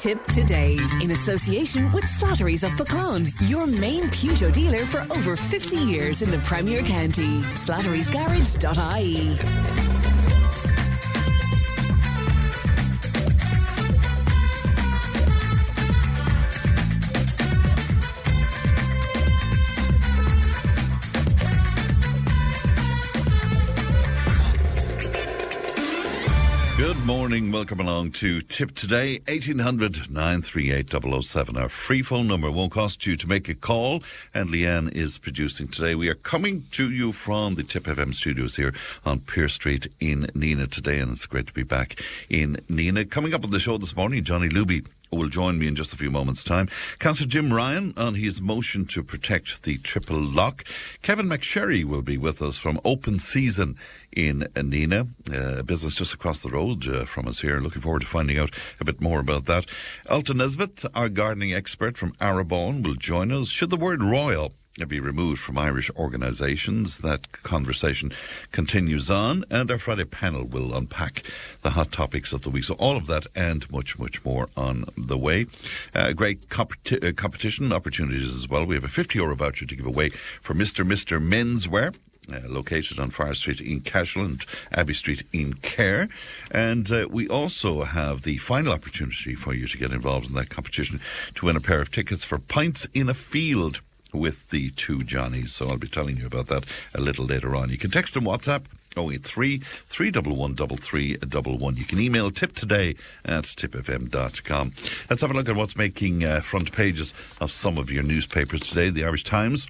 Tipp Today, in association with Slattery's of Pecan, your main Peugeot dealer for over 50 years in the Premier County. Slattery'sGarage.ie. Good morning, welcome along to Tipp Today, 1800 938 007. Our free phone number won't cost you to make a call, and Leanne is producing today. We are coming to you from the Tipp FM studios here on Pearse Street in Nenagh today, and it's great to be back in Nenagh. Coming up on the show this morning, Johnny Luby will join me in just a few moments' time. Councillor Jim Ryan on his motion to protect the triple lock. Kevin McSherry will be with us from Open Season in Nenagh, a business just across the road from us here. Looking forward to finding out a bit more about that. Ultan Nesbitt, our gardening expert from Arabon, will join us. Should the word royal be removed from Irish organisations? That conversation continues on, and our Friday panel will unpack the hot topics of the week. So all of that and much, much more on the way. Great competition opportunities as well. We have a €50 voucher to give away for Mr. Menswear, located on Fire Street in Cashel and Abbey Street in Kerr. And we also have the final opportunity for you to get involved in that competition to win a pair of tickets for Pints in a Field with the two Johnnies. So I'll be telling you about that a little later on. You can text and WhatsApp 083 311 3311. You can email tiptoday@tippfm.com. Let's have a look at what's making front pages of some of your newspapers today. The Irish Times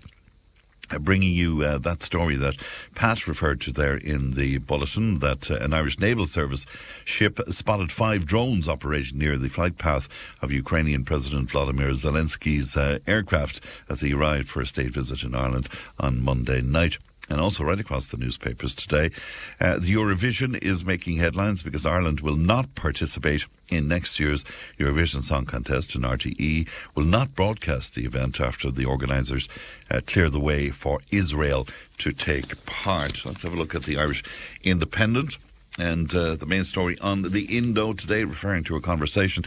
bringing you that story that Pat referred to there in the bulletin, that an Irish Naval Service ship spotted 5 drones operating near the flight path of Ukrainian President Vladimir Zelensky's aircraft as he arrived for a state visit in Ireland on Monday night. And also right across the newspapers today, the Eurovision is making headlines because Ireland will not participate in next year's Eurovision Song Contest, and RTE will not broadcast the event after the organisers clear the way for Israel to take part. Let's have a look at the Irish Independent. And the main story on the Indo today, referring to a conversation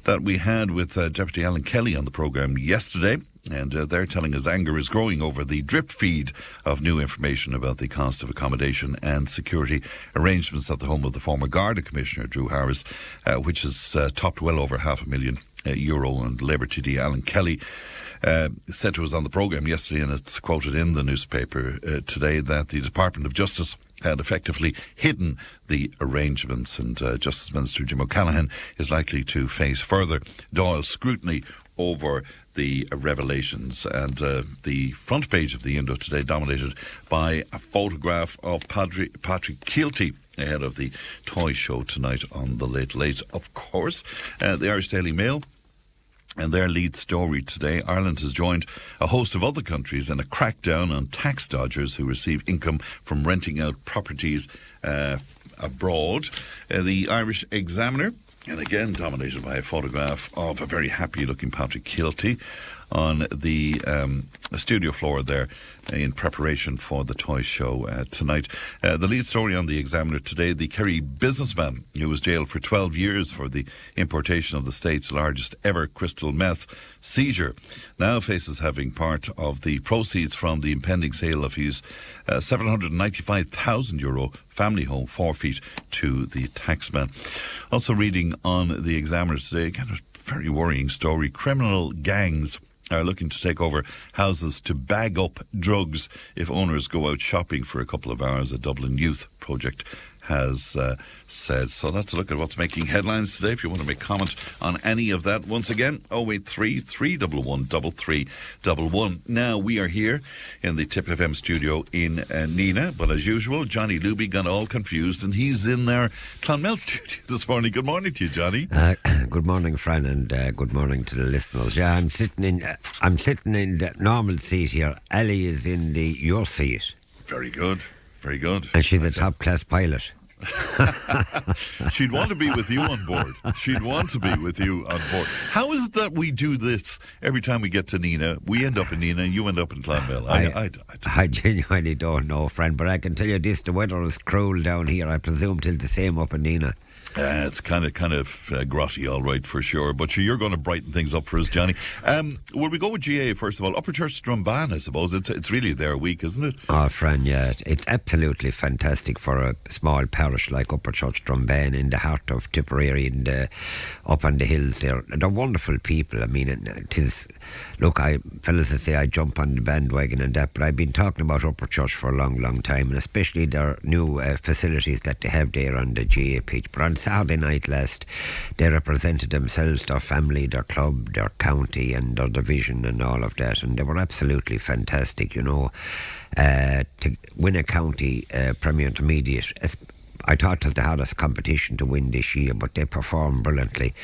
that we had with Deputy Alan Kelly on the programme yesterday. And they're telling us anger is growing over the drip feed of new information about the cost of accommodation and security arrangements at the home of the former Garda Commissioner, Drew Harris, which has topped well over €500,000. And Labour TD Alan Kelly said to us on the programme yesterday, and it's quoted in the newspaper today, that the Department of Justice had effectively hidden the arrangements, and Justice Minister Jim O'Callaghan is likely to face further Dáil scrutiny over the revelations. And the front page of the Indo today dominated by a photograph of Patrick Kielty ahead of the toy show tonight on the Late Late, of course. The Irish Daily Mail and their lead story today: Ireland has joined a host of other countries in a crackdown on tax dodgers who receive income from renting out properties abroad. The Irish Examiner, and again dominated by a photograph of a very happy-looking Patrick Kielty on the studio floor there in preparation for the toy show tonight. The lead story on the Examiner today: the Kerry businessman who was jailed for 12 years for the importation of the state's largest ever crystal meth seizure now faces having part of the proceeds from the impending sale of his €795,000 family home forfeit to the taxman. Also reading on the Examiner today, again, a very worrying story: criminal gangs are looking to take over houses to bag up drugs if owners go out shopping for a couple of hours, a Dublin Youth Project has said. So that's a look at what's making headlines today. If you want to make comment on any of that, once again, 083 311 3311. Now, we are here in the Tipp FM studio in Nenagh, but as usual, Johnny Luby got all confused, and he's in their Clonmel studio this morning. Good morning to you, Johnny. Good morning, Fran, and good morning to the listeners. Yeah, I'm sitting in the normal seat here. Ellie is in your seat. Very good. Very good. And she's a top-class pilot. She'd want to be with you on board. She'd want to be with you on board. How is it that we do this every time we get to Nenagh? We end up in Nenagh and you end up in Clonmel. I genuinely don't know, friend, but I can tell you this: the weather is cruel down here. I presume till the same up in Nenagh. It's kind of grotty, all right, for sure. But you're going to brighten things up for us, Johnny. Will we go with GA first of all? Upper Church Strumban, I suppose. It's really their week, isn't it? Oh, Fran, yeah. It's absolutely fantastic for a small parish like Upper Church Strumban in the heart of Tipperary and up on the hills there. They're wonderful people. I mean, it is... Look, fellas that say I jump on the bandwagon and that, but I've been talking about Upper Church for a long, long time, and especially their new facilities that they have there on the GA pitch. But on Saturday night last, they represented themselves, their family, their club, their county and their division and all of that, and they were absolutely fantastic, you know. To win a county Premier Intermediate, I thought it was the hardest competition to win this year, but they performed brilliantly.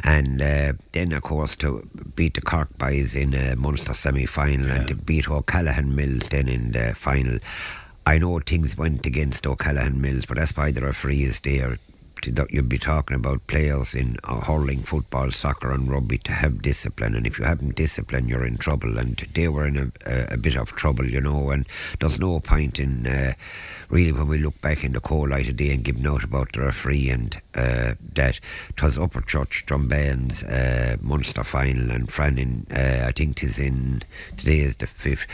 And then, of course, to beat the Cork boys in a Munster semi-final and to beat O'Callaghan Mills then in the final. I know things went against O'Callaghan Mills, but that's why the referee is there. You'd be talking about players in hurling, football, soccer and rugby to have discipline, and if you haven't discipline you're in trouble, and they were in a bit of trouble, you know, and there's no point in really when we look back in the cold light of day and giving out about the referee and that. It was Upper Church Strumban's Munster final, and Fran in I think today is the 5th,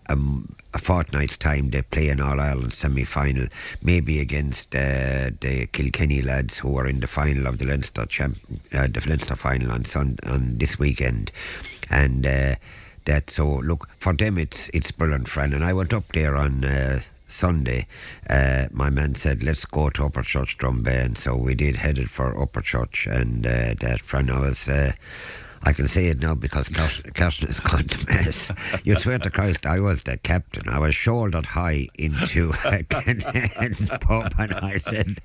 a fortnight's time they play an All-Ireland semi-final, maybe against the Kilkenny lads who are in the final of the Leinster the Leinster final on this weekend, and that. So look, for them it's brilliant, Fran. And I went up there on Sunday. My man said let's go to Upper Church Strumban, so we did, headed for Upper Church, and that, Fran, I was I can say it now because Kirsten has gone to Mass. You swear to Christ, I was the captain. I was shouldered high into Ken's pub, and I said,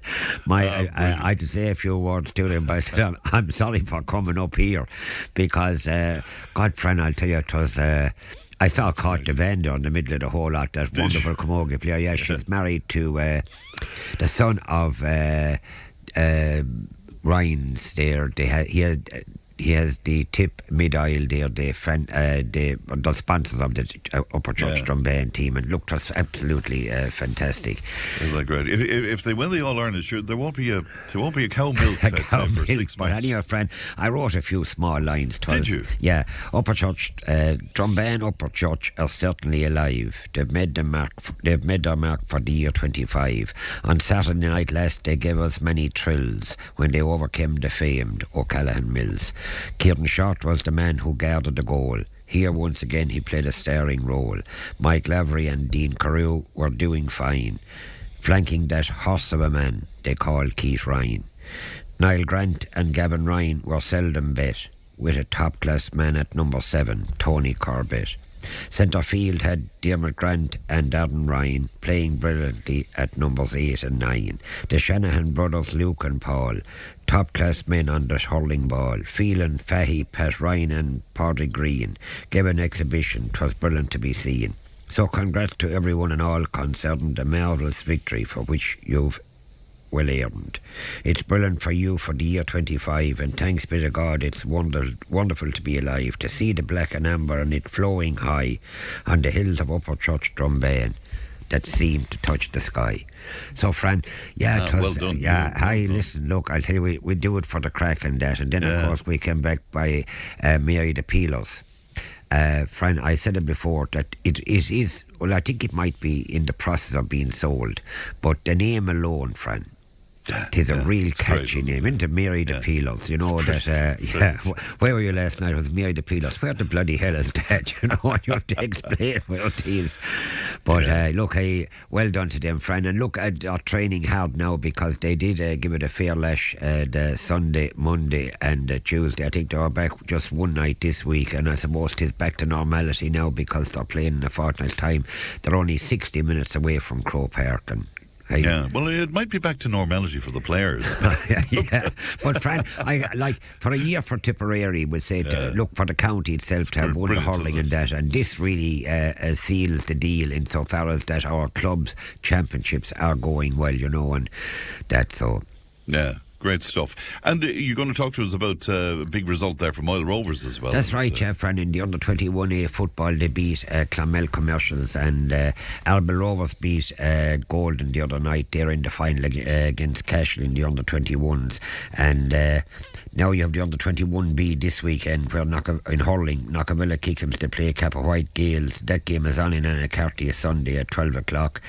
I had to say a few words to him, but I said, I'm sorry for coming up here, because, God, friend, I'll tell you, it was... I saw Caught the Vendor in the middle of the whole lot, that wonderful camogie player. Yeah, she's married to the son of Ryan's there. He has the Tipp mid-aisle there, the sponsors of the Upper Church Strumban team, and looked us absolutely fantastic. Isn't that great? If they win the All-Ireland, sure, there won't be a cow milk for 6 months. But anyway, friend, I wrote a few small lines. Did you? Yeah. Upper Church, Strumban Upper Church are certainly alive. They've made their mark for the year 25. On Saturday night last, they gave us many thrills when they overcame the famed O'Callaghan Mills. Kieran Short was the man who guarded the goal. Here once again he played a starring role. Mike Lavery and Dean Carew were doing fine, flanking that horse of a man they called Keith Ryan. Niall Grant and Gavin Ryan were seldom bet, with a top-class man at number 7, Tony Corbett. Centre field had Dermot Grant and Darren Ryan playing brilliantly at numbers 8 and 9. The Shanahan brothers Luke and Paul, top-class men on the hurling ball. Phelan, Fahy, Pat Ryan and Padraig Green gave an exhibition. 'Twas brilliant to be seen. So congrats to everyone and all concerned, a marvellous victory for which you've well earned. It's brilliant for you for the year 25, and thanks be to God it's wonderful to be alive, to see the black and amber and it flowing high on the hills of Upper Church Strumban that seemed to touch the sky. So, Fran, well done. Listen, look, I'll tell you, we do it for the crack and that, and then of course we came back by Mary the Peelos. Fran, I said it before that it is, well, I think it might be in the process of being sold, but the name alone, Fran, it is a real catchy name, isn't it? Mary the Peelos, you know that. Where were you last night? It was Mary the Peelos. Where the bloody hell is that? You know, you have to explain where it is. But look, well done to them, Fran. And look, they're training hard now, because they did give it a fair lash the Sunday, Monday and Tuesday. I think they were back just one night this week, and I suppose it is back to normality now because they're playing in a fortnight's time. They're only 60 minutes away from Croke Park, and well, it might be back to normality for the players. But Fran, for a year for Tipperary, we say look for the county itself to have won the hurling and that, and this really seals the deal insofar as that our clubs' championships are going well, you know, and that, so. Yeah. Great stuff. And you're going to talk to us about a big result there from Oil Rovers as well. That's right, Fran. In the under-21A football, they beat Clonmel Commercials, and Alba Rovers beat Golden the other night. They're in the final against Cashel in the under-21s. And now you have the under-21B this weekend, where in hurling, Knockavilla Kickhams, they play Kappa White Gales. That game is on in Harty Sunday at 12 o'clock.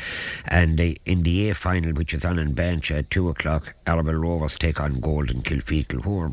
And in the A final, which is on in Bench at 2 o'clock, Alba Rovers take on Golden Kilfeacle, who are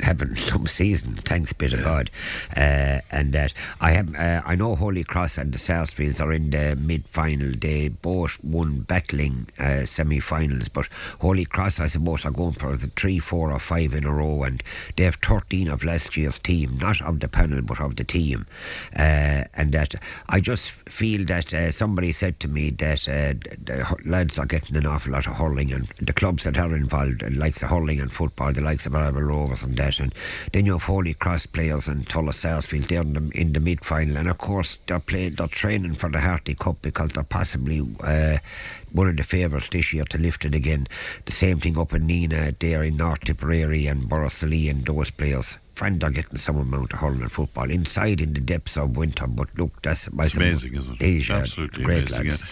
having some season, thanks be to God. And that I know Holy Cross and the Sarsfields are in the mid-final. They both won battling semi-finals, but Holy Cross, I suppose, are going for the 3, 4 or 5 in a row, and they have 13 of last year's team, not of the panel but of the team. And that I just feel that somebody said to me that the lads are getting an awful lot of hurling, and the clubs that are involved, the likes of hurling and football, the likes of Alba Rovers and that, and then you have Holy Cross players and Tulla Sarsfield, they're in the mid-final, and of course they're training for the Harty Cup, because they're possibly one of the favourites this year to lift it again. The same thing up in Nenagh, there in North Tipperary and Borrisoleigh, and those players. Fran, they're getting some amount of hurling and football inside in the depths of winter, but look, it's amazing, isn't it? Absolutely great amazing.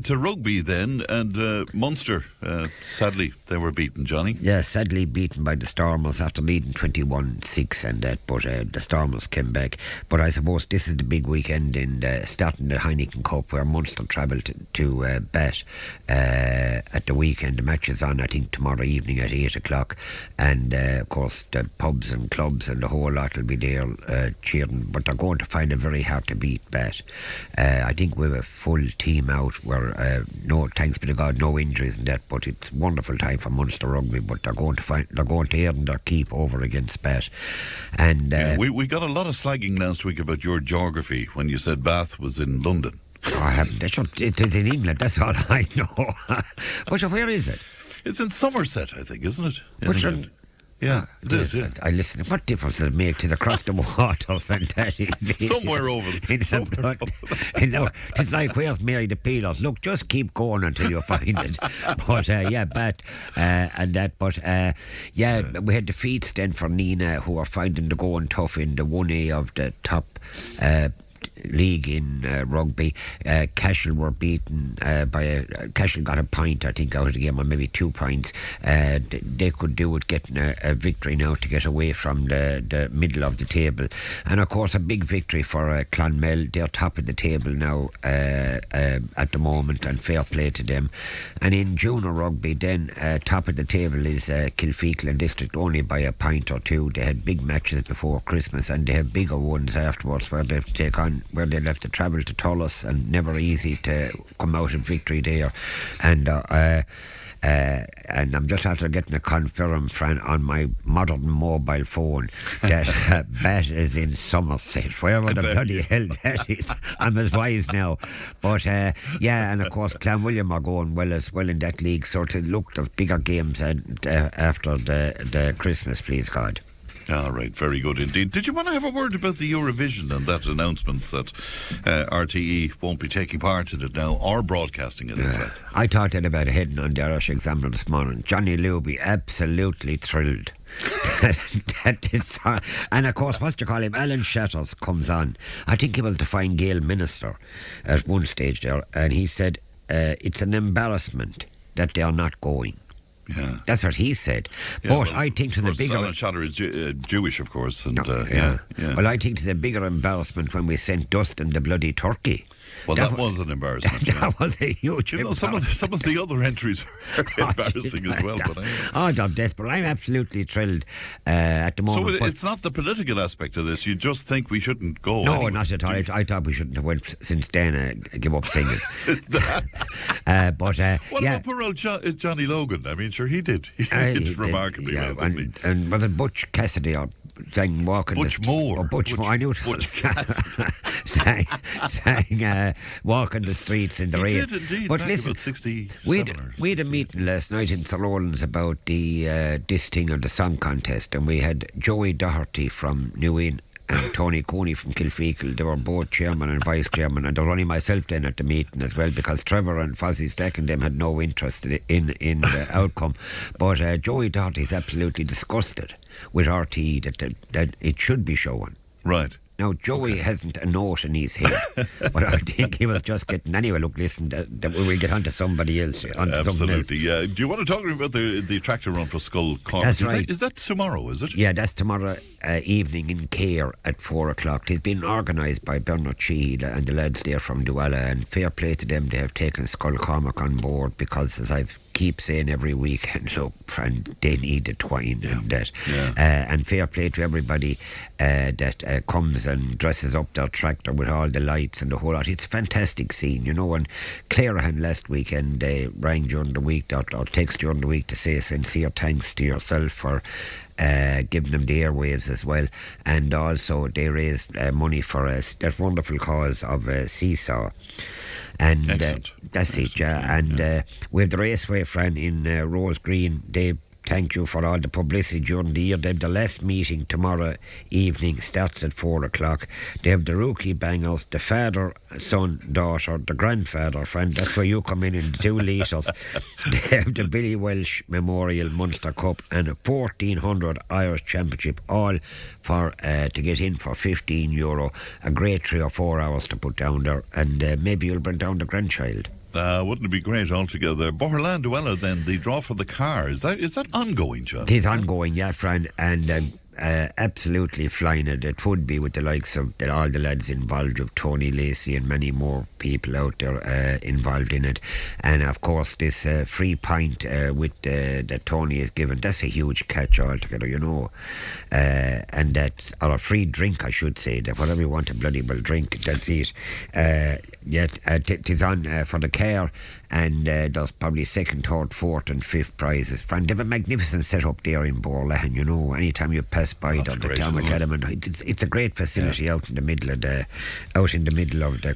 To rugby then, and Munster, sadly they were beaten, Johnny. Yeah, sadly beaten by the Stormers after leading 21-6 and that, but the Stormers came back. But I suppose this is the big weekend in starting the Heineken Cup, where Munster travelled to Bat at the weekend. The match is on, I think, tomorrow evening at 8 o'clock, and of course the pubs and clubs and the whole lot will be there cheering, but they're going to find it very hard to beat Bat. I think we have a full team out, where no, thanks be to God, no injuries and that, but it's a wonderful time for Munster rugby, but they're going to earn their keep over against Bat. And we got a lot of slagging last week about your geography when you said Bath was in London. I haven't. It is in England, that's all I know. But where is it? It's in Somerset, I think, isn't it? Yeah, it is. Yeah. I listen. What difference does it make to the across the waters and that is somewhere over? It's like, where's Mary the Peelers? Look, just keep going until you find it. But Bat and that. But we had defeats then for Nenagh, who are finding the going tough in the 1A of the top league in rugby. Cashel were beaten Cashel got a point, I think, out of the game, or maybe 2 points. They could do with getting a victory now to get away from the middle of the table. And of course a big victory for Clonmel. They're top of the table now at the moment, and fair play to them. And in junior rugby then, top of the table is Kilfeacle and District, only by a point or two. They had big matches before Christmas, and they have bigger ones afterwards, where they'll have to travel to Tullis, and never easy to come out in victory there. And I'm just after getting a confirm, Fran, on my modern mobile phone that Bat is in Somerset, wherever the bloody hell that is. I'm as wise now. But and of course Clanwilliam are going well as well in that league, so there's bigger games after the Christmas, please God. All right, very good indeed. Did you want to have a word about the Eurovision and that announcement that RTE won't be taking part in it now, or broadcasting it, in fact? I thought that about heading on the Irish Examiner this morning. Johnny Luby, absolutely thrilled. that is, and of course, Alan Shatters comes on. I think he was the Fine Gael minister at one stage there, and he said it's an embarrassment that they are not going. Yeah, that's what he said. But I think to the bigger... Alan Shatter is Jewish, of course. And, Well, I think to the bigger embarrassment when we sent Dustin the bloody turkey. Well, that was an embarrassment. That was a huge embarrassment. Some of the other entries were embarrassing as well. I'm desperate. I'm absolutely thrilled at the moment. So it's not the political aspect of this. You just think we shouldn't go. No, anyway. Not at all. I thought we shouldn't have went since Dana gave up singing. What about poor old Johnny Logan? I mean, sure, he did. He did remarkably well, didn't he? And was it Butch Cassidy or sang Walking Butch Moore? Butch Moore. I knew it. Butch Cassidy. sang Walking the Streets in the Rain. He did indeed. But back listen, about 67 we had a meeting last night in Sir Rowlands about the this thing of the song contest, and we had Joey Doherty from New Inn and Tony Coney from Kilfeacle. They were both chairman and vice chairman, and there was only myself then at the meeting as well, because Trevor and Fozzie Stack and them had no interest in the outcome. But Joey Doherty is absolutely disgusted with RTE that it should be shown. Right. Now, Joey hasn't a note in his head, but I think he was just getting... Anyway, look, listen, that we will get on to somebody else. Absolutely, yeah. Do you want to talk about the tractor run for Scull Cork? That's right. Is that tomorrow, is it? Yeah, that's tomorrow evening in Cahir at 4 o'clock. It's been organised by Bernard Sheed and the lads there from Dualla, and fair play to them. They have taken Scull Cormac on board, because, as I've keep saying every weekend, look, Fran, they need the twine and that. Yeah. And fair play to everybody that comes and dresses up their tractor with all the lights and the whole lot. It's a fantastic scene, you know. And Clarehan last weekend rang during the week, or text during the week, to say sincere thanks to yourself for giving them the airwaves as well. And also they raised money for that wonderful cause of Seesaw. And that's it, yeah. And we have the Raceway, Fran, in Rose Green. They thank you for all the publicity during the year. They have the last meeting tomorrow evening, starts at 4 o'clock. They have the rookie bangers, the father, son, daughter, the grandfather, Fran. That's where you come in the 2 litres. They have the Billy Welsh Memorial Munster Cup and a 1400 Irish Championship, all for to get in for €15. A great 3 or 4 hours to put down there, and maybe you'll bring down the grandchild. Wouldn't it be great altogether? Boherland Duella, then, the draw for the car, is that ongoing, John? It is ongoing, yeah, Fran, and absolutely flying it. It would be with the likes of all the lads involved, of Tony Lacey and many more people out there involved in it. And of course this free pint that Tony has given, that's a huge catch altogether, you know. And that's, or a free drink, I should say, that whatever you want to bloody well drink, that's it. Yet it is on for the car, and there's probably 2nd, 3rd, 4th and 5th prizes. Fran, they have a magnificent setup there in Borlahan, you know. Anytime you pass by the town academy, it's a great facility out in the middle of the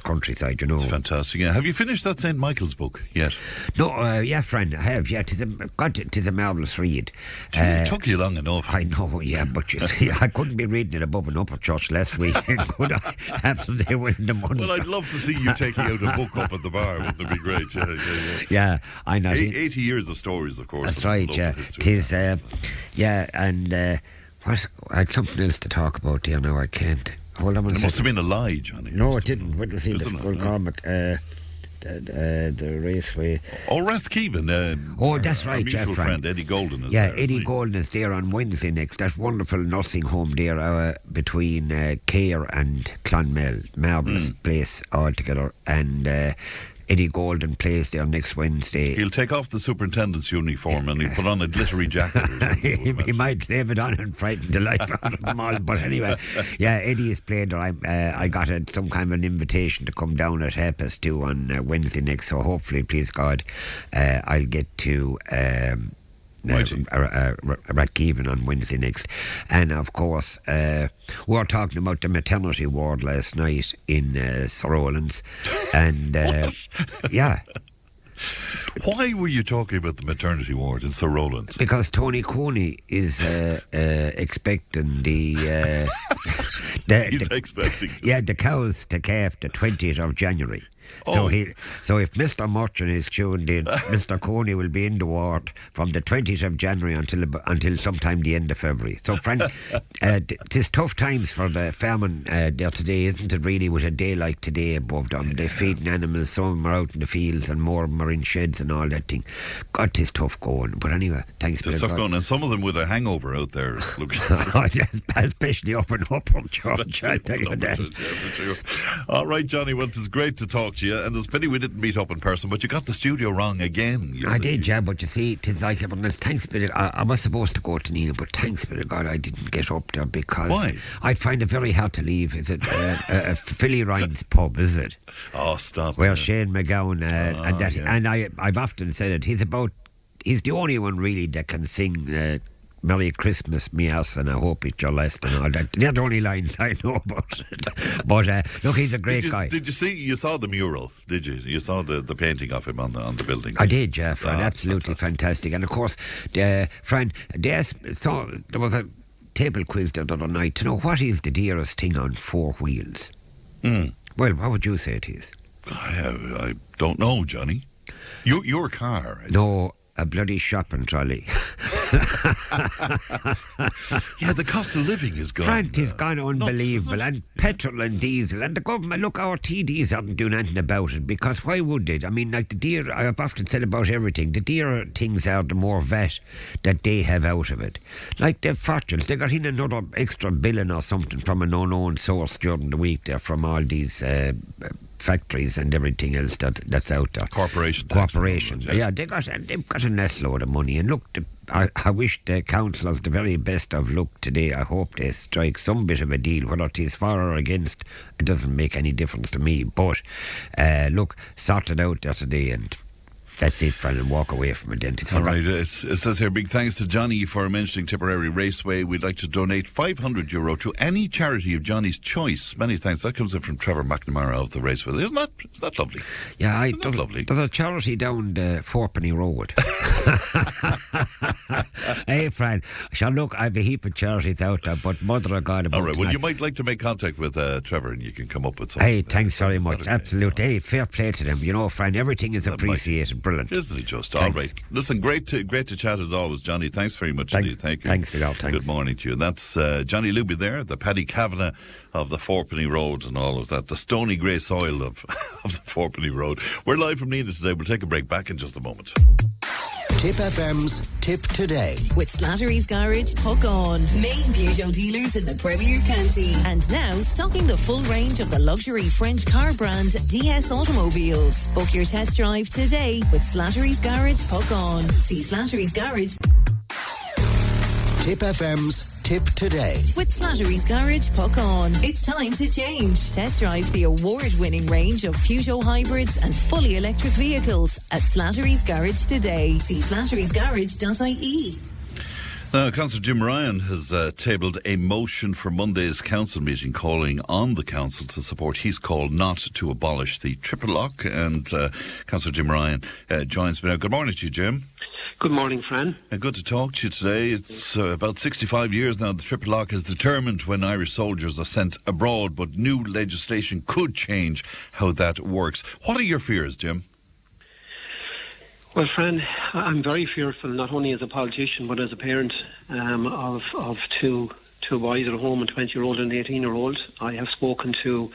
countryside, you know. It's fantastic. Yeah. Have you finished that St. Michael's book yet? No, yeah, Fran, I have. Yeah, it is a marvellous read. It took you long enough. I know, yeah, but you see, I couldn't be reading it above an upper church last week, could I? After they went in the Munster. Well, I'd love to see you taking out a book up at the bar. Wouldn't it be great? Yeah, I know. 80 years of stories, of course. That's right, yeah. It is, yeah, and I had something else to talk about there now. I can't. Hold on a second. It must have been a lie, Johnny. No, it didn't. We'll see the Scull Cormac, the Raceway. Oh, Rathkeevan. Oh, that's right, our mutual friend Eddie Golden is there. Yeah, Eddie Golden is there on Wednesday next. That wonderful nursing home there between Cahir and Clonmel. Marvellous place altogether. And Eddie Golden plays there next Wednesday. He'll take off the superintendent's uniform and he'll put on a glittery jacket. He might leave it on and frighten the life out of them all. But anyway, yeah, Eddie is playing there. I got some kind of an invitation to come down at 2:30 on Wednesday next. So hopefully, please God, I'll get to Rathkeevan on Wednesday next. And of course we were talking about the maternity ward last night in Sir Rowlands, and yeah. Why were you talking about the maternity ward in Sir Rowlands? Because Tony Coney is expecting the expecting the cows to calf the 20th of January. So if Mr. Murchan is tuned in, Mr. Coney will be in the ward from the 20th of January until sometime the end of February. So, friend, it is tough times for the farming there today, isn't it, really, with a day like today above them. They're feeding animals, some of them are out in the fields and more of them are in sheds and all that thing. God, it's tough going. But anyway, thanks to tough going, and some of them with a hangover out there. Especially up in Upper Church, I'll tell you that. Sure. All right, Johnny, well, it's great to talk to you. And it's a pity we didn't meet up in person, but you got the studio wrong again. I did, yeah, but you see, it's like everyone else. Thanks, but I was supposed to go to Nenagh, but thanks, but God, I didn't get up there because why? I'd find it very hard to leave. Is it Philly Ryan's pub? Is it? Oh, stop! Where Shane McGowan and I've often said it. He's the only one really that can sing. Merry Christmas, me ass, and I hope it's your last and all that. They're the only lines I know about it. But look, he's a great guy. Did you see? You saw the mural, did you? You saw the painting of him on the building. I did, yeah, Fran. Absolutely fantastic. And of course, Fran, so there was table quiz the other night to know what is the dearest thing on four wheels. Well, what would you say it is? I don't know, Johnny. Your car. No, a bloody shopping trolley. Yeah, the cost of living is gone. Fran, it's gone nuts, unbelievable. And petrol and diesel. And the government, look, our TDs aren't doing anything about it, because why would they? I mean, like the dear, I've often said about everything, the dearer things are, the more VAT that they have out of it. Like the fortunes, they got in another extra billion or something from an unknown source during the week there from all these factories and everything else that's out there. Corporation. Yeah, they've got a nest load of money. And look, I wish the councillors the very best of luck today. I hope they strike some bit of a deal, whether it is for or against. It doesn't make any difference to me. But look, sort it out there today, and that's it, Fran, and walk away from it. All right, it says here, big thanks to Johnny for mentioning Tipperary Raceway. We'd like to donate €500 to any charity of Johnny's choice. Many thanks. That comes in from Trevor McNamara of the Raceway. Isn't that lovely? Yeah, lovely. There's a charity down the Fourpenny Road. Hey, Fran, look, I have a heap of charities out there, but mother of God about all right, well, tonight. you might like to make contact with Trevor, and you can come up with something. Hey, thanks very much. Absolutely. Hey, fair play to them. You know, Fran, everything is appreciated. Brilliant. Isn't it just? Thanks. All right. Listen, great to chat as always, Johnny. Thanks very much indeed. Thank you. Thanks, Miguel. Thanks. Good morning to you. That's Johnny Luby there, the Paddy Kavanagh of the Fourpenny Road and all of that, the stony grey soil of the Fourpenny Road. We're live from Nenagh today. We'll take a break. Back in just a moment. Tipp FM's Tipp Today. With Slattery's Garage, hook on. Main Peugeot dealers in the Premier County. And now stocking the full range of the luxury French car brand DS Automobiles. Book your test drive today with Slattery's Garage, hook on. See Slattery's Garage. Tipp FM's Tipp Today. With Slattery's Garage, puck on. It's time to change. Test drive the award-winning range of Peugeot hybrids and fully electric vehicles at Slattery's Garage today. See slatterysgarage.ie. Now, Councillor Jim Ryan has tabled a motion for Monday's council meeting calling on the council to support his call not to abolish the triple lock. And Councillor Jim Ryan joins me now. Good morning to you, Jim. Good morning, Fran. Good to talk to you today. It's about 65 years now the triple lock is determined when Irish soldiers are sent abroad, but new legislation could change how that works. What are your fears, Jim? Well, Fran, I'm very fearful, not only as a politician, but as a parent of two boys at home, a 20-year-old and an 18-year-old. I have spoken to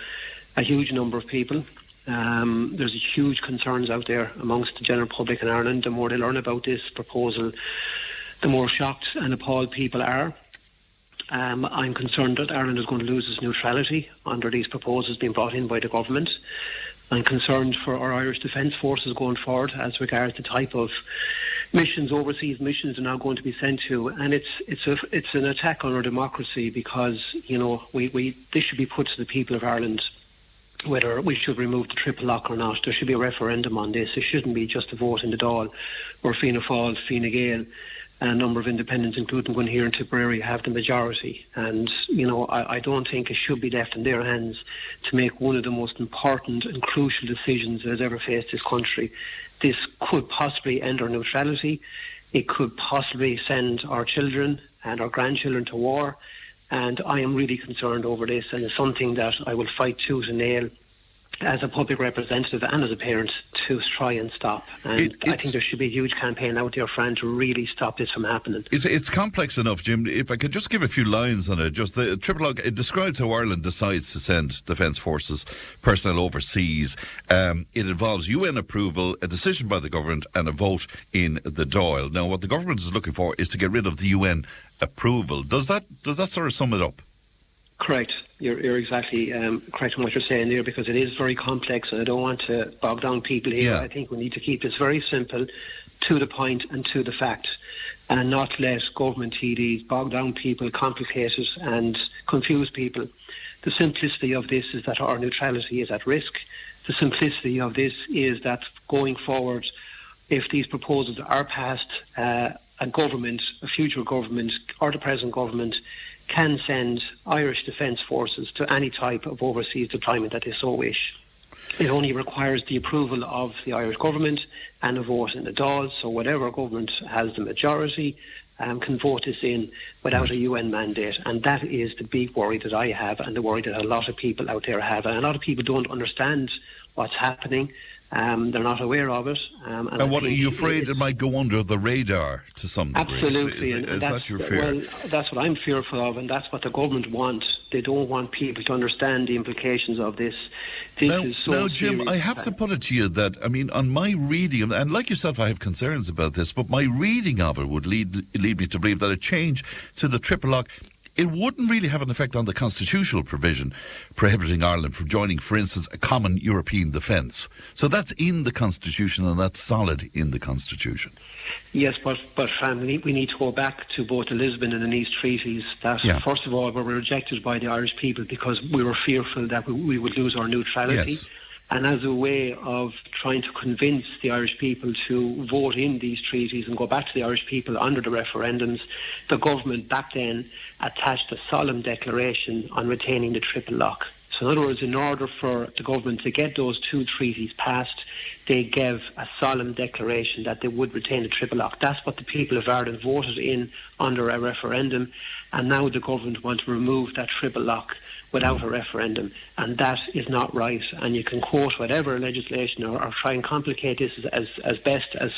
a huge number of people. There's huge concerns out there amongst the general public in Ireland. The more they learn about this proposal, the more shocked and appalled people are. I'm concerned that Ireland is going to lose its neutrality under these proposals being brought in by the government. I'm concerned for our Irish Defence Forces going forward as regards the type of missions, overseas missions, they're now going to be sent to, and it's an attack on our democracy, because this should be put to the people of Ireland whether we should remove the triple lock or not. There should be a referendum on this. It shouldn't be just a vote in the Dáil where Fianna Fáil, Fine Gael, and a number of independents, including one here in Tipperary, have the majority. And, I don't think it should be left in their hands to make one of the most important and crucial decisions that has ever faced this country. This could possibly end our neutrality. It could possibly send our children and our grandchildren to war. And I am really concerned over this, and it's something that I will fight tooth and nail as a public representative and as a parent to try and stop. And I think there should be a huge campaign out there, Fran, to really stop this from happening. It's complex enough, Jim. If I could just give a few lines on it. Just the triple lock, it describes how Ireland decides to send Defence Forces personnel overseas. It involves UN approval, a decision by the government, and a vote in the Dáil. Now, what the government is looking for is to get rid of the UN approval. Does that sort of sum it up? Correct. You're exactly correct in what you're saying there, because it is very complex, and I don't want to bog down people here. Yeah. I think we need to keep this very simple, to the point and to the fact, and not let government TDs bog down people, complicate it and confuse people. The simplicity of this is that our neutrality is at risk. The simplicity of this is that going forward, if these proposals are passed, a future government or the present government can send Irish Defence Forces to any type of overseas deployment that they so wish. It only requires the approval of the Irish government and a vote in the Dáil. So whatever government has the majority, can vote this in without a UN mandate. And that is the big worry that I have, and the worry that a lot of people out there have. And a lot of people don't understand what's happening. They're not aware of it. And what are you afraid it might go under the radar to some degree? Absolutely. Is that your fear? Well, that's what I'm fearful of, and that's what the government want. They don't want people to understand the implications of this. Now, Jim, I have to put it to you that, I mean, on my reading, and like yourself, I have concerns about this, but my reading of it would lead me to believe that a change to the triple lock, it wouldn't really have an effect on the constitutional provision prohibiting Ireland from joining, for instance, a common European defence. So that's in the Constitution, and that's solid in the Constitution. Yes, but Fran, we need to go back to both the Lisbon and the Nice treaties that, first of all, were rejected by the Irish people because we were fearful that we would lose our neutrality. Yes. And as a way of trying to convince the Irish people to vote in these treaties and go back to the Irish people under the referendums, the government back then attached a solemn declaration on retaining the triple lock. So in other words, in order for the government to get those two treaties passed, they gave a solemn declaration that they would retain the triple lock. That's what the people of Ireland voted in under a referendum, and now the government want to remove that triple lock without a referendum, and that is not right. And you can quote whatever legislation or try and complicate this as best as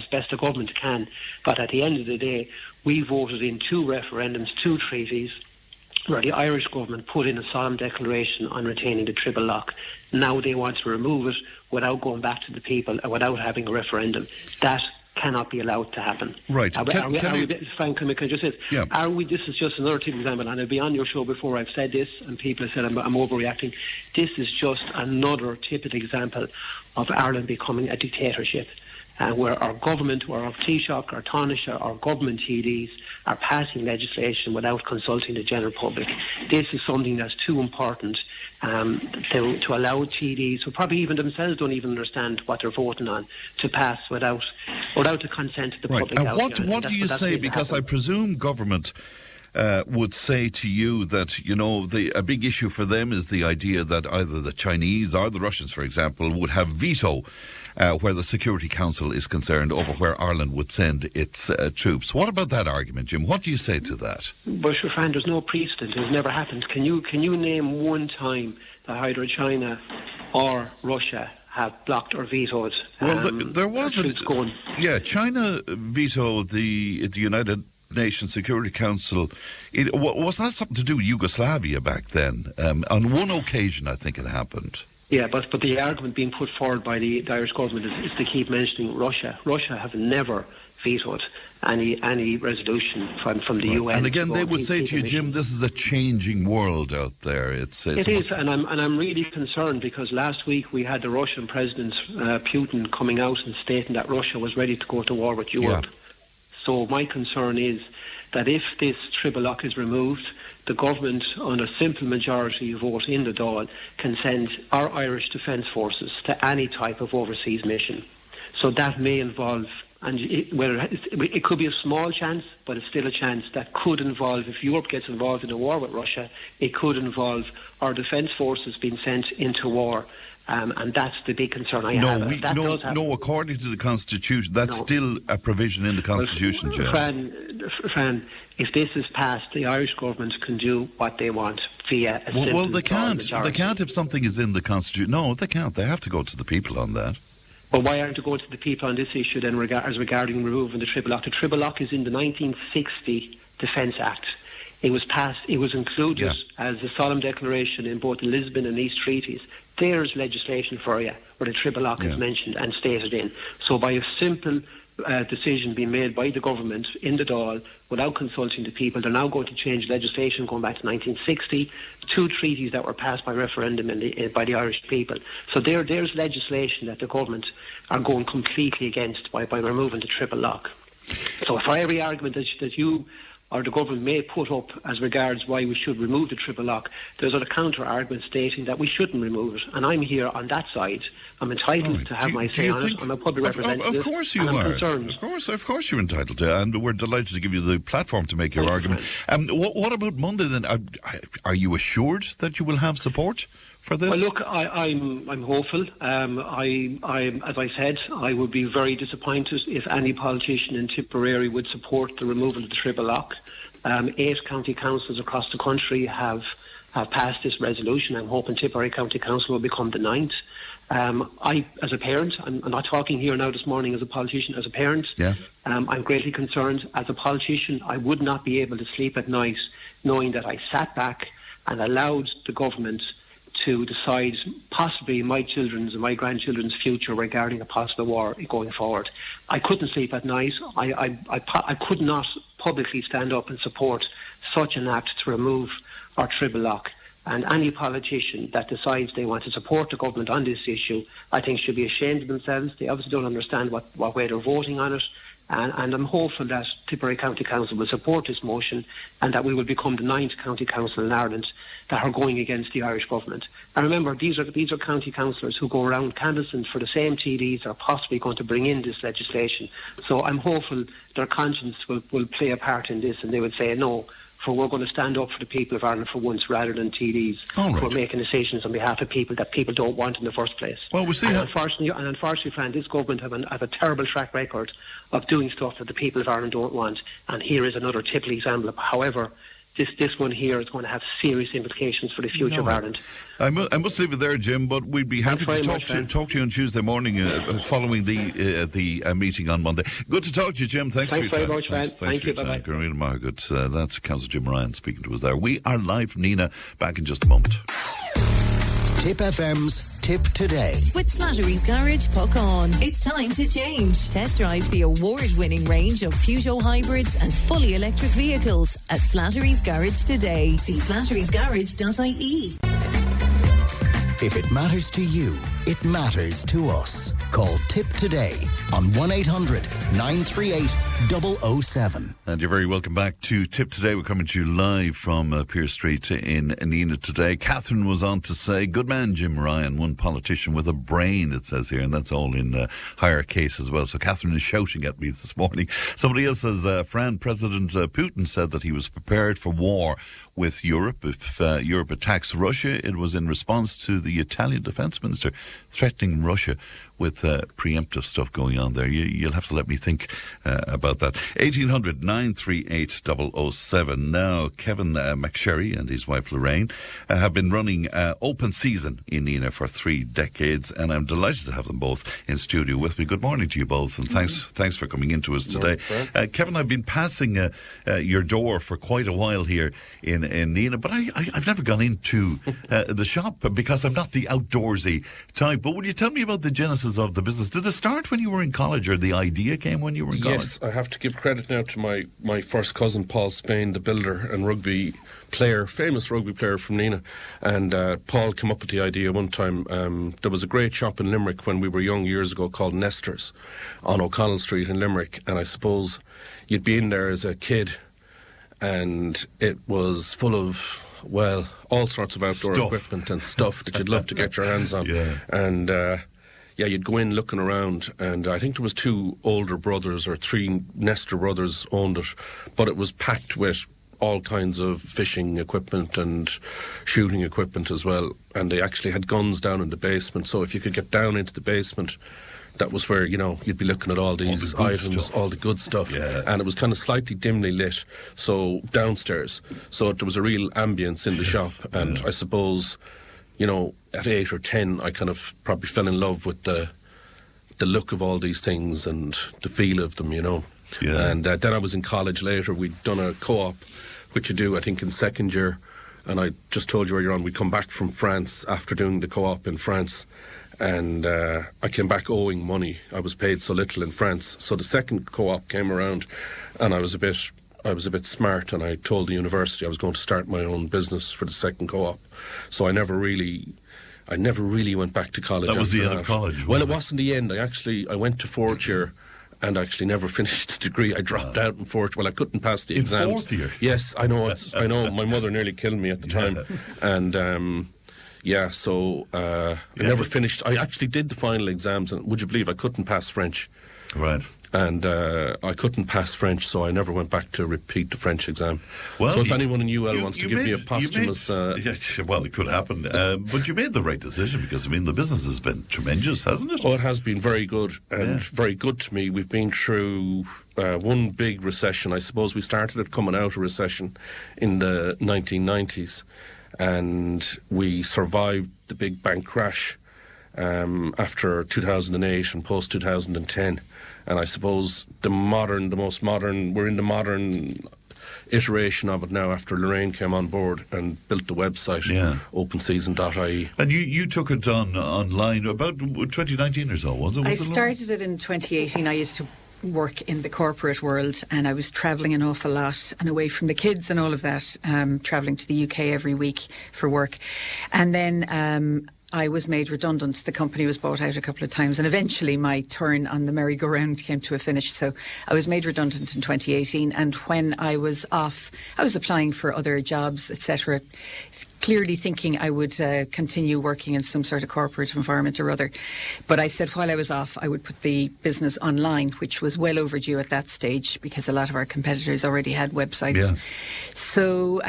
best the government can, but at the end of the day, we voted in two referendums, two treaties, where the Irish government put in a solemn declaration on retaining the triple lock. Now they want to remove it without going back to the people, without having a referendum. That cannot be allowed to happen. Right. Frank, can I just say, this is just another typical example, and I've been on your show before, I've said this, and people have said I'm overreacting. This is just another typical example of Ireland becoming a dictatorship. Where our government, where our Taoiseach, our Taoiseach, our government TDs are passing legislation without consulting the general public. This is something that's too important to allow TDs, who probably even themselves don't even understand what they're voting on, to pass without the consent of the public. And what do you say? Because I presume government would say to you that, a big issue for them is the idea that either the Chinese or the Russians, for example, would have veto where the Security Council is concerned over where Ireland would send its troops. What about that argument, Jim? What do you say to that? Well, sure, Fran, there's no precedent. It's never happened. Can you name one time that either China or Russia have blocked or vetoed? There wasn't. Yeah, China vetoed the United Nations Security Council. Was that something to do with Yugoslavia back then? On one occasion, I think it happened. Yeah, but the argument being put forward by the Irish government is to keep mentioning Russia. Russia have never vetoed any resolution from the UN. And again, they would say to you, Jim, this is a changing world out there. It is, and I'm really concerned because last week we had the Russian President Putin coming out and stating that Russia was ready to go to war with Europe. Yeah. So my concern is that if this triple lock is removed, the government, on a simple majority vote in the Dáil, can send our Irish Defence Forces to any type of overseas mission. So that may involve, and it could be a small chance, but it's still a chance that could involve, if Europe gets involved in a war with Russia, it could involve our defence forces being sent into war. And that's the big concern I have. No, according to the Constitution, that's still a provision in the Constitution, Jim. Fran, if this is passed, the Irish government can do what they want via a simple they can't. majority. They can't if something is in the Constitution. No, they can't. They have to go to the people on that. Well, why aren't they going to the people on this issue then regarding removing the triple lock? The triple lock is in the 1960 Defence Act. It was passed, it was included as a solemn declaration in both the Lisbon and Nice treaties. There's legislation for you where the triple lock is mentioned and stated in. So by a simple decision being made by the government in the Dáil without consulting the people, they're now going to change legislation going back to 1960, two treaties that were passed by referendum by the Irish people. So there's legislation that the government are going completely against by removing the triple lock. So for every argument that you or the government may put up as regards why we should remove the triple lock, there's a counter-argument stating that we shouldn't remove it. And I'm here on that side. I'm entitled to have my say on it. I'm a public representative. Of course you are. Of course you're entitled to. And we're delighted to give you the platform to make your argument. What about Monday then? Are you assured that you will have support for this? Well, look, I'm hopeful. As I said, I would be very disappointed if any politician in Tipperary would support the removal of the triple lock. 8 county councils across the country have passed this resolution. I'm hoping Tipperary County Council will become the 9th. I, as a parent, I'm not talking here now this morning as a politician, as a parent, I'm greatly concerned. As a politician, I would not be able to sleep at night knowing that I sat back and allowed the government to decide possibly my children's and my grandchildren's future regarding a possible war going forward. I couldn't sleep at night. I could not publicly stand up and support such an act to remove our triple lock. And any politician that decides they want to support the government on this issue, I think should be ashamed of themselves. They obviously don't understand what way they're voting on it. And I'm hopeful that Tipperary County Council will support this motion and that we will become the 9th county council in Ireland that are going against the Irish government. And remember, these are county councillors who go around canvassing for the same TDs that are possibly going to bring in this legislation. So I'm hopeful their conscience will play a part in this, and they would say no, for we're going to stand up for the people of Ireland for once rather than TDs who are making decisions on behalf of people that people don't want in the first place. Well, we'll see. Unfortunately, Fran, this government have a terrible track record of doing stuff that the people of Ireland don't want. And here is another typical example. However, this one here is going to have serious implications for the future of Ireland. I must leave it there, Jim, but we'd be happy to talk to you on Tuesday morning following the meeting on Monday. Good to talk to you, Jim. Thanks for your time. Thanks very much, man. Thank you. Bye-bye. That's Councillor Jim Ryan speaking to us there. We are live from Nenagh. Back in just a moment. Tip FM's Tip Today. With Slattery's Garage, puck on. It's time to change. Test drive the award-winning range of Peugeot hybrids and fully electric vehicles at Slattery's Garage today. See slatterysgarage.ie. If it matters to you, it matters to us. Call Tip Today on 1-800-938-007. And you're very welcome back to Tip Today. We're coming to you live from Pearse Street in Nenagh today. Catherine was on to say, good man, Jim Ryan, one politician with a brain, it says here, and that's all in higher case as well. So Catherine is shouting at me this morning. Somebody else says, Fran, President Putin said that he was prepared for war with Europe. If Europe attacks Russia, it was in response to the Italian Defence Minister threatening Russia with preemptive stuff going on there. You'll have to let me think about that. 1800 938 007. Now, Kevin McSherry and his wife Lorraine have been running Open Season in Nenagh for 3 decades, and I'm delighted to have them both in studio with me. Good morning to you both, and thanks for coming in to us today. Kevin, I've been passing your door for quite a while here in Nenagh, but I've never gone into the shop because I'm not the outdoorsy type. But would you tell me about the genesis of the business? Did it start when you were in college, or the idea came when you were in college? Yes, I have to give credit now to my first cousin Paul Spain, the builder and rugby player, famous rugby player from Nenagh. And Paul came up with the idea one time. There was a great shop in Limerick when we were young years ago called Nestor's on O'Connell Street in Limerick, and I suppose you'd be in there as a kid and it was full of, well, all sorts of outdoor equipment and stuff that you'd love to get your hands on. And you'd go in looking around, and I think there was 2 older brothers or 3 Nestor brothers owned it, but it was packed with all kinds of fishing equipment and shooting equipment as well. And they actually had guns down in the basement, so if you could get down into the basement, that was where, you'd be looking at all these items, all the good stuff. And it was kind of slightly dimly lit, so downstairs. So there was a real ambience in the shop. And I suppose, at 8 or 10, I kind of probably fell in love with the look of all these things and the feel of them, And then I was in college later. We'd done a co-op, which you do, I think, in second year. And I just told you earlier on, we'd come back from France after doing the co-op in France. And I came back owing money. I was paid so little in France. So the second co-op came around, and I was a bit smart, and I told the university I was going to start my own business for the second co-op. So I never really went back to college. That was the end of college. Well, it wasn't the end. I went to fourth year and actually never finished the degree. I dropped out in fourth. Well, I couldn't pass the exams. In fourth year? Yes, I know. I know. My mother nearly killed me at the time, and. I never finished. I actually did the final exams, and would you believe I couldn't pass French? Right. And I couldn't pass French, so I never went back to repeat the French exam. Well, so if anyone in UL wants to give me a posthumous... well, it could happen. But you made the right decision, because, I mean, the business has been tremendous, hasn't it? Oh, it has been very good, and very good to me. We've been through one big recession. I suppose we started it coming out of recession in the 1990s, and we survived the big bank crash after 2008 and post-2010. And I suppose we're in the modern iteration of it now after Lorraine came on board and built the website, openseason.ie. And you took it online about 2019 or so, was it? I started it in 2018. I used to work in the corporate world, and I was travelling an awful lot and away from the kids and all of that, travelling to the UK every week for work. And then I was made redundant. The company was bought out a couple of times, and eventually my turn on the merry-go-round came to a finish. So I was made redundant in 2018, and when I was off, I was applying for other jobs, etc., clearly thinking I would continue working in some sort of corporate environment or other. But I said while I was off, I would put the business online, which was well overdue at that stage because a lot of our competitors already had websites. Yeah. So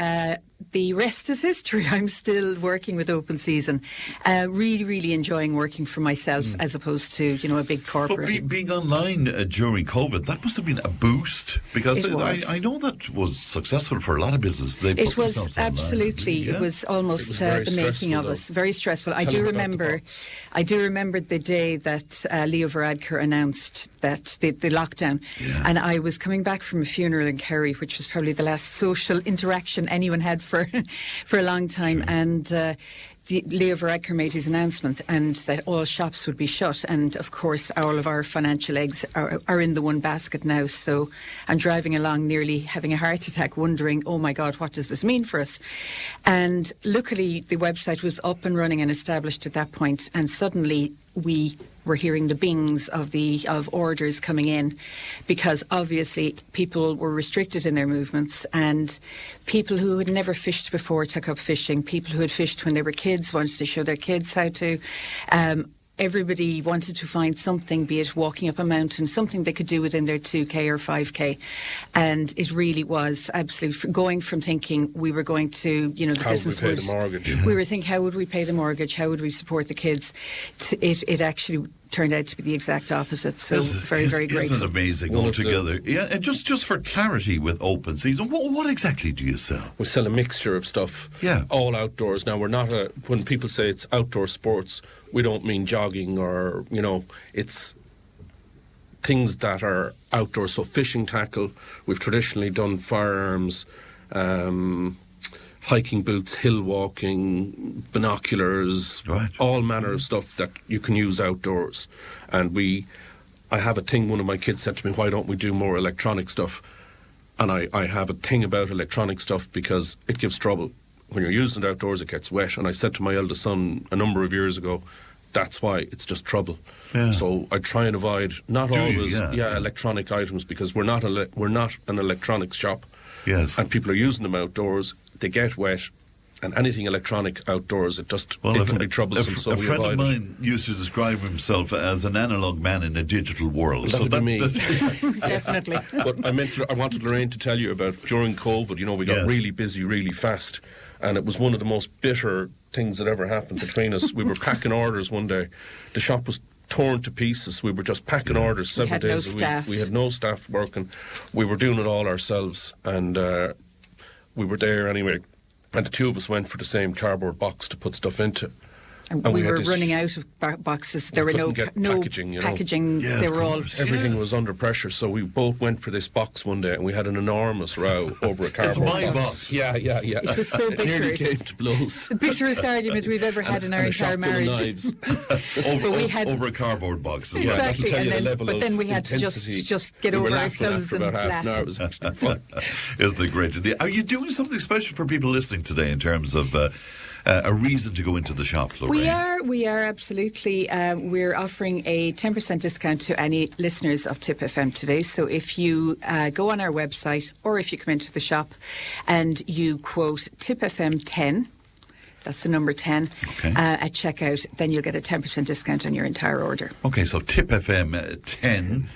the rest is history. I'm still working with Open Season. Really, really enjoying working for myself as opposed to, a big corporate. But being online during COVID, that must have been a boost, because I know that was successful for a lot of business. It was absolutely. Yeah. It was almost the making of us. Very stressful. I do remember the day that Leo Varadkar announced that the lockdown, and I was coming back from a funeral in Kerry, which was probably the last social interaction anyone had for a long time, sure. And Leo Varadkar made his announcement, and that all shops would be shut, and of course all of our financial eggs are in the one basket now. So I'm driving along nearly having a heart attack, wondering, oh my God, what does this mean for us? And luckily the website was up and running and established at that point, and suddenly we were hearing the bings of orders coming in, because obviously people were restricted in their movements, and people who had never fished before took up fishing. People who had fished when they were kids wanted to show their kids how to. Everybody wanted to find something, be it walking up a mountain, something they could do within their 2K or 5K. And it really was absolute, going from thinking we were going to, the business would pay the mortgage. We were thinking, how would we pay the mortgage? How would we support the kids? It actually turned out to be the exact opposite. So very grateful. Isn't it amazing altogether? Yeah, and just for clarity with Open Season, what exactly do you sell? We sell a mixture of stuff. Yeah. All outdoors. Now, we're not when people say it's outdoor sports, we don't mean jogging or, it's things that are outdoors. So fishing tackle, we've traditionally done firearms, hiking boots, hill walking, binoculars, right. All manner of stuff that you can use outdoors. And I have a thing, one of my kids said to me, why don't we do more electronic stuff? And I have a thing about electronic stuff because it gives trouble. When you're using it outdoors, it gets wet. And I said to my eldest son a number of years ago, that's why it's just trouble. Yeah. So I try and avoid electronic items, because we're not an electronics shop. Yes. And people are using them outdoors. They get wet, and anything electronic outdoors, it can be troublesome. So a we friend avoid of mine used to describe himself as an analog man in a digital world. That would be me. Definitely. But I wanted Lorraine to tell you about during COVID. We got really busy really fast, and it was one of the most bitter things that ever happened between us. We were packing orders one day. The shop was torn to pieces. We were just packing orders 7 days a week. We had no staff working. We were doing it all ourselves, and we were there anyway. And the two of us went for the same cardboard box to put stuff into. And we were running out of boxes. There were no packaging. Yeah, they were all. Everything was under pressure. So we both went for this box one day, and we had an enormous row over a cardboard box. It's my box. Yeah. It was so bitter. It nearly came to blows. The bitterest argument we've ever had in our entire marriage. Over a cardboard box. Exactly. Yeah, but then we had to just get over ourselves and laugh. Half an hour. It was actually fun. Isn't it great? Are you doing something special for people listening today in terms of a reason to go into the shop, Lorraine? We are absolutely. We're offering a 10% discount to any listeners of Tipp FM today. So if you go on our website, or if you come into the shop and you quote Tipp FM 10, that's the number 10, at checkout, then you'll get a 10% discount on your entire order. Okay, so Tipp FM 10,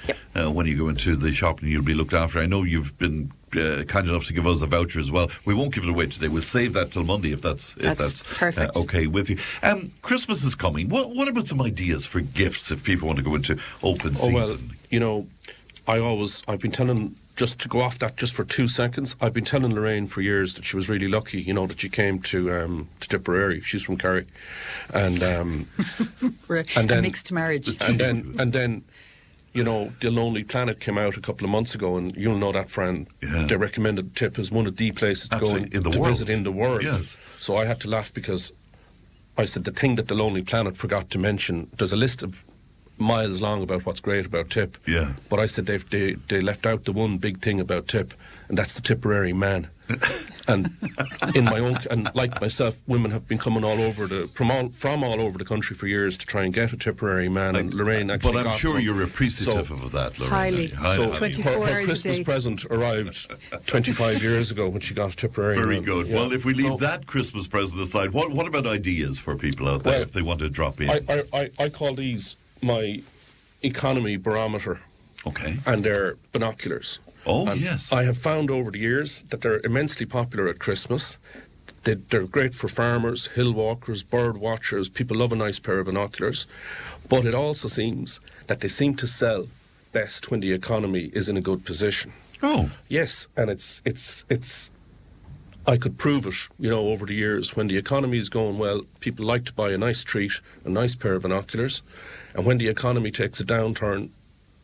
when you go into the shop and you'll be looked after. I know you've been kind enough to give us a voucher as well. We won't give it away today. We'll save that till Monday if that's perfect. Okay with you. Christmas is coming. What about some ideas for gifts if people want to go into open season? Well, you know, I've been telling, just to go off that just for 2 seconds, I've been telling Lorraine for years that she was really lucky, you know, that she came to Tipperary. She's from Kerry. And we're and then, a mixed marriage. And then you know, The Lonely Planet came out a couple of months ago, and you'll know that, Fran. Yeah. They recommended Tipp as one of the places to go to visit in the world. Yes. So I had to laugh because I said the thing that The Lonely Planet forgot to mention, there's a list of miles long about what's great about Tipp. Yeah. But I said they left out the one big thing about Tipp, and that's the Tipperary man. And in my own, and like myself, women have been coming all over from all over the country for years to try and get a Tipperary man. And Lorraine actually But I'm sure you're appreciative of that, Lorraine. Highly. So 24 her hours a Christmas day. present arrived 25 years ago when she got a Tipperary Very man. good. Yeah. Well, if we leave that Christmas present aside, what about ideas for people out there if they want to drop in? I call these my economy barometer. Okay. And they're binoculars. Oh, and yes. I have found over the years that they're immensely popular at Christmas. They're great for farmers, hill walkers, bird watchers. People love a nice pair of binoculars. But it also seems that they seem to sell best when the economy is in a good position. Oh. Yes, and it's I could prove it, you know, over the years. When the economy is going well, people like to buy a nice treat, a nice pair of binoculars. And when the economy takes a downturn,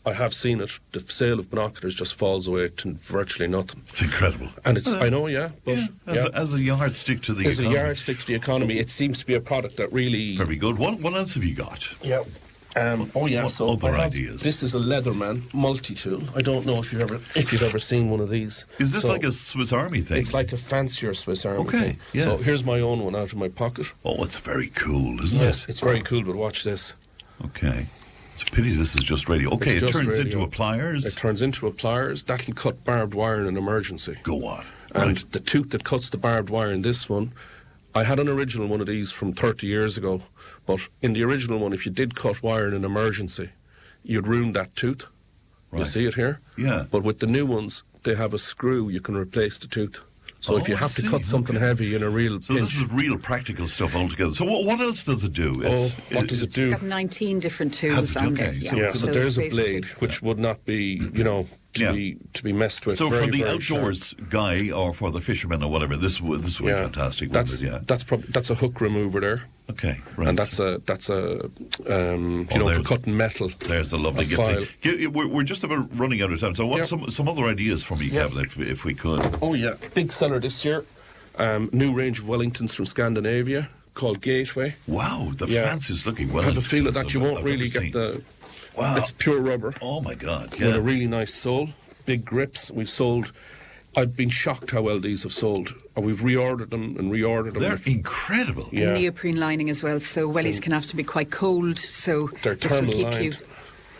I have seen it, the sale of binoculars just falls away to virtually nothing. It's incredible. And it's, I know, yeah. But as a yardstick to the as economy. a yardstick to the economy, it seems to be a product that really... Very good. What else have you got? Yeah. So other ideas? This is a Leatherman multi-tool. I don't know if you've ever seen one of these. Is this like a Swiss Army thing? It's like a fancier Swiss Army thing. Yeah. So here's my own one out of my pocket. Oh, it's very cool, isn't it? Yes, it's very cool, but watch this. Okay. It's a pity this is just radio. Okay, it turns into a pliers. It turns into a pliers. That'll cut barbed wire in an emergency. Go on. And the tooth that cuts the barbed wire in this one, I had an original one of these from 30 years ago, but in the original one, if you did cut wire in an emergency, you'd ruin that tooth. Right. You see it here? Yeah. But with the new ones, they have a screw you can replace the tooth. So if you have to cut something heavy in a real pinch... So this is real practical stuff altogether. So what else does it do? What does it do? It's got 19 different tools on there. So there's a blade, which would not be, you know, to be messed with. So very, for the very outdoors guy or for the fisherman or whatever, this would be fantastic. That's a hook remover there. Okay, right. And that's a for cutting metal. There's a lovely gift. We're just about running out of time. So what some other ideas from you, Kevin, if we could? Oh yeah, big seller this year. New range of Wellingtons from Scandinavia called Gateway. Wow, the fanciest looking Wellington. I have a feeling that you won't really get the... Wow. It's pure rubber. Oh my God, With a really nice sole, big grips. We've sold... I've been shocked how well these have sold. And we've reordered them. They're incredible. Yeah. And neoprene lining as well, so wellies can have to be quite cold, so they're this will keep lined.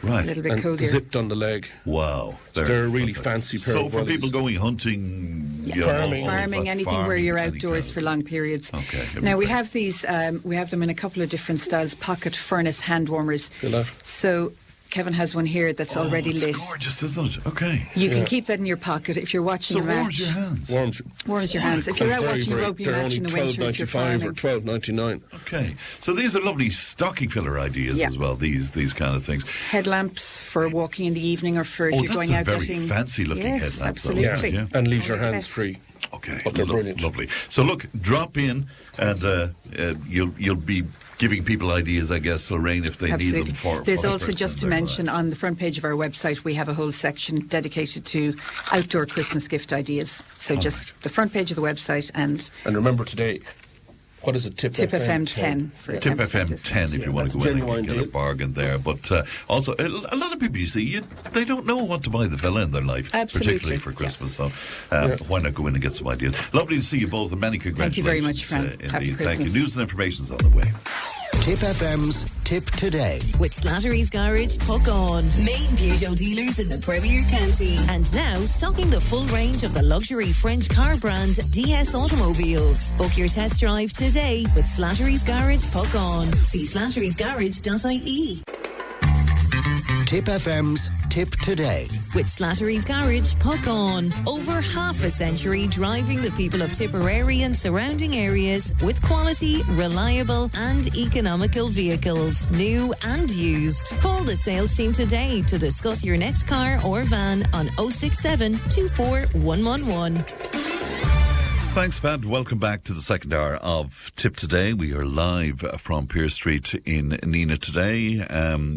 You a little bit cozier. Zipped on the leg. Wow. So they're a really fancy pair of wellies. So for people going hunting... Farming, anything where you're outdoors for long periods. Okay. Now we have these, we have them in a couple of different styles, pocket furnace hand warmers. So... Kevin has one here that's already lit. It's gorgeous, isn't it? Okay. You can keep that in your pocket if you're watching a match. warms your hands. Warms your hands. If you're out watching a rugby match in the winter, if you're farming. or $12.99. Okay. So these are lovely stocking filler ideas as well, these kind of things. Headlamps for walking in the evening or for if you're going out getting... very fancy looking headlamps. Absolutely. Yeah. And leaves your hands free. Okay. But they're brilliant. Lovely. So look, drop in and you'll be giving people ideas, I guess, Lorraine, if they need them for... There's also, just to mention, on the front page of our website, we have a whole section dedicated to outdoor Christmas gift ideas. So just the front page of the website and... And remember today, what is it, Tipp FM 10 for Tipp FM 10 if you want to go in and get a bargain there. But also, a lot of people, you see, they don't know what to buy the fella in their life, particularly for Christmas. So why not go in and get some ideas? Lovely to see you both, and many congratulations. Thank you very much, Fran. Indeed. Thank you. News and information is on the way. Tipp FM's Tipp Today. With Slattery's Garage, Puck On. Main Peugeot dealers in the Premier County. And now stocking the full range of the luxury French car brand DS Automobiles. Book your test drive today with Slattery's Garage, Puck On. See slatterysgarage.ie. Tipp FM's Tipp Today. With Slattery's Garage, Puck On. Over half a century driving the people of Tipperary and surrounding areas with quality, reliable and economical vehicles, new and used. Call the sales team today to discuss your next car or van on 067 24 111. Thanks, Pat. Welcome back to the second hour of Tipp Today. We are live from Pearse Street in Nenagh today.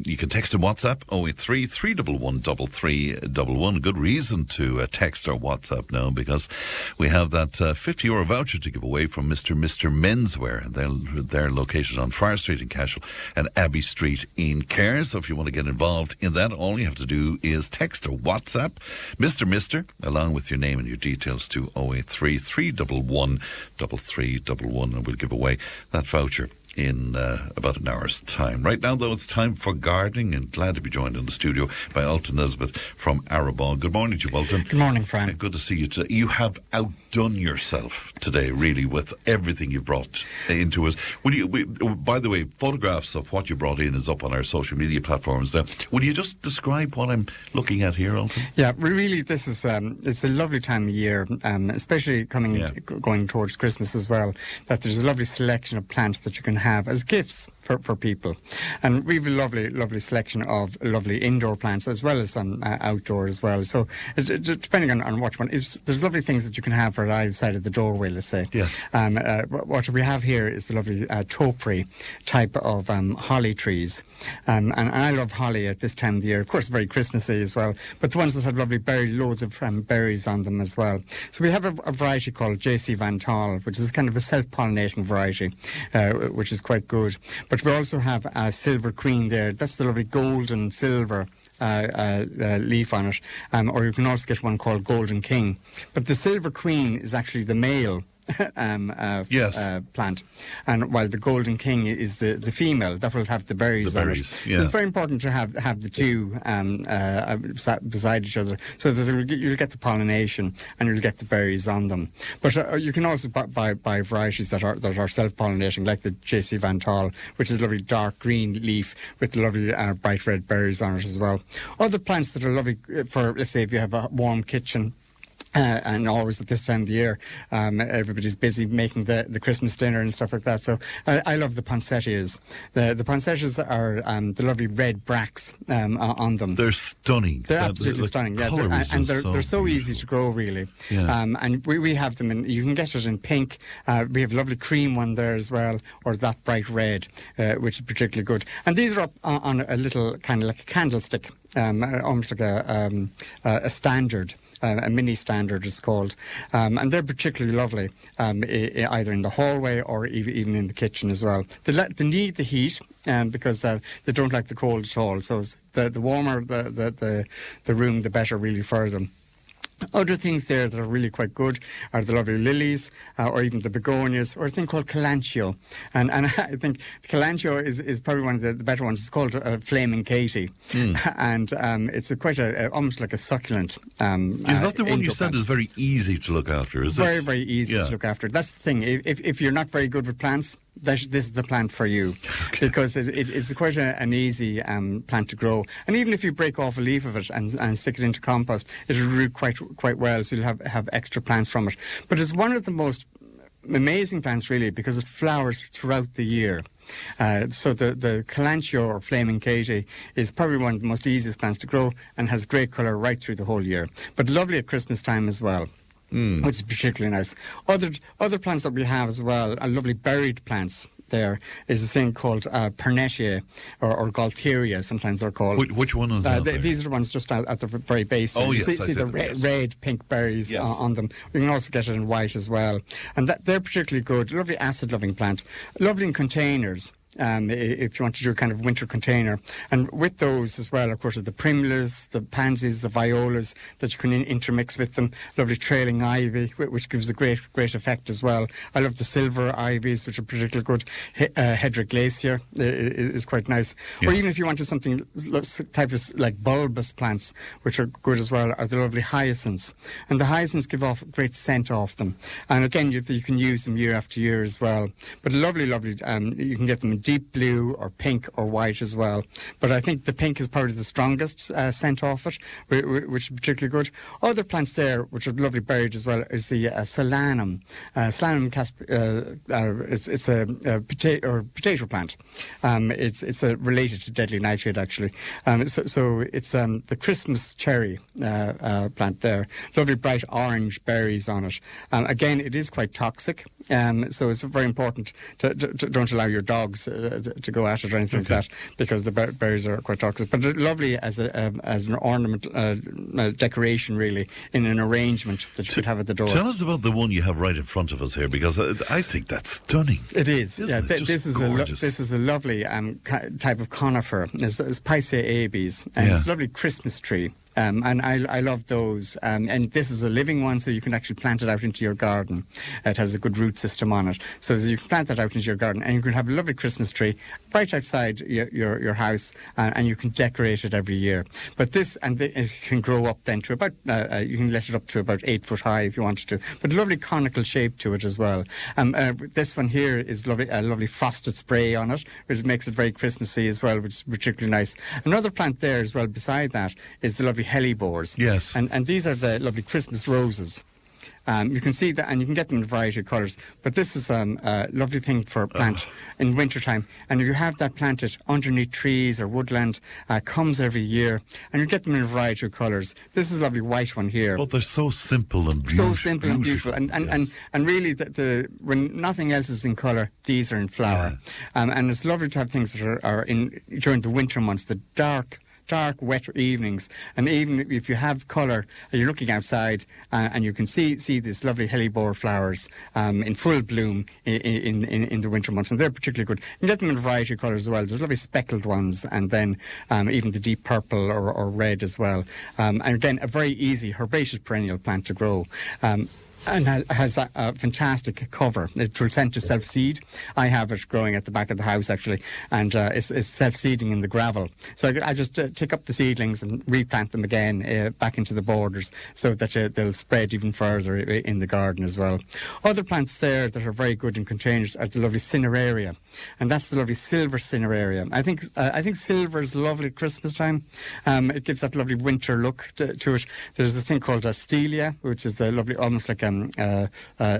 You can text and WhatsApp 083 311 3311. Good reason to text or WhatsApp now, because we have that €50 voucher to give away from Mr. Menswear. They're located on Fire Street in Cashel and Abbey Street in Kerr. So if you want to get involved in that, all you have to do is text or WhatsApp Mr. along with your name and your details to 083 311 3311, and we'll give away that voucher in about an hour's time. Right now, though, it's time for gardening, and glad to be joined in the studio by Ultan Nesbitt from Arabon. Good morning to you, Ultan. Good morning, Fran. Good to see you today. You have outdone yourself today, really, with everything you've brought into us. By the way, photographs of what you brought in is up on our social media platforms now. Will you just describe what I'm looking at here, Ultan? Yeah, really, this is it's a lovely time of year, especially going towards Christmas as well, that there's a lovely selection of plants that you can have as gifts for people. And we have a lovely selection of lovely indoor plants as well as some outdoor as well. So depending on which one, there's lovely things that you can have for either side of the doorway, let's say. Yes. What we have here is the lovely topiary type of holly trees. And I love holly at this time of the year. Of course, very Christmassy as well, but the ones that have lovely loads of berries on them as well. So we have a variety called J.C. Van Tall, which is kind of a self-pollinating variety, which is quite good. But we also have a Silver Queen there. That's the lovely gold and silver leaf on it. Or you can also get one called Golden King. But the Silver Queen is actually the male plant, and while the Golden King is the female that will have the berries on it. Yeah. So it's very important to have the two beside each other, so that you'll get the pollination and you'll get the berries on them. But you can also buy varieties that are self-pollinating, like the J.C. Van Tall, which is lovely dark green leaf with the lovely bright red berries on it as well. Other plants that are lovely for, let's say, if you have a warm kitchen. And always at this time of the year, everybody's busy making the Christmas dinner and stuff like that. So I love the poinsettias. The poinsettias are the lovely red bracts on them. They're stunning. They're absolutely stunning. Yeah, they're so easy to grow, really. Yeah. And we have them in. You can get it in pink. We have a lovely cream one there as well, or that bright red, which is particularly good. And these are up on a little kind of like a candlestick, almost like a standard. A mini standard is called, and they're particularly lovely, either in the hallway or even in the kitchen as well. They need the heat because they don't like the cold at all. So the warmer the room, the better, really, for them. Other things there that are really quite good are the lovely lilies, or even the begonias, or a thing called Calantio. And I think Calantio is probably one of the better ones. It's called Flaming Katie. And it's quite almost like a succulent. Is that the one you said plant. is very easy to look after, is it? Very, very easy to look after. That's the thing. If you're not very good with plants, this is the plant for you, because it's quite an easy plant to grow. And even if you break off a leaf of it and stick it into compost, it'll root quite well, so you'll have extra plants from it. But it's one of the most amazing plants, really, because it flowers throughout the year. So the Calantio, or Flaming Katie, is probably one of the most easiest plants to grow and has great colour right through the whole year. But lovely at Christmas time as well. Which is particularly nice. Other plants that we have as well are lovely berried plants. There is a thing called Pernetiae, or Gaultheria, sometimes they're called. Which one is that? These are the ones just at the very base. Oh, yes, see the red, pink berries on them. We can also get it in white as well. And they're particularly good. Lovely acid-loving plant. Lovely in containers. if you want to do a kind of winter container. And with those as well, of course, are the primulas, the pansies, the violas that you can intermix with them. Lovely trailing ivy, which gives a great effect as well. I love the silver ivies, which are particularly good. Hedra glacier is quite nice. Yeah. Or even if you wanted something type of like bulbous plants, which are good as well, are the lovely hyacinths. And the hyacinths give off great scent off them. And again, you can use them year after year as well. But lovely, you can get them in deep blue or pink or white as well. But I think the pink is probably the strongest scent off it, which is particularly good. Other plants there, which are lovely berried as well, is the solanum. Solanum it's a potato plant. It's related to deadly nightshade, actually. So it's the Christmas cherry plant there. Lovely bright orange berries on it. Again, it is quite toxic, so it's very important to don't allow your dogs to go at it or anything like that, because the berries are quite toxic. But they're lovely as an ornament, decoration, really, in an arrangement that you could have at the door. Tell us about the one you have right in front of us here, because I think that's stunning. It is. This is a lovely type of conifer. It's Picea abies, and it's a lovely Christmas tree. And I love those. And this is a living one, so you can actually plant it out into your garden. It has a good root system on it. So you can plant that out into your garden, and you can have a lovely Christmas tree right outside your house, and you can decorate it every year. But it can grow up then to about, you can let it up to about 8 foot high if you wanted to. But a lovely conical shape to it as well. This one here is lovely, a lovely frosted spray on it, which makes it very Christmassy as well, which is particularly nice. Another plant there as well beside that is the lovely hellebores. Yes. And these are the lovely Christmas roses. You can see that, and you can get them in a variety of colours. But this is a lovely thing for a plant in wintertime. And if you have that planted underneath trees or woodland, comes every year, and you get them in a variety of colours. This is a lovely white one here. But they're so simple and beautiful. So simple and beautiful. And really, when nothing else is in colour, these are in flower. Yeah. And it's lovely to have things that are in during the winter months, the dark, wet evenings, and even if you have colour, you're looking outside and you can see these lovely hellebore flowers in full bloom in the winter months, and they're particularly good. You can get them in a variety of colours as well. There's lovely speckled ones, and then even the deep purple or red as well. And again, a very easy herbaceous perennial plant to grow. And has a fantastic cover. It will tend to self-seed. I have it growing at the back of the house, actually, and it's self-seeding in the gravel. So I just take up the seedlings and replant them again back into the borders, so that they'll spread even further in the garden as well. Other plants there that are very good in containers are the lovely cineraria, and that's the lovely silver cineraria. I think silver is lovely at Christmas time. It gives that lovely winter look to it. There's a thing called astelia, which is the lovely, almost like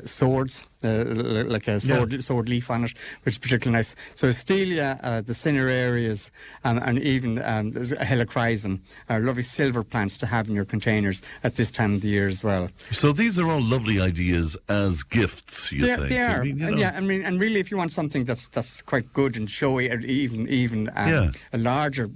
swords, like a sword leaf on it, which is particularly nice. So astelia, the cinerarias, and even there's a helichrysum, are lovely silver plants to have in your containers at this time of the year as well. So these are all lovely ideas as gifts, you think? They are. And really, if you want something that's quite good and showy, or even a larger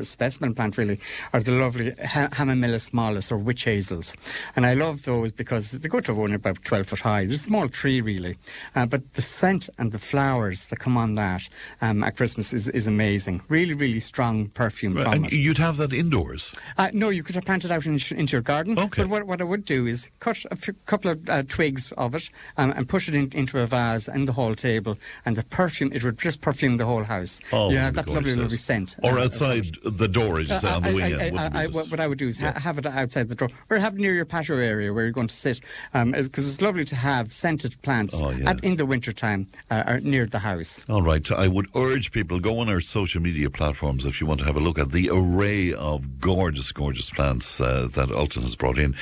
specimen plant, really, are the lovely Hamamillus mollis or witch hazels. And I love those because they go to only about 12 foot high. They're a small tree, really. But the scent and the flowers that come on that at Christmas is amazing. Really, really strong perfume from and it. You'd have that indoors? No, you could have planted out into your garden. Okay. But what I would do is cut a couple of twigs of it and push it into a vase and the whole table, and the perfume, it would just perfume the whole house. Oh, you have that lovely scent. Or outside the door, as you say, on the way in. What I would do is have it outside the door, or have it near your patio area where you're going to sit, because it's lovely to have scented plants in the winter time near the house. All right, I would urge people, go on our social media platforms if you want to have a look at the array of gorgeous plants that Ultan has brought in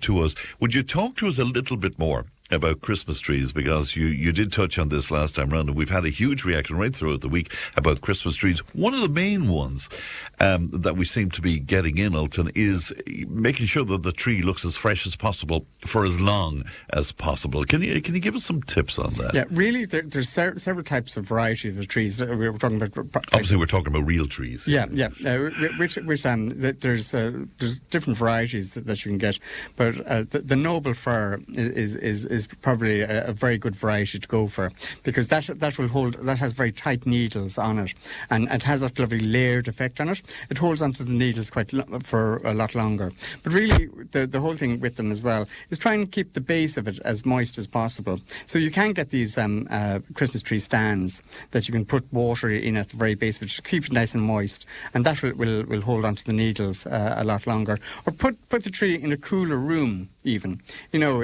to us. Would you talk to us a little bit more about Christmas trees, because you did touch on this last time round, and we've had a huge reaction right throughout the week about Christmas trees. One of the main ones that we seem to be getting in, Ultan, is making sure that the tree looks as fresh as possible for as long as possible. Can you give us some tips on that? Yeah, really, there's several types of varieties of trees. We were talking about. Obviously, we're talking about real trees. Yeah. There's different varieties that you can get, but the noble fir is is probably a very good variety to go for, because that has very tight needles on it, and it has that lovely layered effect on it. It holds onto the needles for a lot longer. But really, the whole thing with them as well is try and keep the base of it as moist as possible. So you can get these Christmas tree stands that you can put water in at the very base, which keeps it nice and moist, and that will hold onto the needles a lot longer. Or put the tree in a cooler room, even. They'll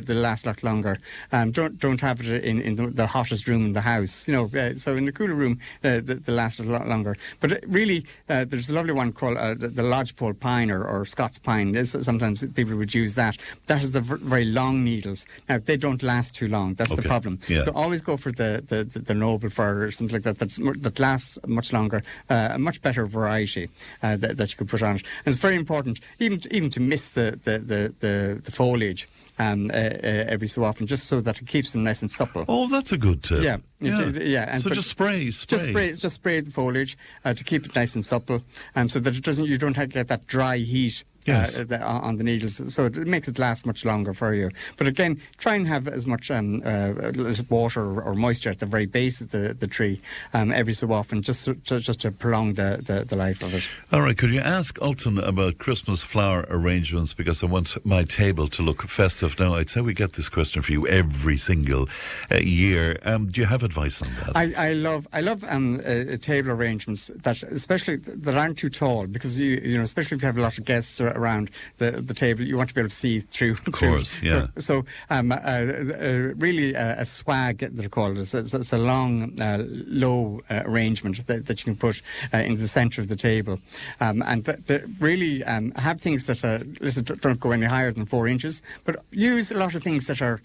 last a lot longer. Don't have it in the hottest room in the house. So in the cooler room, they'll last a lot longer. But really, there's a lovely one called the lodgepole pine or Scots pine. Sometimes people would use that. That has the very long needles. Now they don't last too long. That's the problem. Yeah. So always go for the noble fir or something like that. That lasts much longer. A much better variety that you could put on it. And it's very important, even to miss the foliage every so often, just so that it keeps them nice and supple. Oh, that's a good tip. Yeah. And so just spray. Just spray the foliage to keep it nice and supple, so that you don't get that dry heat. Yes. On the needles, so it makes it last much longer for you. But again, try and have as much water or moisture at the very base of the tree every so often, just to prolong the life of it. All right, could you ask Ultan about Christmas flower arrangements, because I want my table to look festive. Now, I'd say we get this question for you every single year. Do you have advice on that? I love table arrangements that aren't too tall, because you know, especially if you have a lot of guests around the table, you want to be able to see through. Of course, yeah. So really a swag, they're called. It's a long, low arrangement that you can put in the centre of the table, and really have things that don't go any higher than 4 inches, but use a lot of things that are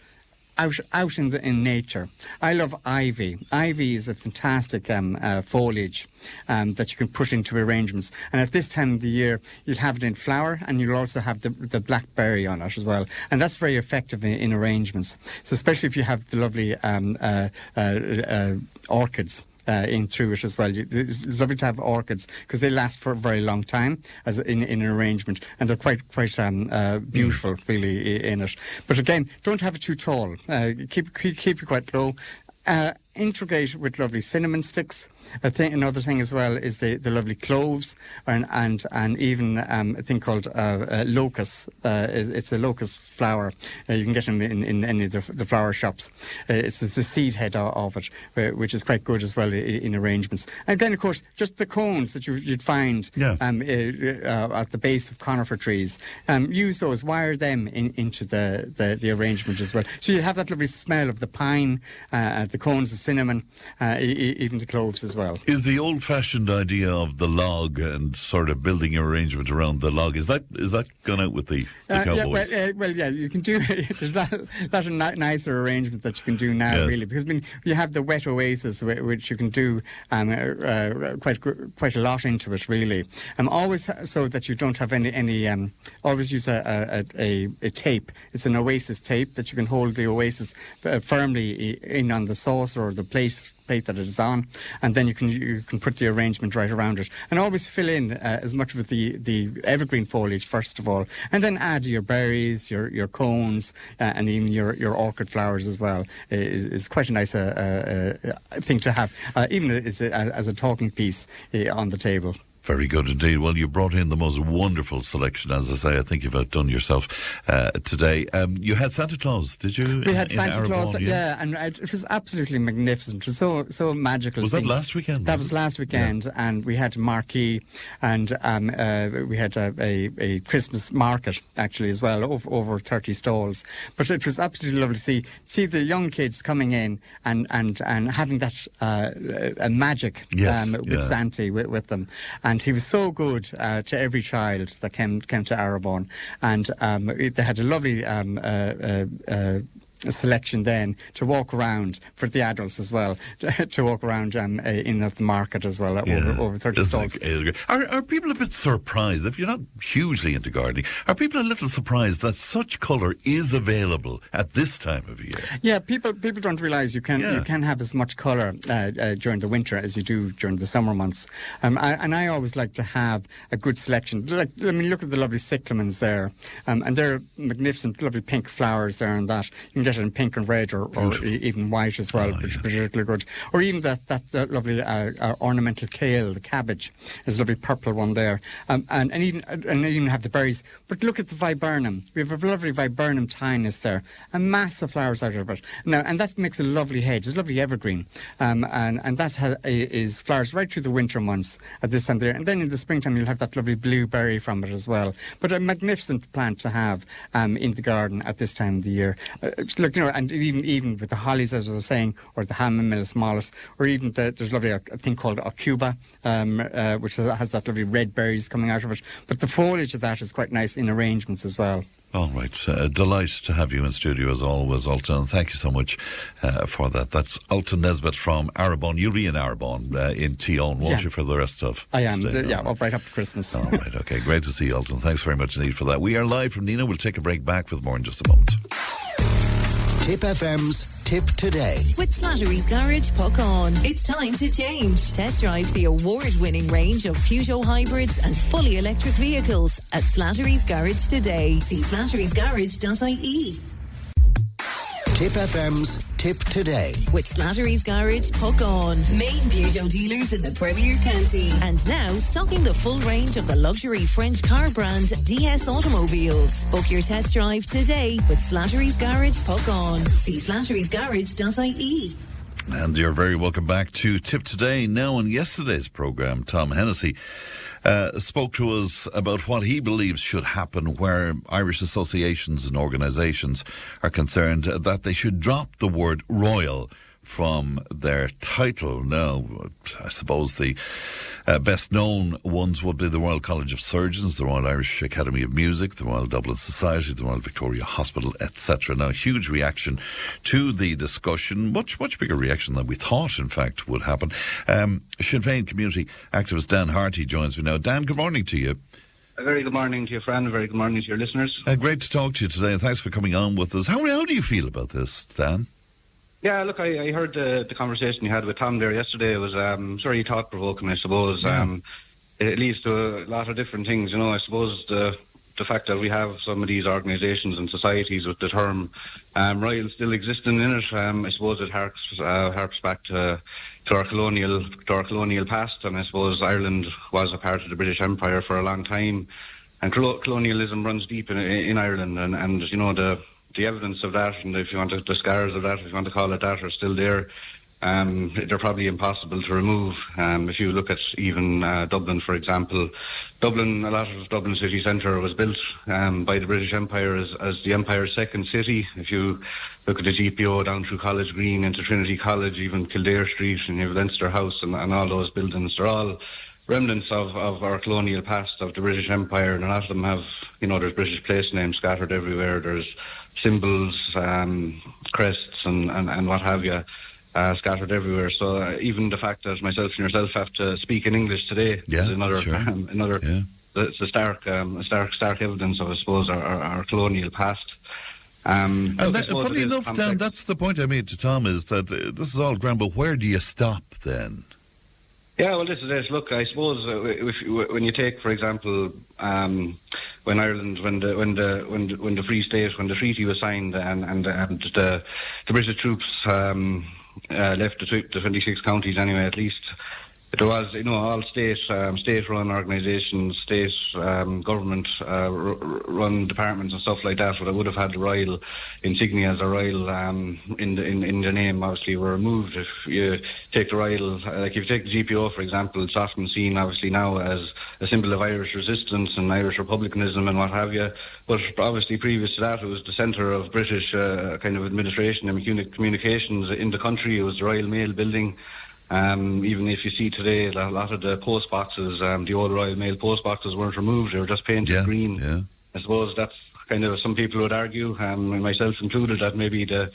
out in nature. I love ivy. Ivy is a fantastic foliage that you can put into arrangements. And at this time of the year, you'll have it in flower, and you'll also have the blackberry on it as well. And that's very effective in arrangements. So especially if you have the lovely orchids in through it as well. It's lovely to have orchids, because they last for a very long time as in an arrangement, and they're quite beautiful really in it. But again, don't have it too tall. Keep it quite low. Integrate with lovely cinnamon sticks. Another thing as well is the lovely cloves, and even a thing called locust. It's a locust flower. You can get them in any of the flower shops. It's the seed head of it, which is quite good as well in arrangements. And then, of course, just the cones that you'd find at the base of conifer trees. Use those, wire them into the arrangement as well. So you have that lovely smell of the pine, the cones, the cinnamon, even the cloves as well. Is the old-fashioned idea of the log and sort of building your arrangement around the log, is that gone out with the cowboys? You can do there's a lot of nicer arrangement that you can do now, really, because you have the wet oasis, which you can do quite a lot into it, really. Always so that you don't have any always use a tape. It's an oasis tape that you can hold the oasis firmly in on the saucer or the plate that it is on, and then you can put the arrangement right around it, and always fill in as much with the evergreen foliage first of all, and then add your berries, your cones, and even your orchid flowers as well. Is quite a nice thing to have, even as a talking piece on the table. Very good indeed. Well, you brought in the most wonderful selection. As I say, I think you've outdone yourself today. You had Santa Claus, did you? We had Santa Claus, and it was absolutely magnificent. It was so magical. Was that last weekend? That was last weekend, and we had marquee, and we had a Christmas market actually as well, over 30 stalls. But it was absolutely lovely to see the young kids coming in and having that magic with Santa with them. And he was so good to every child that came to Arabon, and they had a lovely selection then to walk around for the adults as well, to walk around in the market as well, over 30 stalls. Are people a bit surprised, if you're not hugely into gardening, are people a little surprised that such colour is available at this time of year? Yeah, people don't realise you can have as much colour during the winter as you do during the summer months. And I always like to have a good selection. Like, I mean, look at the lovely cyclamens there, and they're magnificent, lovely pink flowers there, and that you can get it in pink and red, or even white as well, which is particularly good. Or even that lovely ornamental kale, the cabbage. There's a lovely purple one there, and even have the berries. But look at the viburnum. We have a lovely viburnum tinus there, and massive flowers out of it. Now, and that makes a lovely hedge. It's a lovely evergreen, and that is flowers right through the winter months at this time there. And then in the springtime you'll have that lovely blueberry from it as well. But a magnificent plant to have in the garden at this time of the year. Look, and even with the hollies, as I was saying, or the Hamamilis mollis, or even there's lovely a thing called Cuba, which has that lovely red berries coming out of it. But the foliage of that is quite nice in arrangements as well. All right. Delight to have you in studio as always, Ultan. Thank you so much for that. That's Ultan Nesbitt from Arabon. You'll be in Arabon in Tion, won't you, for the rest of I am. today? Right up to Christmas. All right. Okay. Great to see you, Ultan. Thanks very much indeed for that. We are live from Nenagh. We'll take a break, back with more in just a moment. Tip FM's Tip Today. With Slattery's Garage, puck on. It's time to change. Test drive the award-winning range of Peugeot hybrids and fully electric vehicles at Slattery's Garage today. See slatterysgarage.ie. Tip FM's Tip Today. With Slattery's Garage, puck on. Main Peugeot dealers in the Premier County. And now stocking the full range of the luxury French car brand DS Automobiles. Book your test drive today with Slattery's Garage, puck on. See slatterysgarage.ie. And you're very welcome back to Tip Today. Now, on yesterday's programme, Tom Hennessy spoke to us about what he believes should happen where Irish associations and organisations are concerned, that they should drop the word royal from their title. Now, I suppose the best known ones would be the Royal College of Surgeons, the Royal Irish Academy of Music, the Royal Dublin Society, the Royal Victoria Hospital, etc. Now, huge reaction to the discussion, much bigger reaction than we thought, in fact, would happen. Sinn Féin community activist Dan Harty joins me now. Dan, good morning to you. A very good morning to you, Fran. A very good morning to your listeners. Great to talk to you today, and thanks for coming on with us. How do you feel about this, Dan? Yeah, look, I heard the conversation you had with Tom there yesterday. It was very thought-provoking, I suppose. Yeah. It leads to a lot of different things, I suppose the fact that we have some of these organisations and societies with the term royal still existing in it, I suppose it harks back to our colonial past, and I suppose Ireland was a part of the British Empire for a long time, and colonialism runs deep in Ireland, and the evidence of that, and if you want the scars of that, if you want to call it that, are still there. They're probably impossible to remove. If you look at even Dublin, for example, a lot of Dublin city centre was built by the British Empire as the Empire's second city. If you look at the GPO down through College Green into Trinity College, even Kildare Street, and you have Leinster House and all those buildings, they're all remnants of our colonial past, of the British Empire, and a lot of them have, there's British place names scattered everywhere, there's symbols, crests and what have you, scattered everywhere. So even the fact that myself and yourself have to speak in English today is another. It's a stark evidence of, I suppose, our colonial past. And funny enough, Dan, that's the point I made to Tom, is that this is all grand, but where do you stop then? Yeah, well, this is it. Look, I suppose when you take, for example, when Ireland, when the Free State, when the treaty was signed, and the British troops left the 26 counties anyway, at least. There was, all state-run organisations, state government-run departments and stuff like that, but I would have had the royal insignia as a royal in the name. Obviously, were removed. If you take the royal, if you take the GPO, for example, it's often seen, obviously, now as a symbol of Irish resistance and Irish republicanism and what have you. But obviously, previous to that, it was the centre of British kind of administration and communications in the country. It was the Royal Mail building. Even if you see today, a lot of the post boxes, the old Royal Mail post boxes weren't removed; they were just painted green. Yeah. I suppose that's kind of some people would argue, and myself included, that maybe the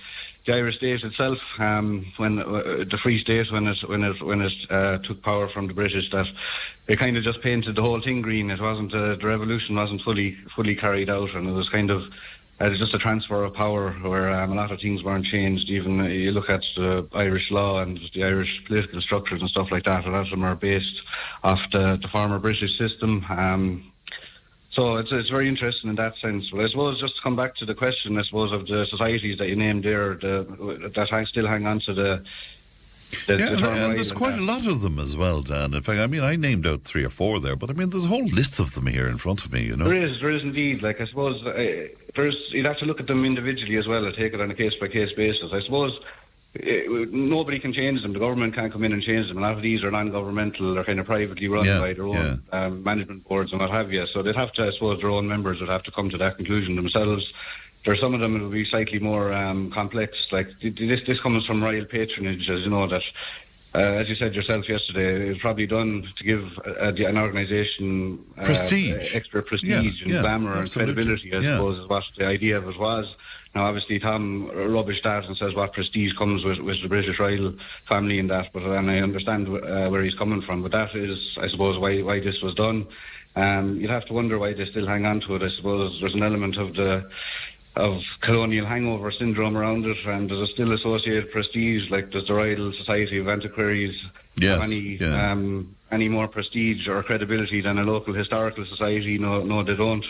Irish state itself, when the Free State, when it took power from the British, that they kind of just painted the whole thing green. It wasn't the revolution wasn't fully carried out, and it was kind of just a transfer of power where a lot of things weren't changed. Even you look at the Irish law and the Irish political structures and stuff like that, a lot of them are based off the former British system. So it's very interesting in that sense. But I suppose just to come back to the question, I suppose, of the societies that you named there, that still hang on to the and there's quite a lot of them as well, Dan. In fact, I mean, I named out 3 or 4 there, but I mean, there's a whole list of them here in front of me, you know. There is indeed. Like, I suppose you'd have to look at them individually as well, and take it on a case-by-case basis. I suppose nobody can change them. The government can't come in and change them. A lot of these are non-governmental, or kind of privately run by their own management boards and what have you. So they'd have to, I suppose, their own members would have to come to that conclusion themselves. There's some of them that will be slightly more complex. Like this comes from royal patronage, as you know, that as you said yourself yesterday, it was probably done to give an organisation prestige, extra prestige and glamour and credibility, I suppose, is what the idea of it was. Now, obviously, Tom rubbished that and says what prestige comes with the British royal family and that, and I understand where he's coming from. But that is, I suppose, why this was done. You'd have to wonder why they still hang on to it. I suppose there's an element of colonial hangover syndrome around it, and there's still associated prestige, like there's the Royal Society of Antiquaries, any more prestige or credibility than a local historical society. No, they don't.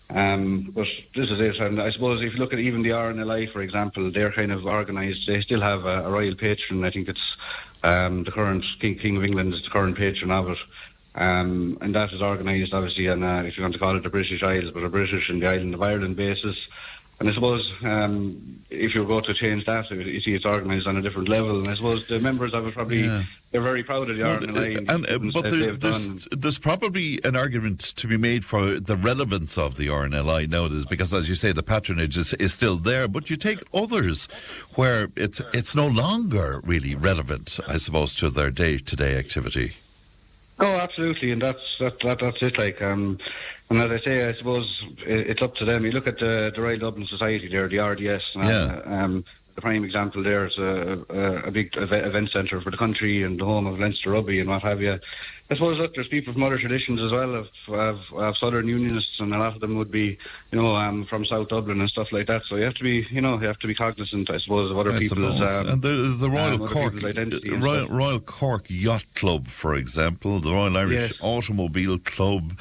But this is it, and I suppose if you look at even the RNLI, for example, they're kind of organised. They still have a royal patron. I think it's the current King of England is the current patron of it. And that is organised, obviously, on if you want to call it the British Isles, but a British and the island of Ireland basis. And I suppose if you go to change that, you see it's organised on a different level. And I suppose the members of it probably, they're very proud of the RNLI. But there's probably an argument to be made for the relevance of the RNLI nowadays, because, as you say, the patronage is still there. But you take others where it's no longer really relevant, I suppose, to their day-to-day activity. Oh, absolutely, and that's it. Like, and as I say, I suppose it's up to them. You look at the Royal Dublin Society there, the RDS. The prime example there is a big event centre for the country and the home of Leinster Rugby and what have you. I suppose look, there's people from other traditions as well of Southern Unionists, and a lot of them would be, from South Dublin and stuff like that. So you have to be cognizant, I suppose, of other people's. And there's the Royal Cork identity. Royal Cork Yacht Club, for example, the Royal Irish Automobile Club,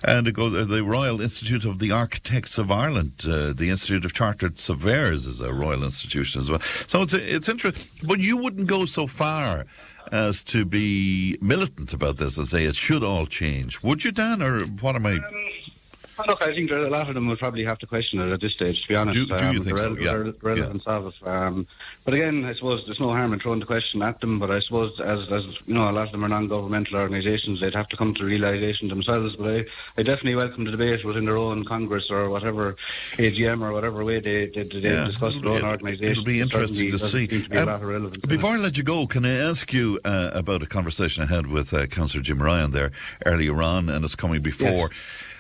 and it goes the Royal Institute of the Architects of Ireland, the Institute of Chartered Surveyors is a royal institution as well. So it's interesting, but you wouldn't go so far as to be militant about this and say it should all change. Would you, Dan, or what am I... Look, I think a lot of them would probably have to question it at this stage, to be honest. Do you think so? The relevance of it. But again, I suppose there's no harm in throwing the question at them, but I suppose as you know, a lot of them are non-governmental organisations, they'd have to come to realisation themselves. But I definitely welcome the debate within their own Congress or whatever, AGM or whatever way they discuss their own organisation. It'll be interesting to see. Before I let you go, can I ask you about a conversation I had with Councillor Jim Ryan there earlier on, and it's coming before...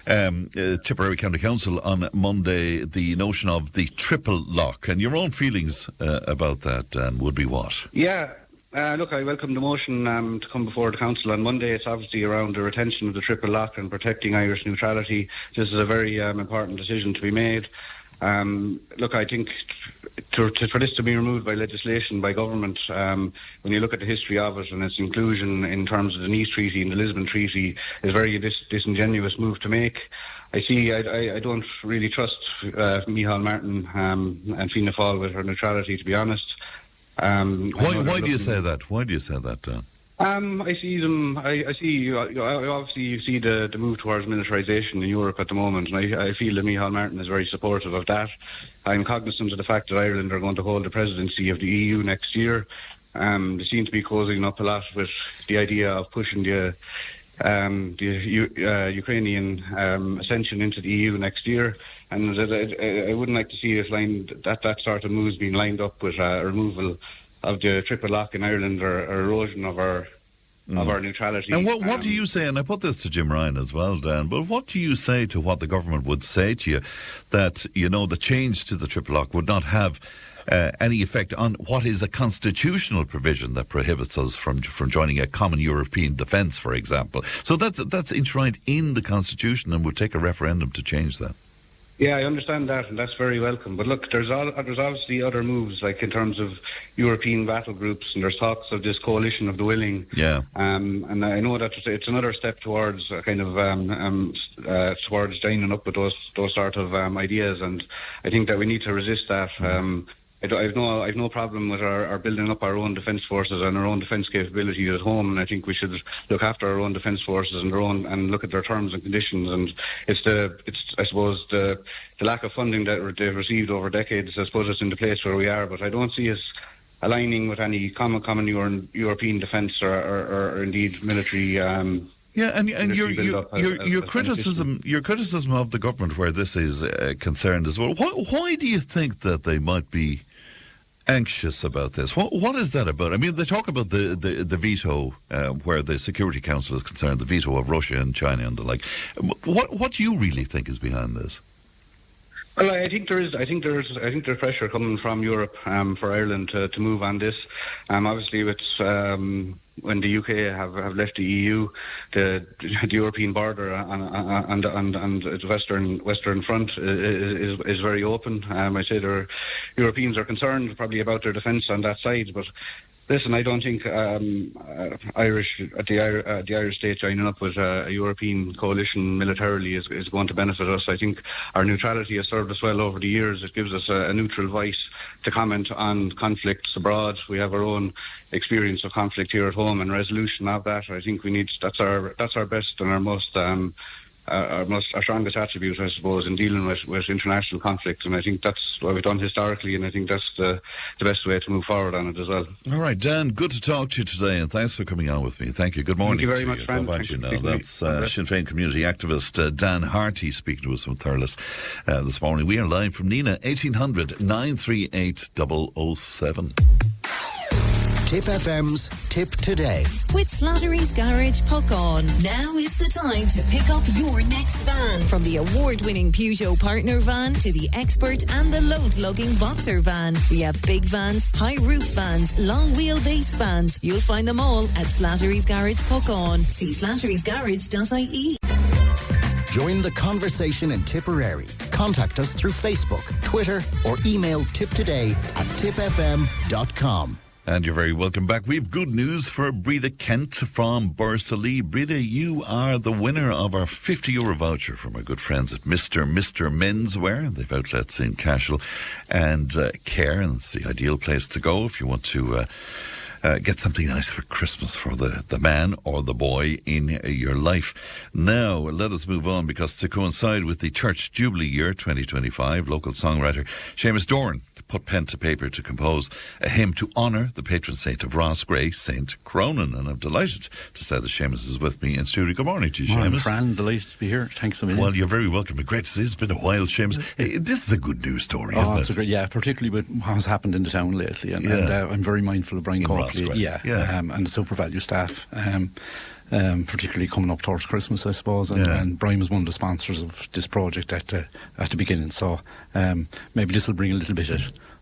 Tipperary County Council on Monday, the notion of the triple lock, and your own feelings about that, and would be what? Look, I welcome the motion to come before the Council on Monday. It's obviously around the retention of the triple lock and protecting Irish neutrality. This is a very important decision to be made. Look, I think for this to be removed by legislation, by government, when you look at the history of it and its inclusion in terms of the Nice Treaty and the Lisbon Treaty, is a very disingenuous move to make. I don't really trust Micheál Martin and Fianna Fáil with her neutrality, to be honest. Why do you say that? Why do you say that, Dan? I see them. I see. Obviously, you see the move towards militarisation in Europe at the moment, and I feel that Micheál Martin is very supportive of that. I'm cognizant of the fact that Ireland are going to hold the presidency of the EU next year. They seem to be closing up a lot with the idea of pushing the Ukrainian ascension into the EU next year, and I wouldn't like to see that sort of moves being lined up with removal of the triple lock in Ireland or erosion of our of our neutrality. And what do you say, and I put this to Jim Ryan as well, Dan, but what do you say to what the government would say to you, that, the change to the triple lock would not have any effect on what is a constitutional provision that prohibits us from joining a common European defence, for example? So that's enshrined in the Constitution, and would take a referendum to change that. Yeah, I understand that, and that's very welcome. But look, there's obviously other moves, like in terms of European battle groups, and there's talks of this coalition of the willing. Yeah. And I know that it's another step towards towards joining up with those sort of ideas, and I think that we need to resist that. I've no problem with our building up our own defence forces and our own defence capabilities at home, and I think we should look after our own defence forces and look at their terms and conditions. And it's I suppose the lack of funding that they've received over decades has put us in the place where we are. But I don't see us aligning with any common European defence or indeed military. Yeah, and your criticism of the government where this is concerned as well. Why do you think that they might be anxious about this? What is that about? I mean, they talk about the veto where the Security Council is concerned, the veto of Russia and China and the like. What do you really think is behind this? Well, I think there's pressure coming from Europe for Ireland to move on this. Obviously, it's when the UK have left the EU, the European border and the Western Front is very open. I say Europeans are concerned probably about their defence on that side, but listen, I don't think the Irish state joining up with a European coalition militarily is going to benefit us. I think our neutrality has served us well over the years. It gives us a neutral voice to comment on conflicts abroad. We have our own experience of conflict here at home and resolution of that. I think that's our best and our strongest attribute, I suppose, in dealing with international conflict, and I think that's what we've done historically, and I think that's the best way to move forward on it as well. All right, Dan, good to talk to you today, and thanks for coming on with me. Thank you. Good morning. Thank you very much, Fran. That's Sinn Féin community activist Dan Harty speaking to us from Thurles this morning. We are live from Nenagh, 1800 938 007. Tipp FM's Tipp Today. With Slattery's Garage Puck On. Now is the time to pick up your next van. From the award-winning Peugeot Partner van to the Expert and the load-lugging Boxer van. We have big vans, high-roof vans, long-wheelbase vans. You'll find them all at Slattery's Garage Puck On. See slatterysgarage.ie. Join the conversation in Tipperary. Contact us through Facebook, Twitter, or email tiptoday@tippfm.com. And you're very welcome back. We have good news for Breda Kent from was.Cllr. Breda, you are the winner of our €50 voucher from our good friends at Mr. Menswear. They've outlets in Cashel and Care, and it's the ideal place to go if you want to get something nice for Christmas for the man or the boy in your life. Now, let us move on, because to coincide with the Church Jubilee year 2025, local songwriter Seamus Doran put pen to paper to compose a hymn to honour the patron saint of Ross Gray, Saint Cronin. And I'm delighted to say that Seamus is with me in studio. Good morning to you, Seamus. Morning, Fran. Delighted to be here. Thanks a million. Well, you're very welcome. Great to see you. It's been a while, Seamus. This is a good news story, isn't it? Great, yeah, particularly with what has happened in the town lately. And I'm very mindful of Brian Coakley. And the Super Value staff. Particularly coming up towards Christmas, I suppose, and Brian was one of the sponsors of this project at the beginning, so maybe this will bring a little bit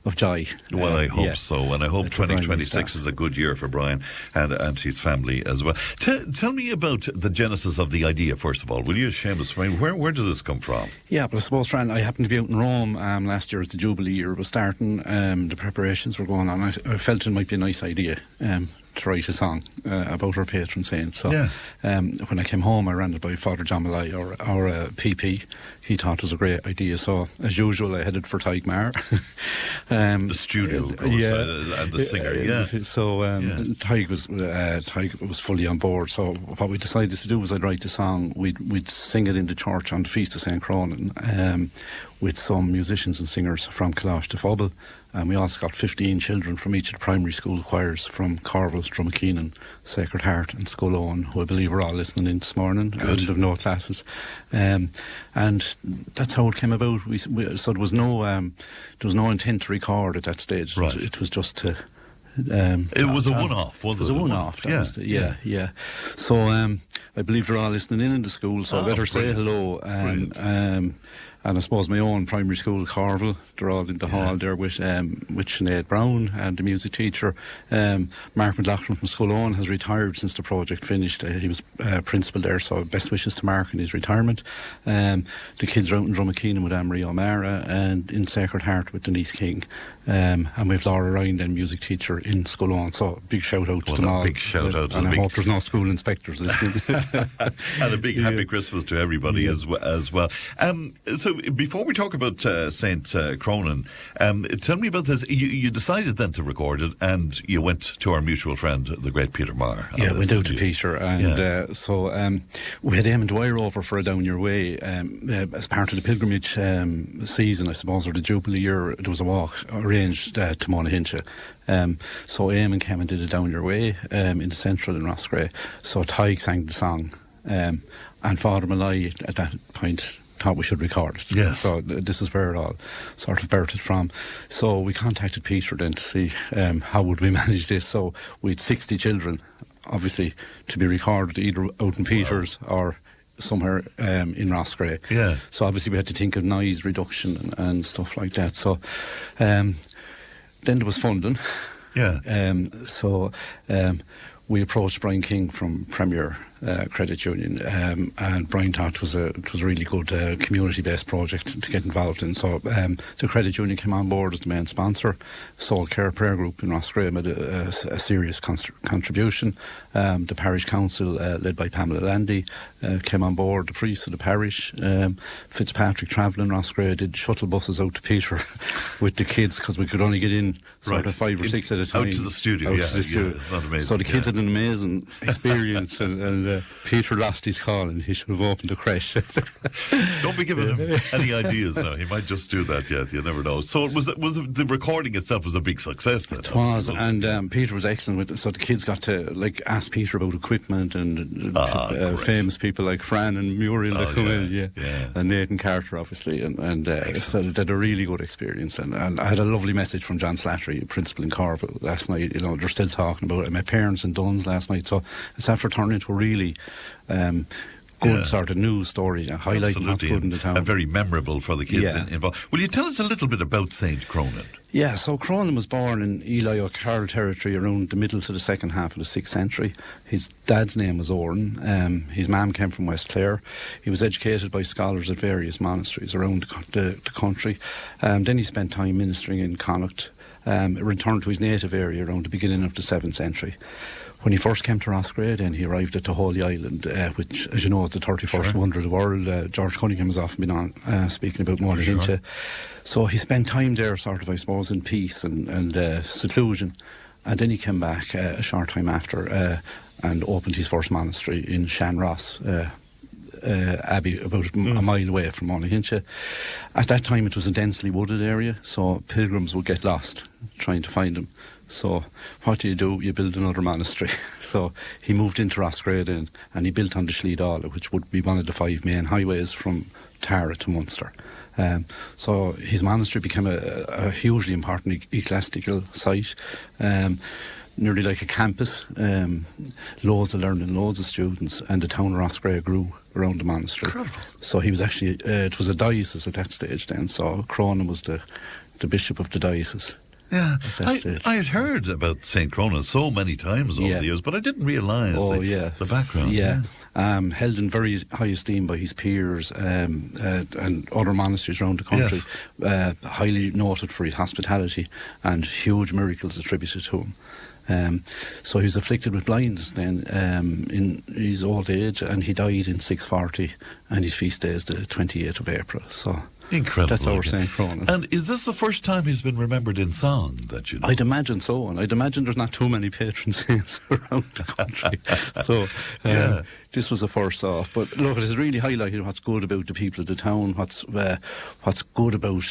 of joy. Well, I hope so, and I hope 2026 is a good year for Brian and his family as well. Tell me about the genesis of the idea, first of all, will you, Seamus? Where did this come from? Yeah, but I suppose, Fran, I happened to be out in Rome last year as the Jubilee year was starting. The preparations were going on. I felt it might be a nice idea to write a song about our patron saint. So when I came home, I ran it by Father John Malloy, our PP. He thought it was a great idea. So, as usual, I headed for Tigmar. The studio, of course, and the singer, So Tig was fully on board. So what we decided to do was I'd write the song. We'd sing it in the church on the Feast of St. Cronin with some musicians and singers from Closh to Fobble. And we also got 15 children from each of the primary school choirs from Corville, Drumkeenan, Sacred Heart and Scullone, who I believe are all listening in this morning. Good. And have no classes. And that's how it came about. So there was no intent to record at that stage. Right. It was just to It was a one-off, wasn't it? It was a one-off, yeah. So I believe they're all listening in the school, so I better say hello. And I suppose my own primary school, Carville, they're all in the hall there with Sinead Brown and the music teacher. Mark McLaughlin from Scullone has retired since the project finished. He was principal there, so best wishes to Mark in his retirement. The kids are out in Drummakeenan with Anne-Marie O'Mara and in Sacred Heart with Denise King. And we've Laura Ryan, then music teacher in Scullone. So big shout out to them all. Big shout out to them. And I hope there's no school inspectors listening. And a big happy Christmas to everybody as well. So before we talk about St. Cronin, tell me about this. You decided then to record it, and you went to our mutual friend, the great Peter Marr. Yeah, went out to Peter, and so we had Eamon Dwyer over for a Down Your Way as part of the pilgrimage season, I suppose, or the Jubilee year. There was a walk arranged to Monahincha. So Eamon came and did a Down Your Way in the Central in Roscrea. So Tig sang the song, and Father Malai at that point thought we should record it. Yes. So this is where it all sort of birthed from. So we contacted Peter then to see how would we manage this. So we had 60 children, obviously, to be recorded either out in Peter's or somewhere in Roscrea. Yeah. So obviously we had to think of noise reduction and stuff like that. So then there was funding. Yeah. So we approached Brian King from Premier Credit Union, and Brian thought it was a really good community-based project to get involved in. So the Credit Union came on board as the main sponsor. Soul Care Prayer Group in Roscrea made a serious contribution. The Parish Council, led by Pamela Landy, came on board. The priests of the parish, Fitzpatrick Travel in Roscrea, did shuttle buses out to Peter with the kids, because we could only get in sort of 5 or 6 at a time. Out to the studio, it's not amazing. So the kids had an amazing experience, and Peter lost his call, and he should have opened the creche. Don't be giving him any ideas now. He might just do that yet. You never know. So the recording itself was a big success then? It was, and Peter was excellent with it. So the kids got to ask Peter about equipment and famous people like Fran and Muriel that come in, and Nathan Carter, obviously, and so they had a really good experience. And I had a lovely message from John Slattery, principal in Corville, last night. You know, they're still talking about it. My parents in Duns last night, so it's after turning into a really good sort of news story, highlighting what's good in the town. And very memorable for the kids involved. Will you tell us a little bit about St. Cronin? Yeah, so Cronin was born in Ely O'Carroll territory around the middle to the second half of the 6th century. His dad's name was Oran. His mum came from was.Cllr. He was educated by scholars at various monasteries around the country. Then he spent time ministering in Connacht. Returned to his native area around the beginning of the 7th century. When he first came to Roscrea, then he arrived at the Holy Island, which, as you know, is the 31st wonder of the world. George Cunningham has often been on speaking about Monahincha. So he spent time there, sort of, I suppose, in peace and seclusion. And then he came back a short time after and opened his first monastery in Shanross Abbey, about a mile away from Monahincha. At that time, it was a densely wooded area, so pilgrims would get lost trying to find him. So what do? You build another monastery. So he moved into Roscrea then, and he built on the Schliedala, which would be one of the 5 main highways from Tara to Munster. So his monastery became a hugely important ecclesiastical site, nearly like a campus, loads of learning, loads of students, and the town of Roscrea grew around the monastery. Incredible. So he was actually, it was a diocese at that stage then, so Cronin was the bishop of the diocese. Yeah, I had heard about St. Cronin so many times over the years, but I didn't realise the background. Yeah. Held in very high esteem by his peers and other monasteries around the country. Yes. Highly noted for his hospitality and huge miracles attributed to him. So he was afflicted with blindness then in his old age, and he died in 640, and his feast day is the 28th of April. So incredible. That's our St. Cronin. And is this the first time he's been remembered in song that you know? I'd imagine so, and I'd imagine there's not too many patron saints around the country. So this was the first off. But look, it has really highlighted what's good about the people of the town, what's good about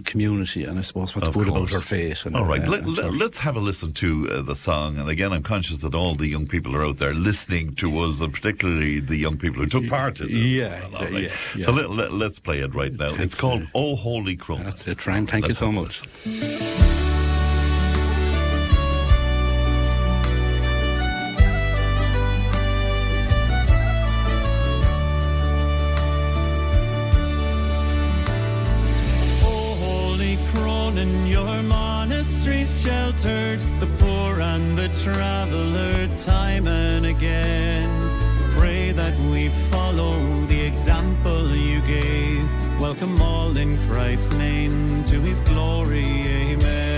community, and I suppose what's good about our faith. And, all right, let's have a listen to the song. And again, I'm conscious that all the young people are out there listening to us, and particularly the young people who took part in this. So let's play it right now. It's called O Holy Cronin. That's it, Fran. Thank you so much. and the traveller time and again. Pray that we follow the example you gave. Welcome all in Christ's name to his glory, amen.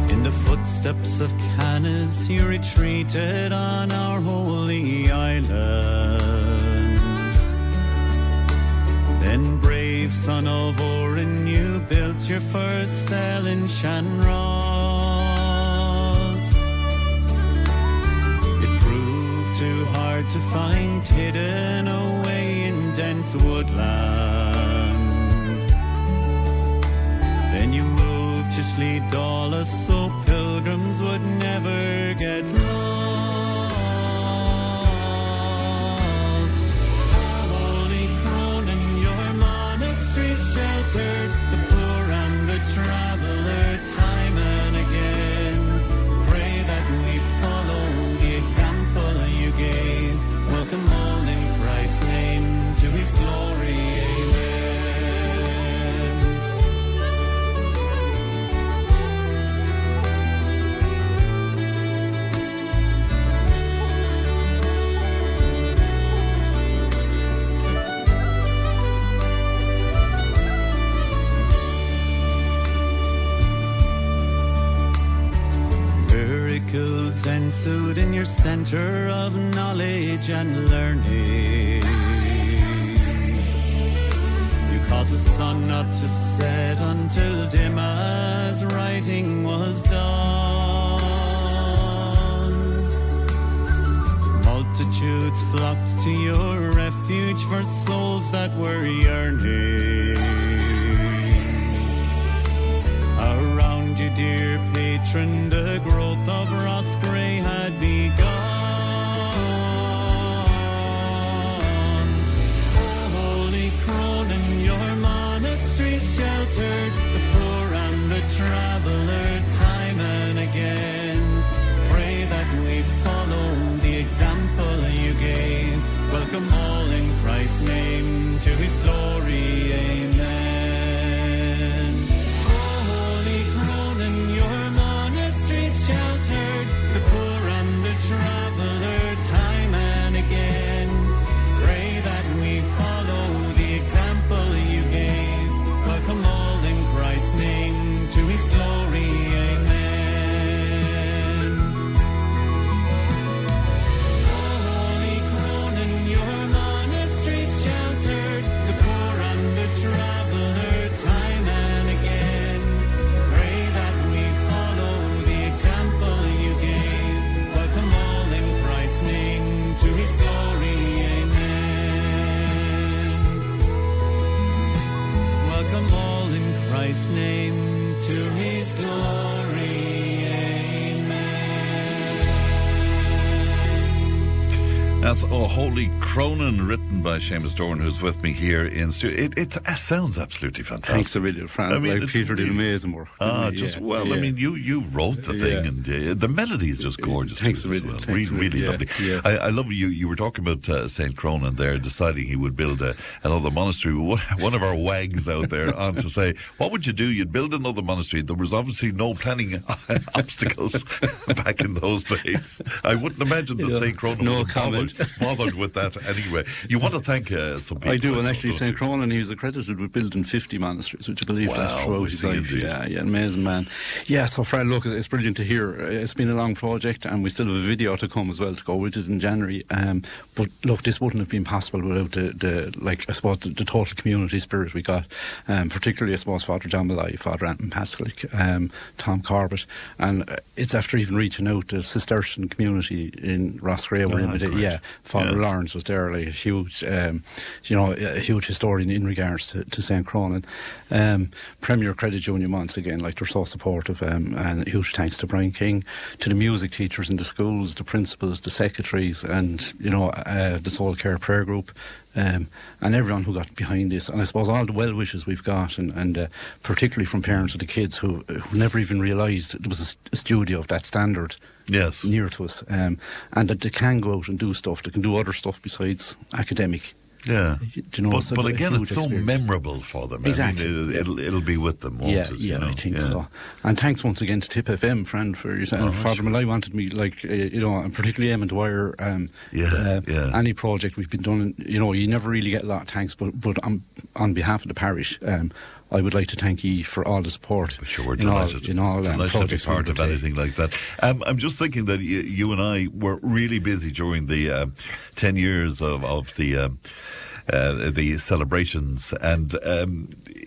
In the footsteps of Canas you retreated on our holy island. Then brave son of Oran, you built your first cell in Shanross. It proved too hard to find, hidden away in dense woodland. Then you moved to Sliedala so pilgrims would never get lost. Holy Cronin, your monastery sheltered the poor and the traveller time and again. Pray that we follow the example you gave. Welcome all in Christ's name to his glory, amen. Miracles ensued in your centre of knowledge and learning. You caused the sun not to set until dim as writing was done. Multitudes flocked to your refuge for souls that were yearning. Around you, dear patron, the growth of Roscrea had begun. Holy Cronin, your monastery sheltered the poor and the traveller time and again. Pray that we follow the example you gave. Welcome all in Christ's name to his glory, amen. Sheltered the poor and the traveller time and again. Pray that we follow the example you gave. Welcome all in Christ's name to his glory, amen. Holy Cronin, your monastery sheltered the poor and the traveller time and again. Pray that we follow the example you gave. Welcome all in Christ's name to his glory, amen. Welcome all in Christ's name to his glory, amen. That's Oh Holy Cronin, written by Seamus Doran, who's with me here in studio. It sounds absolutely fantastic. Thanks a million, Fran. I mean, Peter did amazing work. I mean, you wrote the thing, and the melody is just gorgeous. Thanks a too, as million. well. Really lovely. Yeah. I love you were talking about St. Cronin there, deciding he would build another monastery. One of our wags out there on to say, what would you do? You'd build another monastery. There was obviously no planning obstacles back in those days. I wouldn't imagine that St. Cronin would have bothered with that anyway. You want to thank some people. I do, and actually St. Cronin, he was accredited with building 50 monasteries, which I believe that throughout his life. Yeah, amazing man. Yeah, so Fran, look, it's brilliant to hear. It's been a long project, and we still have a video to come as well to go with it in January. But look, this wouldn't have been possible without the total community spirit we got, particularly I suppose Father John Malloy, Father Anton Pascalic, Tom Corbett, and it's after even reaching out the Cistercian community in Roscrea were in it. Yeah, Father Lawrence was there, like a huge, a huge historian in regards to St. Cronin. Premier Credit Union once again, like they're so supportive, and huge thanks to Brian King, to the music teachers in the schools, the principals, the secretaries, and the was.Cllr prayer group. And everyone who got behind this, and I suppose all the well wishes we've got, and particularly from parents of the kids who never even realised there was a studio of that standard near to us, and that they can go out and do stuff. They can do other stuff besides academic. Yeah, but again, it's so experience. memorable for them. Exactly. I mean, it'll be with them, won't it? Yeah, I think so. And thanks once again to Tipp FM, Fran, for yourself. Father Malai wanted me, and particularly Emma Dwyer. Any project we've been done, you never really get a lot of thanks, but on behalf of the parish, I would like to thank you for all the support. Sure, we're delighted. In all projects. To be part of anything like that. I'm just thinking that you and I were really busy during the 10 years of the celebrations, and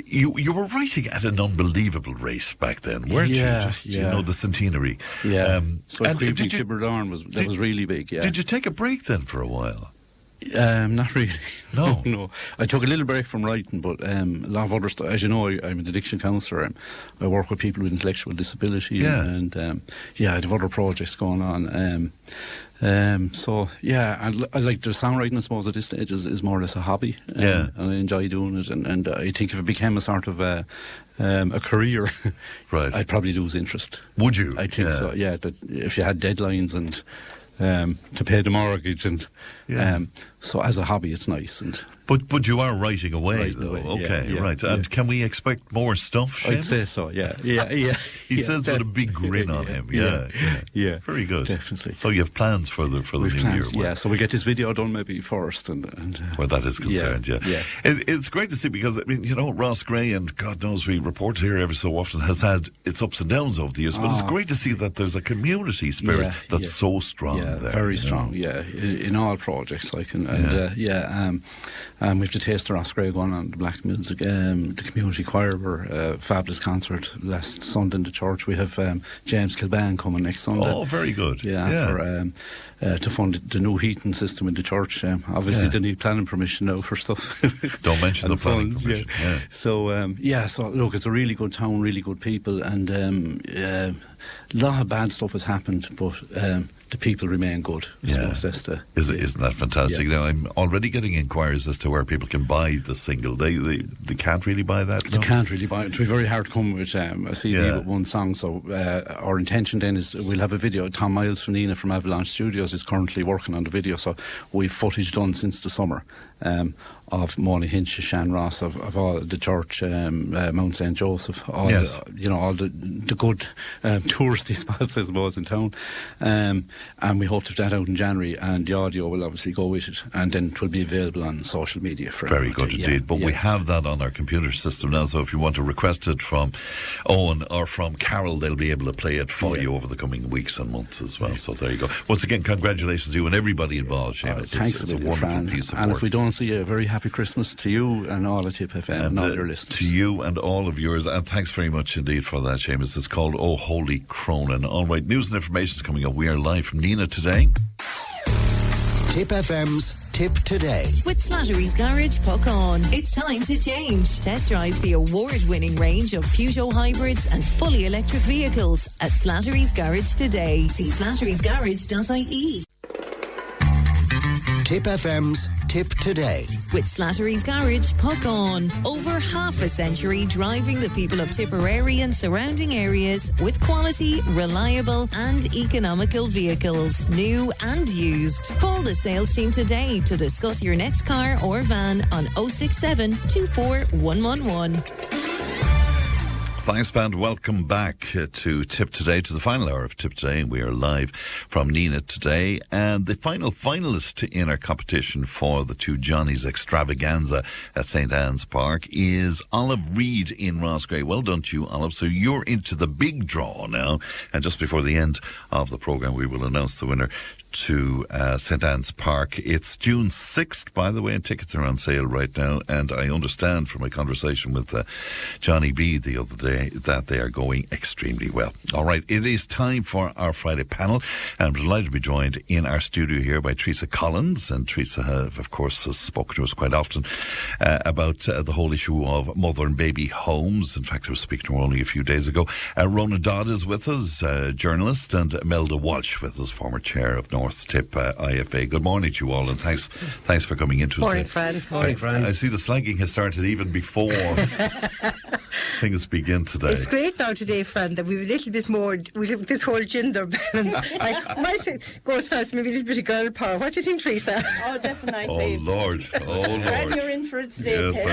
you were writing at an unbelievable rate back then, weren't you? The centenary. Yeah. So Kibberdarn was really big. Yeah. Did you take a break then for a while? Not really. No. No. I took a little break from writing, but a lot of other stuff. As you know, I'm an addiction counsellor. I work with people with intellectual disability, and I have other projects going on. I like the songwriting, I suppose, at this stage is more or less a hobby. And I enjoy doing it, and I think if it became a sort of a career, right, I'd probably lose interest. Would you? I think so, yeah. That if you had deadlines and to pay the mortgage, and so as a hobby it's nice. And But you are writing away, though. Okay, right. And can we expect more stuff, Seamus? I'd say so, yeah. He says with a big grin on him. Yeah. Very good. Definitely. So you have plans for the new year? Yeah, so we get this video done maybe first. And where that is concerned, It's great to see, because, I mean, Ross Gray, and God knows we report here every so often, has had its ups and downs over the years, but it's great to see that there's a community spirit that's so strong there. Very strong, in all projects. We've the Taste of Ross Gray going on the Black Mills. The community choir were a fabulous concert last Sunday in the church. We have James Kilban coming next Sunday. Oh, very good. To fund the new heating system in the church. Obviously they need planning permission now for stuff. Don't mention the planning permission. So look, it's a really good town, really good people, and a lot of bad stuff has happened, but the people remain good. Isn't that fantastic? Now, I'm already getting inquiries as to where people can buy the single. They can't really buy that. They can't really buy it. It's very hard to come with a CD with one song. So our intention then is we'll have a video. Tom Miles from Nenagh from Avalanche Studios is currently working on the video. So we've footage done since the summer. Of Mona Hinch, Shan Ross, of all the church, Mount St. Joseph, all the good touristy spots, I suppose, in town. And we hope to have that out in January, and the audio will obviously go with it, and then it will be available on social media for very good indeed. But we have that on our computer system now, so if you want to request it from Owen or from Carol, they'll be able to play it for you over the coming weeks and months as well. So there you go. Once again, congratulations to you and everybody involved, Seamus. Thanks it's a wonderful piece of and work. If we don't see you, a very happy Christmas to you and all at Tipp FM and all your listeners. To you and all of yours, and thanks very much indeed for that, Seamus. It's called Oh Holy Cronin. All right, news and information is coming up. We are live from Nenagh today. Tipp FM's Tipp Today. With Slattery's Garage, puck on. It's time to change. Test drive the award-winning range of Peugeot hybrids and fully electric vehicles at Slattery's Garage today. See slatterysgarage.ie. Tipp FM's Tipp Today. With Slattery's Garage, puck on. Over half a century driving the people of Tipperary and surrounding areas with quality, reliable and economical vehicles, new and used. Call the sales team today to discuss your next car or van on 067 24111. Thanks, band. Welcome back to Tipp Today, to the final hour of Tipp Today. We are live from Nenagh today. And the final finalist in our competition for the Two Johnnies extravaganza at St. Anne's Park is Olive Reid in Roscrea. Well done to you, Olive. So you're into the big draw now. And just before the end of the programme, we will announce the winner to St. Anne's Park. It's June 6th, by the way, and tickets are on sale right now. And I understand from my conversation with Johnny B the other day that they are going extremely well. All right, it is time for our Friday panel, and I'm delighted to be joined in our studio here by Teresa Collins. And Teresa, of course, has spoken to us quite often about the whole issue of mother and baby homes. In fact, I was speaking to her only a few days ago. Ronan Dodd is with us, journalist, and Imelda Walsh with us, former chair of North Tip IFA. Good morning to you all, and thanks for coming into us. Morning, Fran. I see the slagging has started even before things begin today. It's great now today, Fran, that we've a little bit more with this whole gender balance. I might say, go as far as maybe a little bit of girl power. What do you think, Teresa? Oh, definitely. Oh, Lord. Fran, you're in for it today. Yes,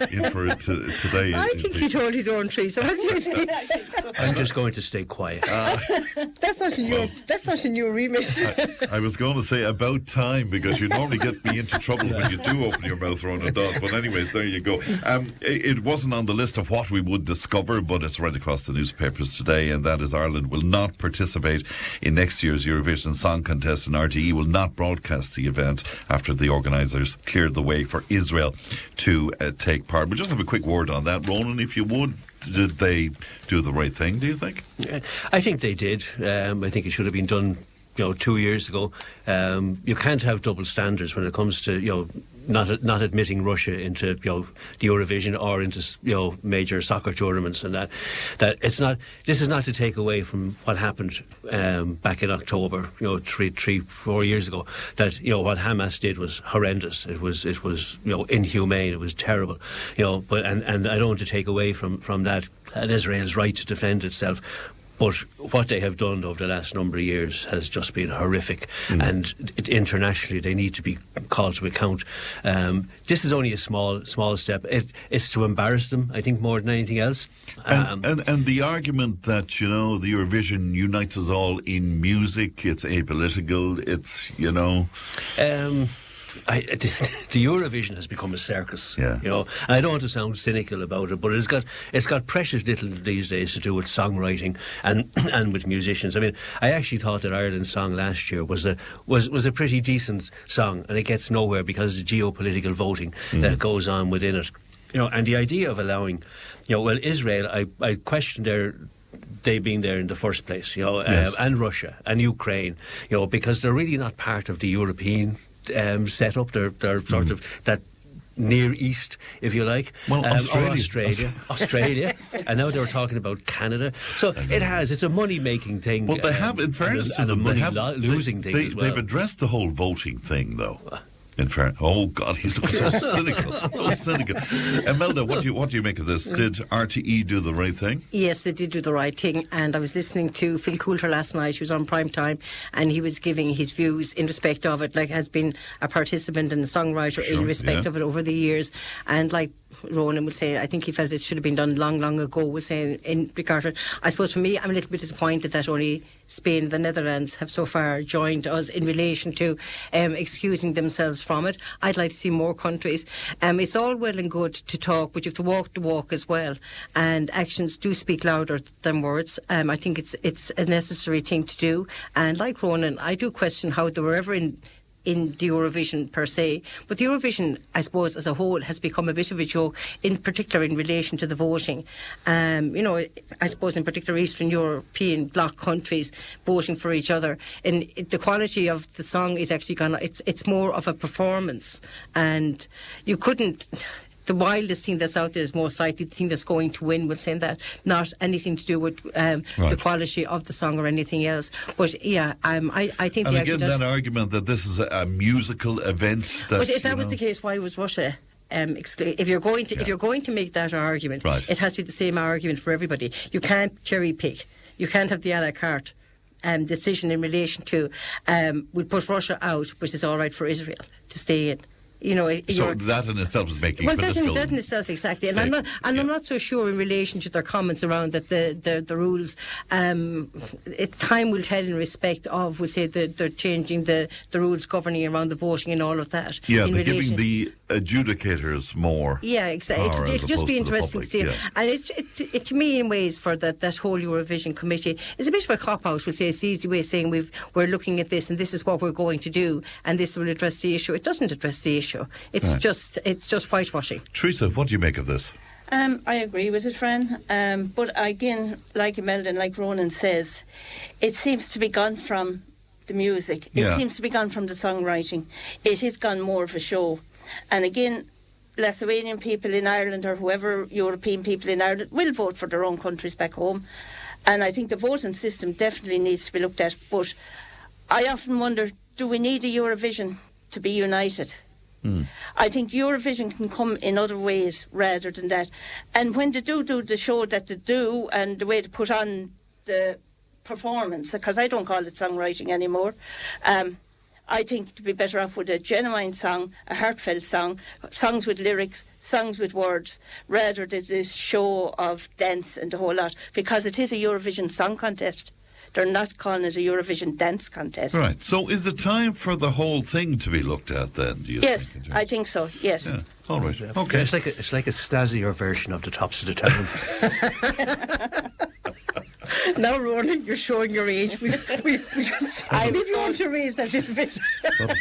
I'm in for it today. I think he told his own Teresa. What do you think? I'm just going to stay quiet. That's not a new remit. I was going to say about time, because you normally get me into trouble when you do open your mouth, Ronan does. But anyways, there you go. It wasn't on the list of what we would discover, but it's right across the newspapers today, and that is Ireland will not participate in next year's Eurovision Song Contest, and RTE will not broadcast the event after the organisers cleared the way for Israel to take part. But just have a quick word on that, Ronan, if you would. Did they do the right thing, do you think? I think they did. I think it should have been done 2 years ago. You can't have double standards when it comes to not admitting Russia into the Eurovision or into major soccer tournaments, and that it's not. This is not to take away from what happened back in October, 3-4 years ago. That what Hamas did was horrendous. It was inhumane. It was terrible. But and I don't want to take away from that Israel's right to defend itself. But what they have done over the last number of years has just been horrific, and internationally they need to be called to account. This is only a small step. It's to embarrass them, I think, more than anything else. And the argument that the Eurovision unites us all in music, it's apolitical, it's the Eurovision has become a circus, and I don't want to sound cynical about it, but it's got precious little these days to do with songwriting and with musicians. I mean, I actually thought that Ireland's song last year was a pretty decent song, and it gets nowhere because of the geopolitical voting that goes on within it. And the idea of allowing, Israel, I question they being there in the first place, yes. And Russia and Ukraine, because they're really not part of the European set up. They're sort of that Near East, if you like. Well, Australia. And now they were talking about Canada. So it's a money-making thing. Well, they have, in fairness to them, losing thing as well. They've addressed the whole voting thing, though. In fairness, oh God, he's looking so cynical, Imelda, what do you make of this? Did RTE do the right thing? Yes, they did do the right thing, and I was listening to Phil Coulter last night. He was on prime time, and he was giving his views in respect of it, like has been a participant and a songwriter in respect of it over the years, and like Ronan would say, I think he felt it should have been done long ago, was saying in regard to it. I suppose for me, I'm a little bit disappointed that only Spain and the Netherlands have so far joined us in relation to excusing themselves from it. I'd like to see more countries. It's all well and good to talk, but you have to walk the walk as well, and actions do speak louder than words. I think it's a necessary thing to do, and like Ronan, I do question how they were ever in the Eurovision per se, but the Eurovision, I suppose, as a whole has become a bit of a joke, in particular in relation to the voting. I suppose in particular Eastern European bloc countries voting for each other, and the quality of the song is actually gone. It's more of a performance, and you couldn't. The wildest thing that's out there is most likely the thing that's going to win, would say that, not anything to do with the quality of the song or anything else. But yeah, I think. And again, that argument that this is a musical event. But if that was the case, why was Russia? If you're going to make that argument, it has to be the same argument for everybody. You can't cherry pick. You can't have the a la carte decision in relation to we'll put Russia out, which is all right for Israel to stay in. So that in itself is making political. Well, that in itself, exactly. And I'm not so sure in relation to their comments around that the rules. Time will tell in respect of, we'll say, they're changing the rules governing around the voting and all of that. Yeah, they're giving the adjudicators more. Yeah, exactly. It'll just be interesting to see. Yeah. And it to me, in ways, for that whole Eurovision committee, is a bit of a cop out. We'll say it's the easy way of saying we're looking at this and this is what we're going to do and this will address the issue. It doesn't address the issue. It's just whitewashing. Teresa, what do you make of this? I agree with it, Fran. But again, like Imelda and like Ronan says, it seems to be gone from the music. It seems to be gone from the songwriting. It has gone more of a show. And again, Lithuanian people in Ireland or whoever European people in Ireland will vote for their own countries back home. And I think the voting system definitely needs to be looked at. But I often wonder, do we need a Eurovision to be united? I think Eurovision can come in other ways rather than that. And when they do the show that they do and the way they put on the performance, because I don't call it songwriting anymore, I think to be better off with a genuine song, a heartfelt song, songs with lyrics, songs with words, rather than this show of dance and the whole lot, because it is a Eurovision Song Contest. They're not calling it a Eurovision Dance Contest. Right. So is it time for the whole thing to be looked at then, do you yes, think? I think so, yes. Yeah. All right. Okay. It's like a Stasier version of the Tops of the Town. Now, Ronan, you're showing your age. We just maybe want to raise that little bit.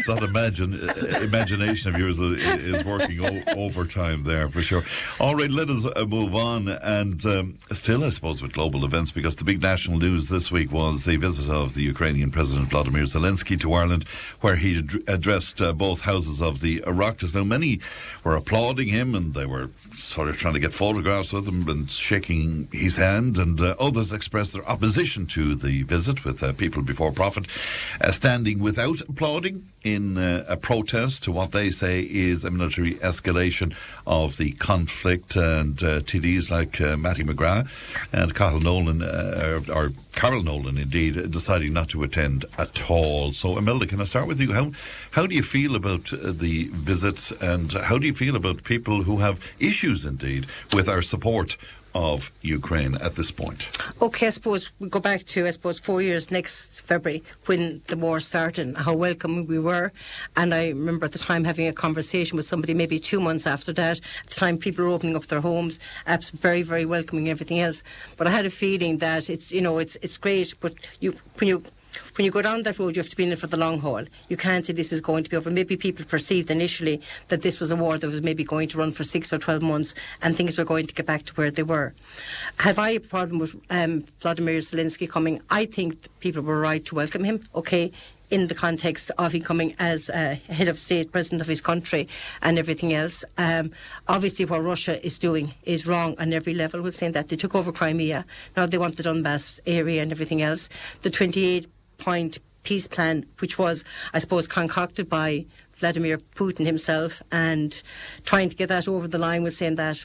That imagination of yours is working overtime there for sure. All right, let us move on. And still, I suppose, with global events, because the big national news this week was the visit of the Ukrainian President Vladimir Zelensky to Ireland, where he addressed both houses of the Oireachtas. Now, many were applauding him, and they were sort of trying to get photographs with him and shaking his hand, and others expressed their opposition to the visit, with People Before Profit standing without applauding in a protest to what they say is a military escalation of the conflict. And TDs like Matty McGrath and Carol Nolan indeed deciding not to attend at all. So Imelda, can I start with you? How do you feel about the visits, and how do you feel about people who have issues indeed with our support of Ukraine at this point? Okay, I suppose we go back to 4 years next February when the war started and how welcome we were. And I remember at the time having a conversation with somebody maybe 2 months after that. At the time people were opening up their homes, very, very welcoming, everything else. But I had a feeling that it's great, but when you go down that road, you have to be in it for the long haul. You can't say this is going to be over. Maybe people perceived initially that this was a war that was maybe going to run for 6 or 12 months and things were going to get back to where they were. Have I a problem with Vladimir Zelensky coming? I think people were right to welcome him, okay, in the context of him coming as head of state, president of his country and everything else. Obviously what Russia is doing is wrong on every level. We're saying that they took over Crimea. Now they want the Donbass area and everything else. The 28-point peace plan, which was, I suppose, concocted by Vladimir Putin himself, and trying to get that over the line with saying that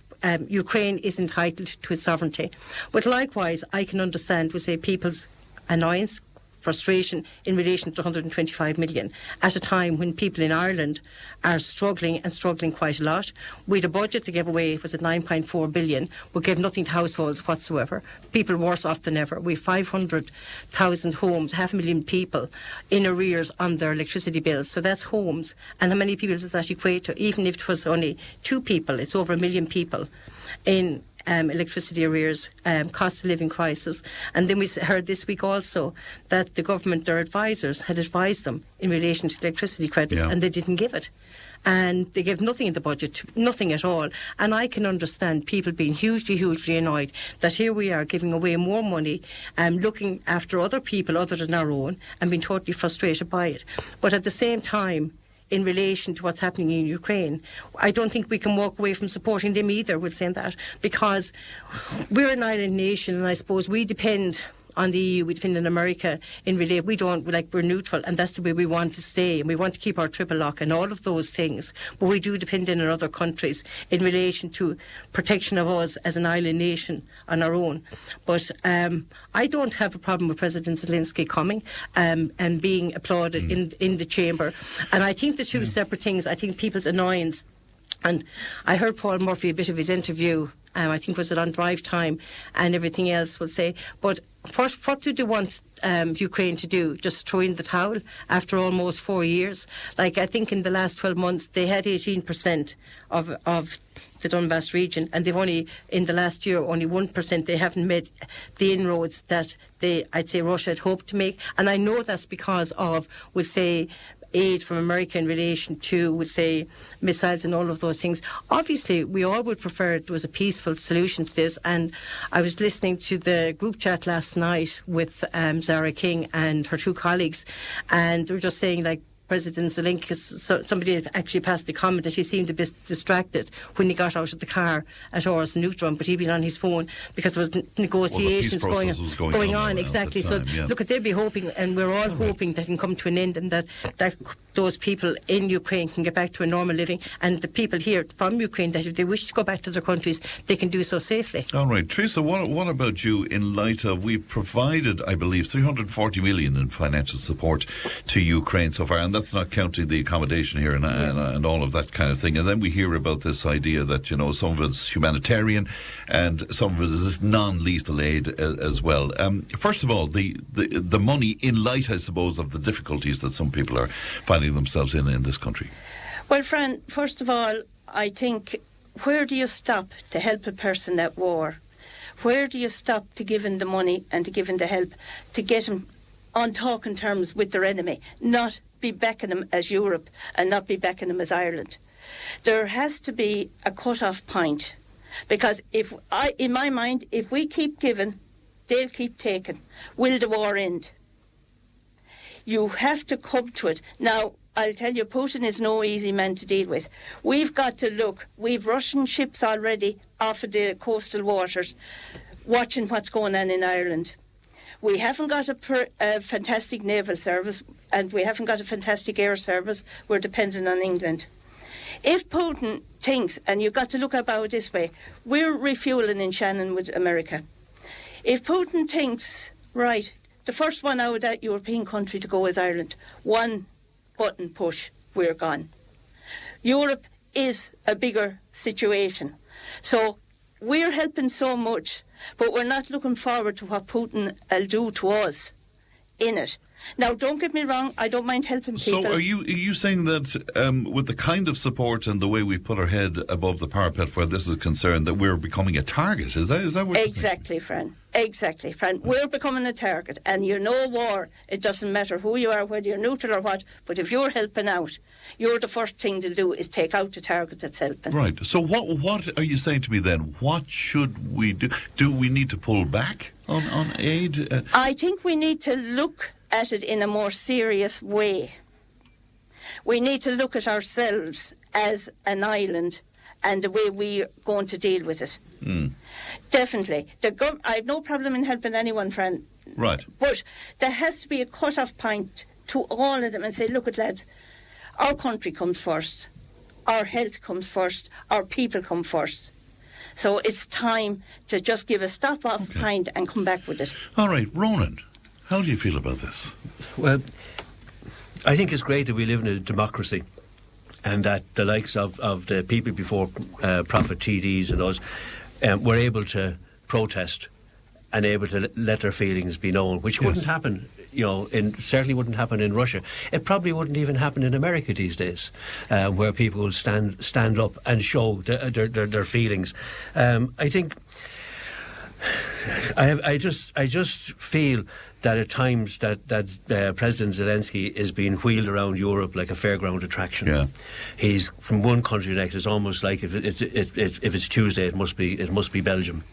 Ukraine is entitled to its sovereignty. But likewise, I can understand, we say, people's annoyance, frustration in relation to 125 million at a time when people in Ireland are struggling quite a lot. We had a budget to give away, was it 9.4 billion, but gave nothing to households whatsoever. People worse off than ever. We have 500,000 homes, 500,000 people in arrears on their electricity bills. So that's homes. And how many people does that equate to? Even if it was only 2 people, it's over 1 million people in electricity arrears, cost of living crisis. And then we heard this week also that the government, their advisors, had advised them in relation to electricity credits, and they didn't give it. And they gave nothing in the budget, nothing at all. And I can understand people being hugely, hugely annoyed that here we are giving away more money and looking after other people other than our own and being totally frustrated by it. But at the same time, in relation to what's happening in Ukraine, I don't think we can walk away from supporting them either with saying that, because we're an island nation and I suppose we depend on the EU, we depend on America in relation. We don't, we're neutral, and that's the way we want to stay, and we want to keep our triple lock and all of those things, but we do depend on other countries in relation to protection of us as an island nation on our own. But I don't have a problem with President Zelensky coming and being applauded in the chamber, and I think the two separate things, I think people's annoyance, and I heard Paul Murphy, a bit of his interview, I think was it on Drive Time and everything else, would say, but what do they want Ukraine to do? Just throw in the towel after almost 4 years? Like, I think in the last 12 months they had 18% of the Donbass region, and they've only, in the last year, only 1%. They haven't made the inroads that I'd say Russia had hoped to make. And I know that's because of, we'll say, aid from America in relation to, would say, missiles and all of those things. Obviously, we all would prefer there was a peaceful solution to this, and I was listening to the group chat last night with Zara King and her two colleagues, and they were just saying, like, President Zelensky, somebody actually passed the comment that he seemed a bit distracted when he got out of the car at Ours Neutron, but he'd been on his phone because there was negotiations going on. Exactly. Time, so look, they'll be hoping, and we're all hoping that it can come to an end, and that those people in Ukraine can get back to a normal living, and the people here from Ukraine, that if they wish to go back to their countries, they can do so safely. All right, Teresa, what about you in light of, we've provided, I believe, 340 million in financial support to Ukraine so far, and that's not counting the accommodation here and all of that kind of thing. And then we hear about this idea that, you know, some of it's humanitarian and some of it is this non-lethal aid as well. First of all, the money in light, I suppose, of the difficulties that some people are finding themselves in this country. Well, Fran, first of all, I think, where do you stop to help a person at war? Where do you stop to give him the money and to give him the help to get him on talking terms with their enemy, not be backing him as Europe and not be backing him as Ireland? There has to be a cut-off point, because in my mind, if we keep giving, they'll keep taking. Will the war end? You have to come to it. Now, I'll tell you, Putin is no easy man to deal with. We've got to look. We've Russian ships already off of the coastal waters watching what's going on in Ireland. We haven't got a fantastic naval service, and we haven't got a fantastic air service. We're dependent on England. If Putin thinks, and you've got to look about it this way, we're refuelling in Shannon with America. If Putin thinks, right, the first one out of that European country to go is Ireland, one button push, we're gone. Europe is a bigger situation. So we're helping so much, but we're not looking forward to what Putin will do to us in it. Now, don't get me wrong, I don't mind helping people. So are you saying that with the kind of support and the way we put our head above the parapet where this is concerned, that we're becoming a target? Is that what you're Exactly, Fran. Exactly, Fran. We're becoming a target. And you know, war, it doesn't matter who you are, whether you're neutral or what, but if you're helping out, you're the first thing to do is take out the target that's helping. Right. So what are you saying to me then? What should we do? Do we need to pull back on aid? I think we need to look at it in a more serious way. We need to look at ourselves as an island and the way we're going to deal with it. Definitely. I have no problem in helping anyone, Fran. Right. But there has to be a cut-off point to all of them and say, look at lads, our country comes first, our health comes first, our people come first. So it's time to just give a stop-off point and come back with it. All right, Ronan, how do you feel about this? Well, I think it's great that we live in a democracy and that the likes of the people before Prophet TDs and us were able to protest and able to let their feelings be known, which wouldn't happen, certainly wouldn't happen in Russia. It probably wouldn't even happen in America these days, where people will stand up and show their feelings. I think I just feel that at times that President Zelensky is being wheeled around Europe like a fairground attraction. Yeah. He's from one country to the next. It's almost like if it's Tuesday, it must be Belgium,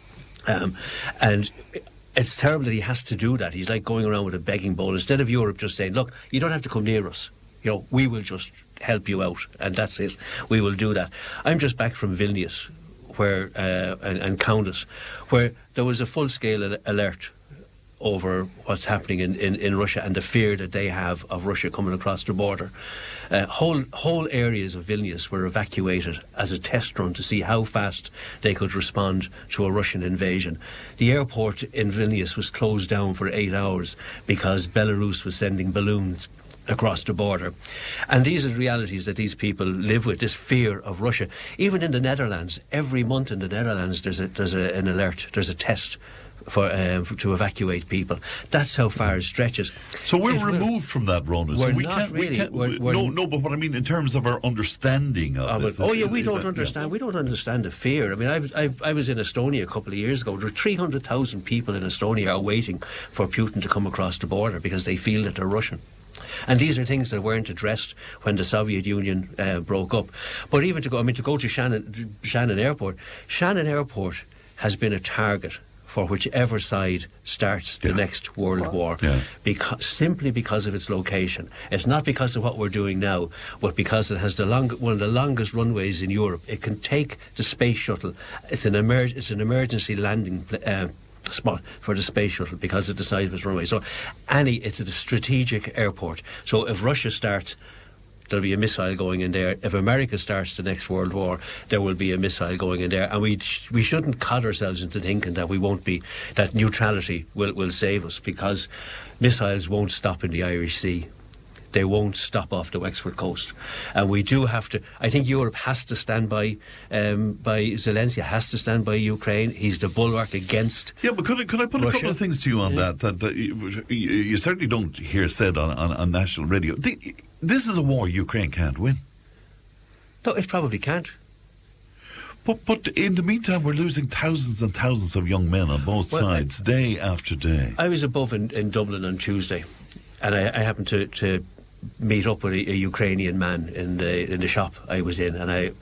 and it's terrible that he has to do that. He's like going around with a begging bowl instead of Europe just saying, "Look, you don't have to come near us. We will just help you out, and that's it. We will do that." I'm just back from Vilnius, where and Kaunas, where there was a full-scale alert over what's happening in Russia and the fear that they have of Russia coming across the border. Whole areas of Vilnius were evacuated as a test run to see how fast they could respond to a Russian invasion. The airport in Vilnius was closed down for 8 hours because Belarus was sending balloons across the border. And these are the realities that these people live with, this fear of Russia. Even in the Netherlands, every month in the Netherlands there's an alert, there's a test to evacuate people. That's how far it stretches. So we're removed from that, Ronan. We're so not really. No, but what I mean in terms of our understanding of this. We don't understand. We don't understand the fear. I mean, I was in Estonia a couple of years ago. There are 300,000 people in Estonia are waiting for Putin to come across the border because they feel that they're Russian. And these are things that weren't addressed when the Soviet Union broke up. But even to go to Shannon Airport has been a target for whichever side starts the next World War, simply because of its location. It's not because of what we're doing now, but because it has one of the longest runways in Europe. It can take the space shuttle. It's an emergency landing spot for the space shuttle because of the size of its runway. So, it's a strategic airport. So if Russia starts, there'll be a missile going in there. If America starts the next World War, there will be a missile going in there. And we shouldn't cod ourselves into thinking that we won't be, that neutrality will save us, because missiles won't stop in the Irish Sea. They won't stop off the Wexford coast. And we do have to, I think Europe has to stand by Zelensky, has to stand by Ukraine. He's the bulwark against but could I put Russia? A couple of things to you on that you certainly don't hear said on national radio. This is a war Ukraine can't win. No, it probably can't. But in the meantime, we're losing thousands and thousands of young men on both sides, day after day. I was above in Dublin on Tuesday, and I happened to meet up with a Ukrainian man in the shop I was in, and I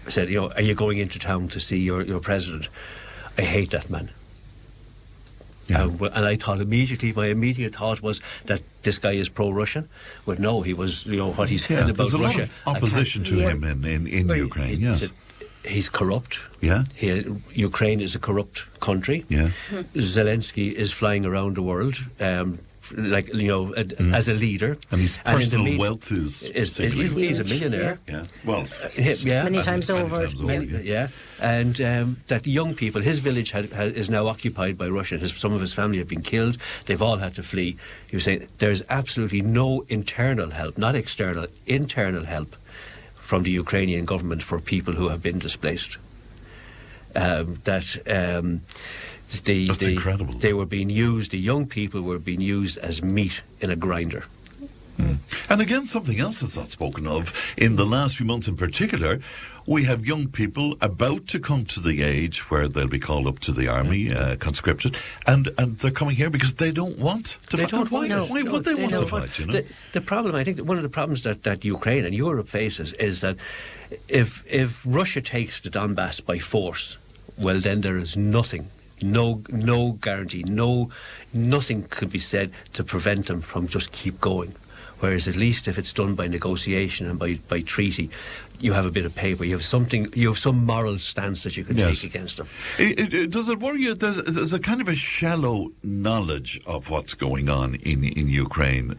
said, are you going into town to see your president? I hate that man. Yeah. And I thought my immediate thought was that this guy is pro-Russian. But no, he was, what he said about Russia. There's a lot of opposition to him in Ukraine, yes. He's corrupt. Yeah. Ukraine is a corrupt country. Yeah. Zelensky is flying around the world, as a leader. And his personal wealth is he's a millionaire. Yeah. Well, many times over. And that young people, his village is now occupied by Russia. Some of his family have been killed. They've all had to flee. He was saying there's absolutely no internal help, not external, internal help from the Ukrainian government for people who have been displaced. That's incredible. They were being used, the young people were being used as meat in a grinder. And again, something else that's not spoken of in the last few months in particular, we have young people about to come to the age where they'll be called up to the army, conscripted, and they're coming here because they don't want to fight. Why would they want to fight? The problem, I think, one of the problems that Ukraine and Europe faces is that if Russia takes the Donbass by force, well, then there is nothing. No guarantee, nothing could be said to prevent them from just keep going. Whereas at least if it's done by negotiation and by treaty, you have a bit of paper, you have some moral stance that you can take against them. Does it worry you that there's a kind of a shallow knowledge of what's going on in Ukraine?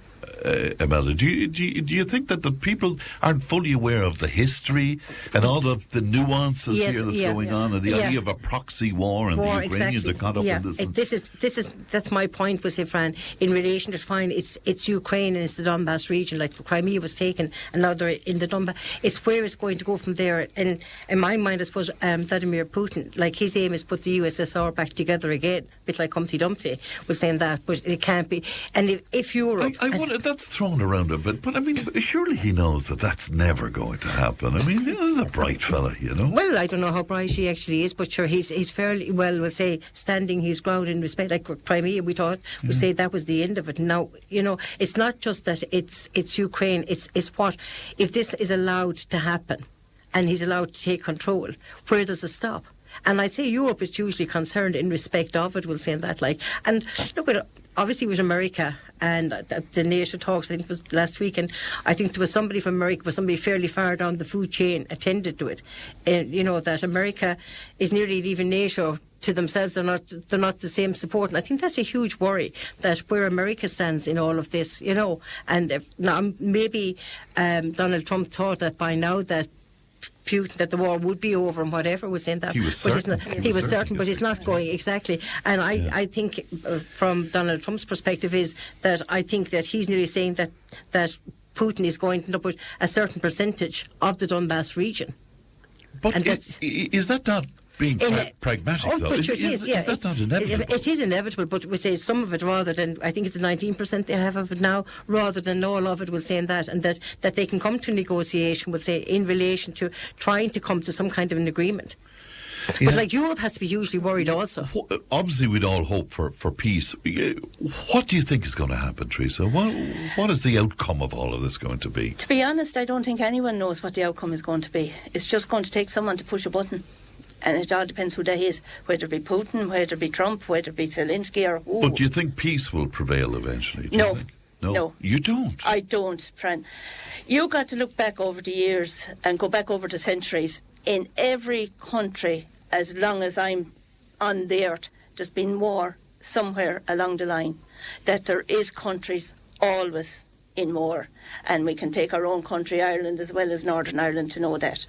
Imelda, do you think that the people aren't fully aware of the history and all of the nuances here that's going on, and the idea of a proxy war, and the Ukrainians are caught up in this? That's my point, was Fran, in relation to find it's Ukraine and it's the Donbass region, like Crimea was taken and now they're in the Donbass. It's where it's going to go from there. And in my mind, I suppose Vladimir Putin, like his aim is put the USSR back together again, a bit like Humpty Dumpty was saying that, but it can't be. And if Europe... that's thrown around a bit, but I mean, surely he knows that that's never going to happen. I mean, he's a bright fella, Well, I don't know how bright he actually is, but sure, he's fairly, well, we'll say, standing his ground in respect. Like Crimea, we thought, we'll say that was the end of it. Now, it's not just that it's Ukraine, it's what, if this is allowed to happen, and he's allowed to take control, where does it stop? And I'd say Europe is hugely concerned in respect of it, we'll say that, and look at it. Obviously with America and the NATO talks, I think it was last week, and I think there was somebody from America, was somebody fairly far down the food chain attended to it. That America is nearly leaving NATO to themselves. They're not the same support, and I think that's a huge worry, that where America stands in all of this, and now maybe Donald Trump thought that by now that Putin, that the war would be over and whatever, was saying that. He was certain. He was certain, but he's not going exactly. And I think from Donald Trump's perspective is that I think that he's nearly saying that Putin is going to end up with a certain percentage of the Donbass region. But is that not being pragmatic, though? Is that not inevitable? It is inevitable, but we say some of it rather than, I think it's 19% they have of it now, rather than all of it, we'll say that, and that they can come to negotiation, we'll say, in relation to trying to come to some kind of an agreement. But Europe has to be hugely worried also. Obviously, we'd all hope for peace. What do you think is going to happen, Teresa? What is the outcome of all of this going to be? To be honest, I don't think anyone knows what the outcome is going to be. It's just going to take someone to push a button. And it all depends who that is, whether it be Putin, whether it be Trump, whether it be Zelensky or who. But do you think peace will prevail eventually? No. No. You don't? I don't, Fran. You got to look back over the years and go back over the centuries. In every country, as long as I'm on the earth, there's been war somewhere along the line. That there is countries always in war. And we can take our own country, Ireland, as well as Northern Ireland, to know that.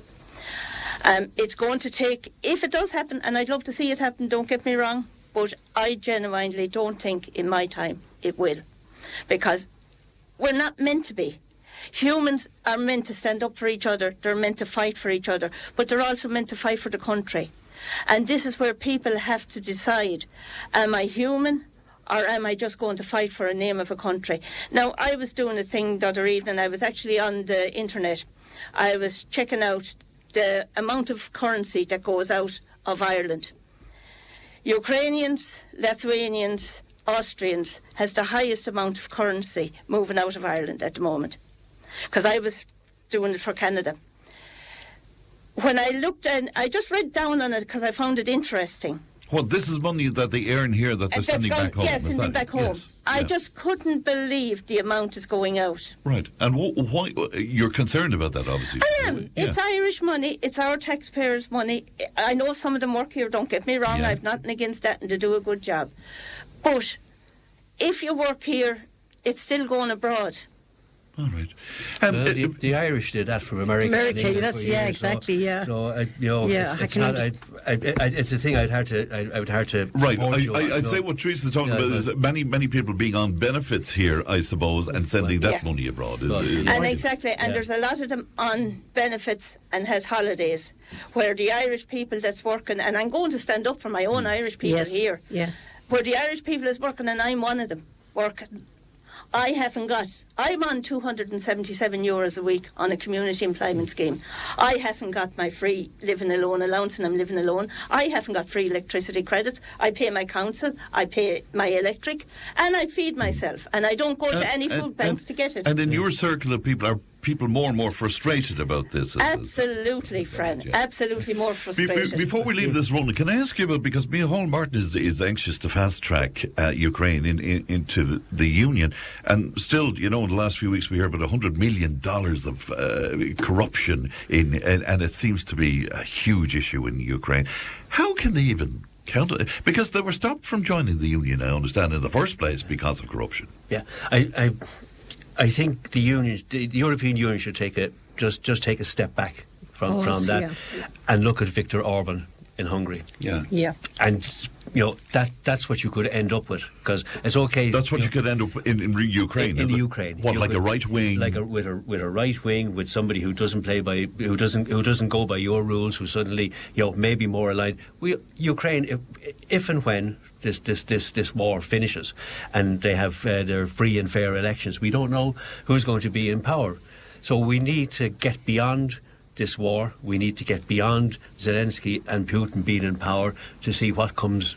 It's going to take, if it does happen, and I'd love to see it happen, don't get me wrong, but I genuinely don't think in my time it will. Because we're not meant to be. Humans are meant to stand up for each other, they're meant to fight for each other, but they're also meant to fight for the country. And this is where people have to decide, am I human or am I just going to fight for a name of a country? Now, I was doing a thing the other evening, I was actually on the internet, I was checking out the amount of currency that goes out of Ireland. Ukrainians, Lithuanians, Austrians has the highest amount of currency moving out of Ireland at the moment. Because I was doing it for Canada. When I looked, and I just read down on it because I found it interesting. Well, this is money that they earn here that they're sending back home. Yes, sending back home. Yes. I just couldn't believe the amount is going out. Right. And why you're concerned about that, obviously. I am. Yeah. It's Irish money. It's our taxpayers' money. I know some of them work here, don't get me wrong. I've nothing against that, and they do a good job. But if you work here, it's still going abroad. All right. The Irish did that from America. That's exactly. So it's a thing I would hard to. Right. I'd say what Teresa's talking about is many people being on benefits here, I suppose, and sending that money abroad. And exactly, and there's a lot of them on benefits and has holidays, where the Irish people that's working, and I'm going to stand up for my own Irish people here. Yeah. Where the Irish people is working, and I'm one of them working. I'm on €277 a week on a community employment scheme. I haven't got my free living alone allowance, and I'm living alone. I haven't got free electricity credits. I pay my council, I pay my electric, and I feed myself. And I don't go to any food banks to get it. And in your circle of people, are people more and more frustrated about this? Absolutely, Fran. Absolutely more frustrated. Before we leave this, Ronan, can I ask you about, because Micheál Martin is anxious to fast-track Ukraine into the Union, and still, in the last few weeks we hear about $100 million of corruption, and it seems to be a huge issue in Ukraine. How can they even counter it? Because they were stopped from joining the Union, I understand, in the first place because of corruption. Yeah, I think the European Union should take a step back from that and look at Viktor Orban in Hungary. Yeah. And that's what you could end up with, because it's okay. That's what you could end up in Ukraine. In Ukraine, what, like a right wing, with a right wing, with somebody who doesn't play by, who doesn't go by your rules, who suddenly maybe more aligned. Ukraine, if and when this war finishes and they have their free and fair elections, we don't know who's going to be in power. So we need to get beyond this war. We need to get beyond Zelensky and Putin being in power to see what comes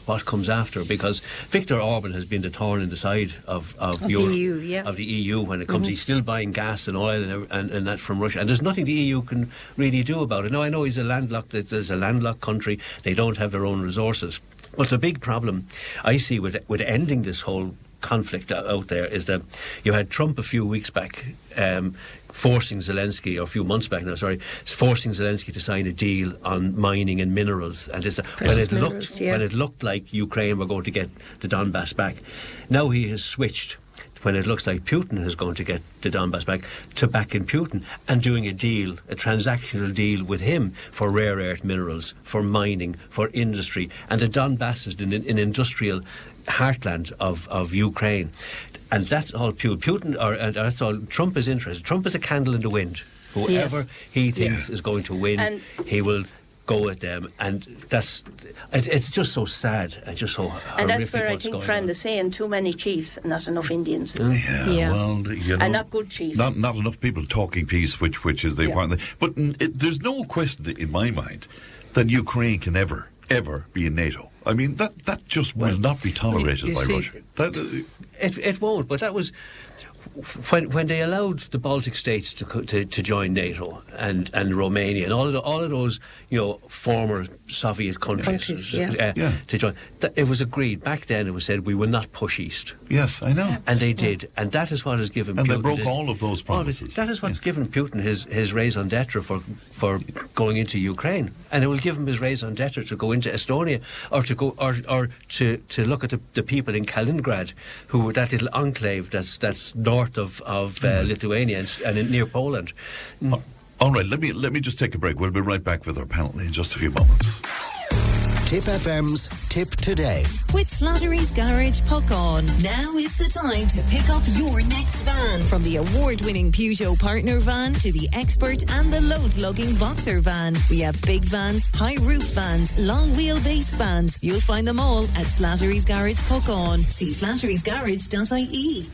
after, because Viktor Orban has been the thorn in the side of Europe, of the EU when it comes. He's still buying gas and oil and that from Russia, and there's nothing the EU can really do about it. Now, I know there's a landlocked country, they don't have their own resources, but the big problem I see with ending this whole conflict out there is that you had Trump a few weeks back forcing Zelensky, or a few months back now, forcing Zelensky to sign a deal on mining and minerals, and when it looked like Ukraine were going to get the Donbass back. Now he has switched, when it looks like Putin is going to get the Donbass back, to backing Putin and doing a transactional deal with him for rare earth minerals, for mining, for industry, and the Donbass is an industrial heartland of Ukraine. And that's all Putin, that's all Trump is interested. Trump is a candle in the wind. Whoever he thinks is going to win, he will go at them, and it's just so sad and just so horrific. And that's where I think Fran is saying too many chiefs and not enough Indians. Well, and not good chiefs. Not enough people talking peace, which is the important thing. But there's no question in my mind that Ukraine can ever be in NATO. I mean, that just will not be tolerated by Russia. It won't, but that was when they allowed the Baltic states to join NATO and Romania and all of those former Soviet countries to join, it was agreed back then. It was said we will not push east. Yes, I know, and they did, and that is what has given. And Putin they broke all of those promises. That is what's given Putin his raison d'etre for going into Ukraine, and it will give him his raison d'etre to go into Estonia or to go or to look at the people in Kaliningrad, who that little enclave that's north of Lithuania and near Poland. All right, let me just take a break. We'll be right back with our panel in just a few moments. Tip FM's Tip Today. With Slattery's Garage Puckon. Now is the time to pick up your next van. From the award-winning Peugeot Partner van to the Expert and the load-lugging Boxer van. We have big vans, high-roof vans, long-wheelbase vans. You'll find them all at Slattery's Garage Puckon. See slatterysgarage.ie.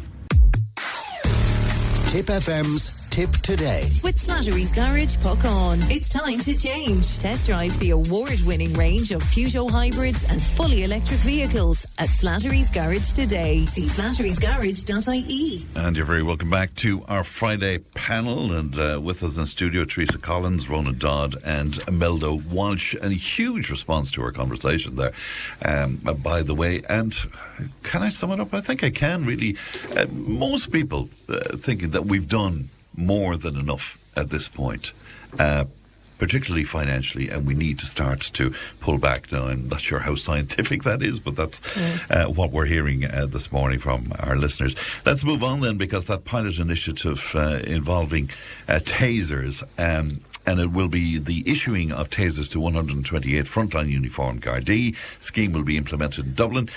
Tip FM's Tip Today. With Slattery's Garage Puckon. It's time to change. Test drive the award-winning range of Peugeot hybrids and fully electric vehicles at Slattery's Garage today. See slatterysgarage.ie. And you're very welcome back to our Friday panel. And with us in studio, Teresa Collins, Ronan Dodd and Imelda Walsh. And a huge response to our conversation there, by the way. And can I sum it up? I think I can, really. Most people thinking that we've done more than enough at this point, particularly financially, and we need to start to pull back now. I'm not sure how scientific that is, but that's what we're hearing this morning from our listeners. Let's move on then, because that pilot initiative involving tasers, and it will be the issuing of tasers to 128 frontline uniformed Gardaí. Scheme will be implemented in Dublin,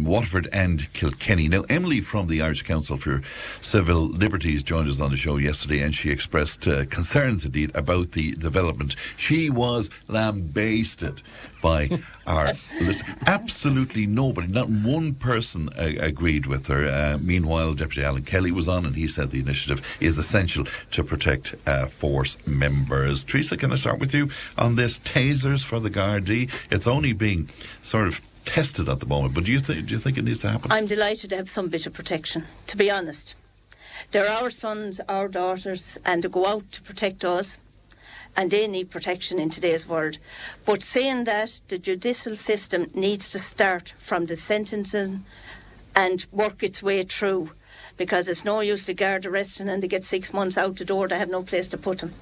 Waterford and Kilkenny. Now, Emily from the Irish Council for Civil Liberties joined us on the show yesterday, and she expressed concerns indeed about the development. She was lambasted by our list. Absolutely nobody, not one person agreed with her. Meanwhile, Deputy Alan Kelly was on, and he said the initiative is essential to protect force members. Teresa, can I start with you on this tasers for the Gardaí? It's only being sort of tested at the moment, but do you think it needs to happen? I'm delighted to have some bit of protection, to be honest. They're our sons, our daughters, and they go out to protect us, and they need protection in today's world. But saying that, the judicial system needs to start from the sentencing and work its way through, because it's no use to guard arresting and they get 6 months out the door, they have no place to put them.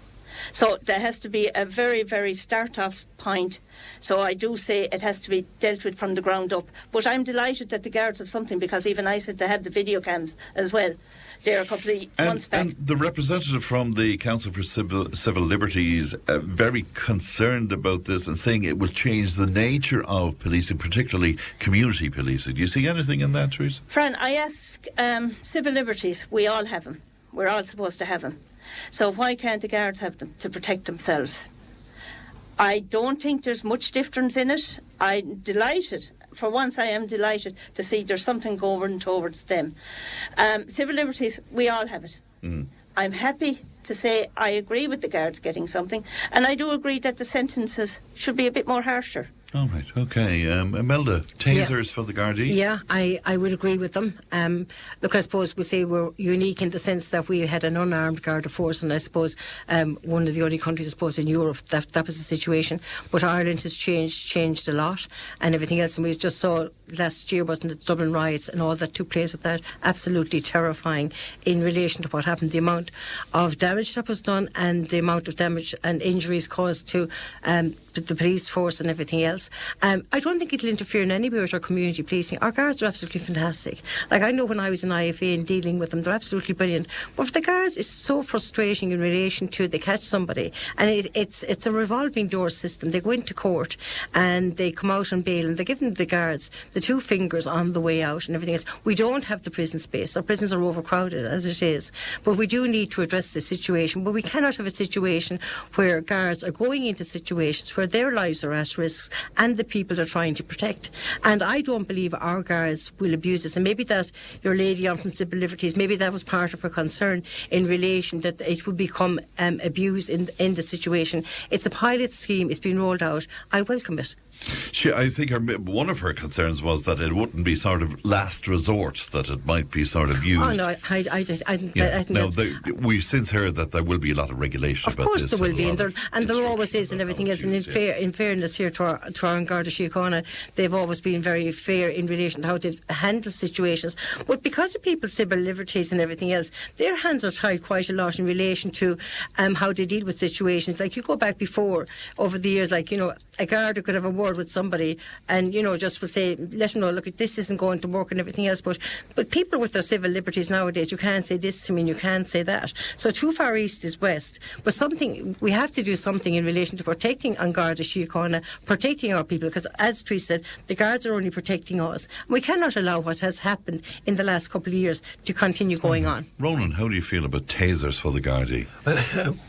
So there has to be a very, very start-off point. So I do say it has to be dealt with from the ground up. But I'm delighted that the guards have something, because even I said to have the video cams as well. They're a couple of months back. And the representative from the Council for Civil Liberties very concerned about this and saying it will change the nature of policing, particularly community policing. Do you see anything in that, Teresa? Fran, I ask civil liberties, we all have them. We're all supposed to have them. So why can't the guards have them to protect themselves? I don't think there's much difference in it. I'm delighted. For once, I am delighted to see there's something going towards them. Civil liberties, we all have it. I'm happy to say I agree with the guards getting something, and I do agree that the sentences should be a bit more harsher. All right, okay. Imelda, tasers for the Gardaí? Yeah, I would agree with them. Look, I suppose we say we're unique in the sense that we had an unarmed Garda force, and I suppose one of the only countries, I suppose, in Europe that was the situation. But Ireland has changed a lot and everything else. And we just saw last year, wasn't it, the Dublin riots and all that took place with that. Absolutely terrifying in relation to what happened, the amount of damage that was done and the amount of damage and injuries caused to the police force and everything else. I don't think it'll interfere in any way with our community policing. Our guards are absolutely fantastic. Like, I know when I was in IFA and dealing with them, they're absolutely brilliant. But for the guards, it's so frustrating in relation to they catch somebody, and it's a revolving door system. They go into court and they come out on bail, and they're giving the guards the 2 fingers on the way out and everything else. We don't have the prison space. Our prisons are overcrowded as it is. But we do need to address this situation. But we cannot have a situation where guards are going into situations where where their lives are at risk and the people they're trying to protect. And I don't believe our guards will abuse this. And maybe that your lady on from Civil Liberties, maybe that was part of her concern in relation that it would become abuse in the situation. It's a pilot scheme. It's been rolled out. I welcome it. I think one of her concerns was that it wouldn't be sort of last resort, that it might be sort of used. Oh, no, I think we've since heard that there will be a lot of regulation about this. Of course there will be, and there always is and everything else. And in fairness here to our Garda Síochána, they've always been very fair in relation to how they've handled situations. But because of people's civil liberties and everything else, their hands are tied quite a lot in relation to how they deal with situations. Like you go back before, over the years, like, a Garda could have a word with somebody and, just would say, let them know, look, this isn't going to work and everything else. But people with their civil liberties nowadays, you can't say this to me and you can't say that. So too far east is west. But we have to do something in relation to protecting An Garda Síochána, protecting our people, because as Teresa said, the guards are only protecting us. We cannot allow what has happened in the last couple of years to continue going on. Ronan, how do you feel about tasers for the Gardaí?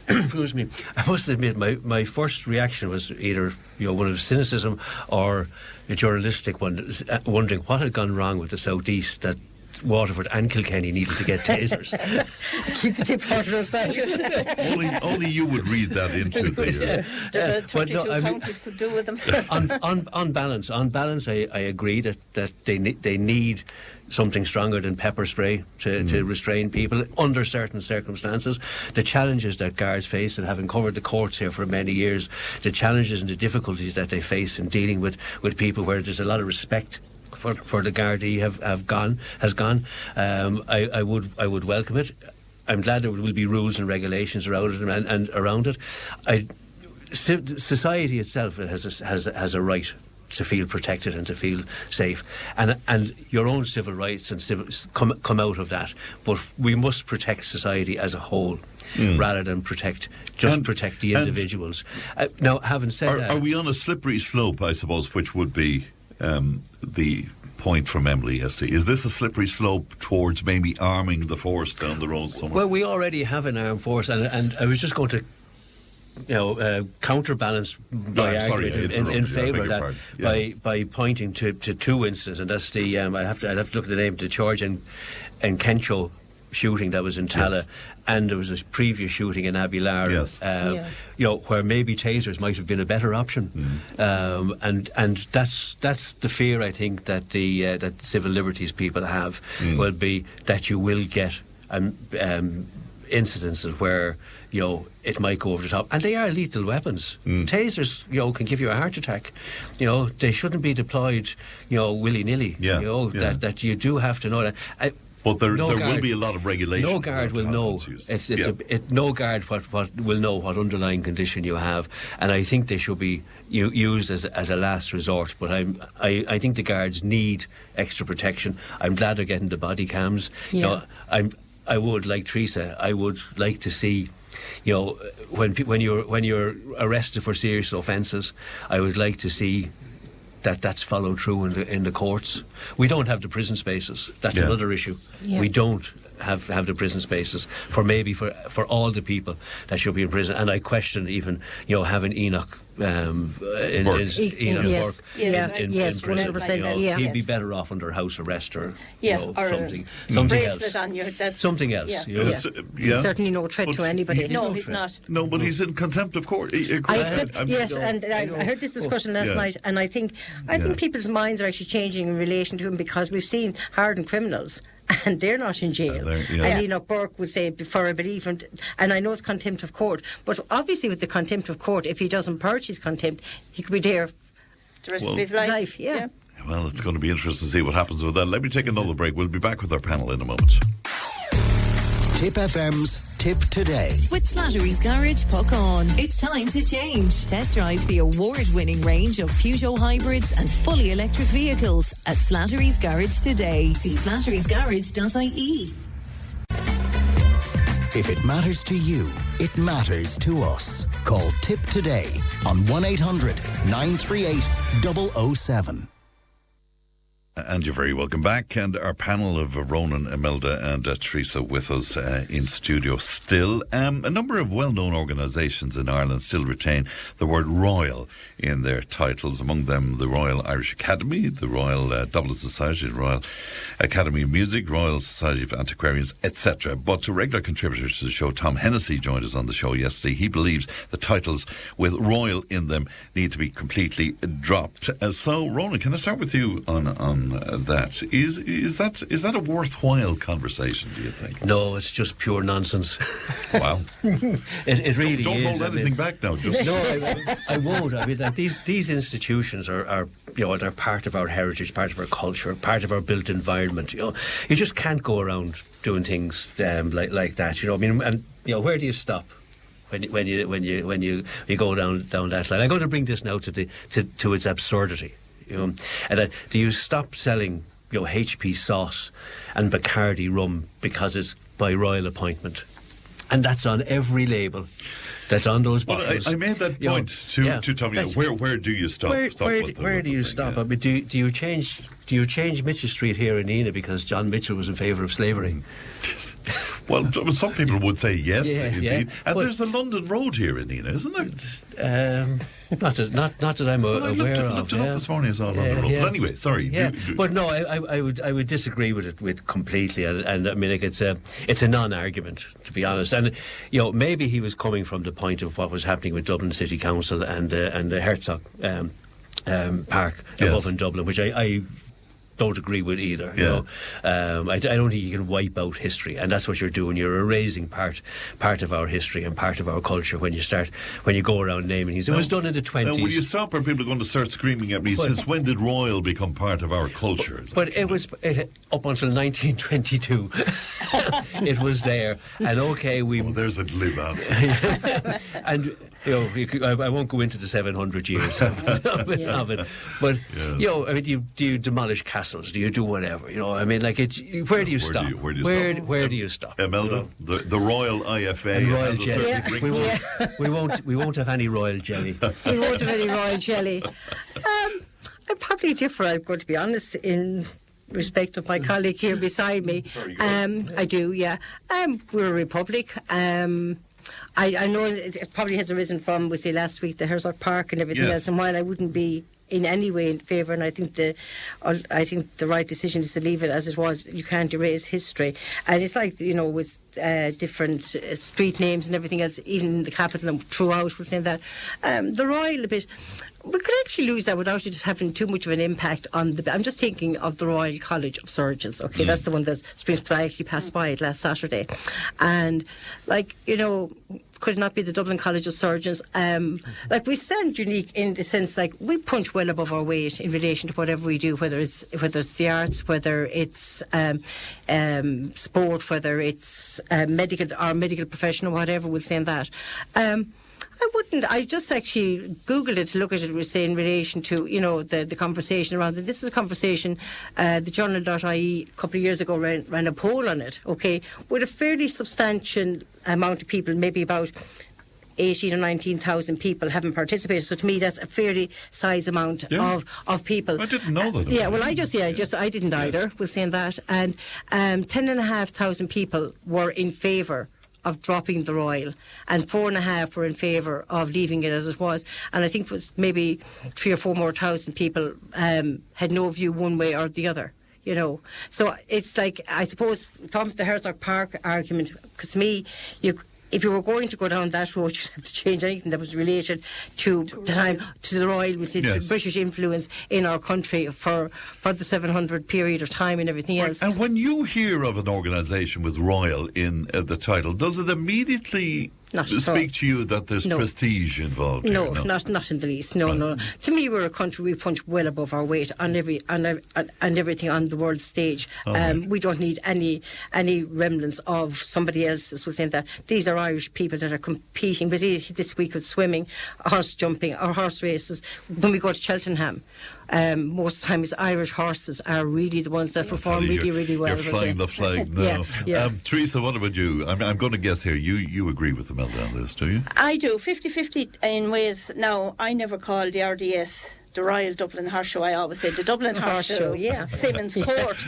Excuse me. I must admit, my first reaction was either one of cynicism or a journalistic one, wondering what had gone wrong with the South-East that Waterford and Kilkenny needed to get tasers. Keep the tip out of ourselves. Only you would read that into the... There's 32 counties could do with them. on balance, I agree that they need something stronger than pepper spray to restrain people under certain circumstances. The challenges that guards face, and having covered the courts here for many years, the challenges and the difficulties that they face in dealing with people where there's a lot of respect for the Gardaí has gone. I would welcome it. I'm glad there will be rules and regulations around it and around it. Society itself has a right to feel protected and to feel safe, and your own civil rights and come out of that. But we must protect society as a whole, rather than protect the individuals. Now, having said that, are we on a slippery slope, I suppose, which would be the point from Emily yesterday? Is this a slippery slope towards maybe arming the force down the road somewhere? Well, we already have an armed force, and I was just going to counterbalance my argument in favour of that by pointing to two instances, and that's the I'd have to look at the name, the George and Kencho shooting that was in Tala, yes. And there was a previous shooting in Abilar, yes. Where maybe tasers might have been a better option, and that's the fear I think that that civil liberties people have will be that you will get incidences where it might go over the top, and they are lethal weapons. Tasers, can give you a heart attack. They shouldn't be deployed, willy nilly. That you do have to know that. But there will be a lot of regulation. No guard will know. No guard will know what underlying condition you have, and I think they should be used as a last resort. But I think the guards need extra protection. I'm glad they're getting the body cams. Yeah. I would, like Teresa, I would like to see, when you're arrested for serious offences, I would like to see that's followed through in the courts. We don't have the prison spaces. That's another issue. Yeah. We don't have the prison spaces for all the people that should be in prison. And I question even having Enoch in prison. 100%. He'd be better off under house arrest or something else. On your, something else. He's certainly no threat to anybody. No, he's not. No, but he's in contempt of court. I heard this discussion last night, and I think people's minds are actually changing in relation to him, because we've seen hardened criminals and they're not in jail. And Enoch Burke would say, before I believe, and I know it's contempt of court, but obviously with the contempt of court, if he doesn't purge his contempt, he could be there the rest of his life. Yeah. Well, it's going to be interesting to see what happens with that. Let me take another break. We'll be back with our panel in a moment. Tipp FM's Tipp Today. With Slattery's Garage, puck on. It's time to change. Test drive the award-winning range of Peugeot hybrids and fully electric vehicles at Slattery's Garage today. See slatterysgarage.ie. If it matters to you, it matters to us. Call Tipp Today on 1-800-938-007. And you're very welcome back. And our panel of Ronan, Imelda and Teresa with us in studio still. A number of well-known organisations in Ireland still retain the word royal in their titles, among them the Royal Irish Academy, the Royal Dublin Society, the Royal Academy of Music, Royal Society of Antiquarians, etc. But a regular contributor to the show, Tom Hennessy, joined us on the show yesterday. He believes the titles with royal in them need to be completely dropped. So, Ronan, can I start with you on that? Is that a worthwhile conversation, do you think? No, it's just pure nonsense. Wow. it really don't is. Don't hold anything back now. Just no, I won't. I mean, like, these institutions are they're part of our heritage, part of our culture, part of our built environment. You just can't go around doing things like that. I mean, and where do you stop? When you go down that line, I'm going to bring this now to its absurdity. And do you stop selling HP sauce and Bacardi rum because it's by royal appointment, and that's on every label that's on those bottles? I made that point to Tommy. Where do you stop? Where do you stop? I mean, do you change Mitchell Street here in Nenagh because John Mitchell was in favour of slavery? Well, some people would say yes, indeed. And there's a London Road here in Nenagh, isn't there? Not that I'm aware of. I looked it up this morning. I saw London Road. But anyway, sorry. Yeah. But no, I would disagree with it completely. And I mean, like, it's a non-argument, to be honest. And maybe he was coming from the point of what was happening with Dublin City Council and the Herzog Park above in Dublin, which I don't agree with either. I don't think you can wipe out history, and that's what you're doing. You're erasing part of our history and part of our culture when you go around naming things. It was done in the 20s. Now, will you stop, or people are going to start screaming at me? Since when did royal become part of our culture? But it was up until 1922. It was there, and there's a glib answer. And I won't go into the 700 years of it, but I mean, do you demolish castles? Do you do whatever? I mean, like, where do you stop? Where do you stop? Imelda, the Royal IFA and royal jelly. We won't have any royal jelly. We won't have any royal jelly. I probably differ. I'm going to be honest in respect of my colleague here beside me. I do. Yeah. We're a republic. I know it probably has arisen from, we say last week, the Herzog Park and everything else, and while I wouldn't be in any way in favour, and I think the right decision is to leave it as it was. You can't erase history, and it's like with different street names and everything else, even in the capital and throughout. We're saying that the royal bit, we could actually lose that without it having too much of an impact on the. I'm just thinking of the Royal College of Surgeons. Okay, that's the one that springs. I actually passed by it last Saturday, and could it not be the Dublin College of Surgeons? Like, we stand unique in the sense, like, we punch well above our weight in relation to whatever we do, whether it's the arts, whether it's sport, whether it's medical profession or whatever. We'll say that. I just actually Googled it to look at it, was saying in relation to, the conversation around it. This is a conversation, the journal.ie a couple of years ago ran a poll on it, okay, with a fairly substantial amount of people, maybe about 18 or 19,000 people haven't participated. So to me, that's a fairly size amount of people. I didn't know that. I didn't either, was saying that. And 10,500 people were in favour of dropping the royal, and 4.5 were in favour of leaving it as it was. And I think it was maybe 3,000 or 4,000 more people had no view one way or the other. So it's like, I suppose, Thomas, the Herzog Park argument, because to me, if you were going to go down that road, you'd have to change anything that was related to the royal, we see the British influence in our country for the 700 period of time and everything else. And when you hear of an organisation with royal in the title, does it immediely speak to you that there's prestige involved? No, not in the least. No. To me, we're a country, we punch well above our weight on everything on the world stage. We don't need any remnants of somebody else's. We're saying that these are Irish people that are competing. We see this week with swimming, horse jumping, or horse races. When we go to Cheltenham, most of the time, Irish horses are really the ones that perform really well. You're flying the flag now. Teresa, what about you? I'm going to guess here, you agree with Imelda on this, do you? I do, 50-50 in ways. Now, I never call the RDS the Royal Dublin Horse Show. I always say the Dublin Horse Show, Simmons Court.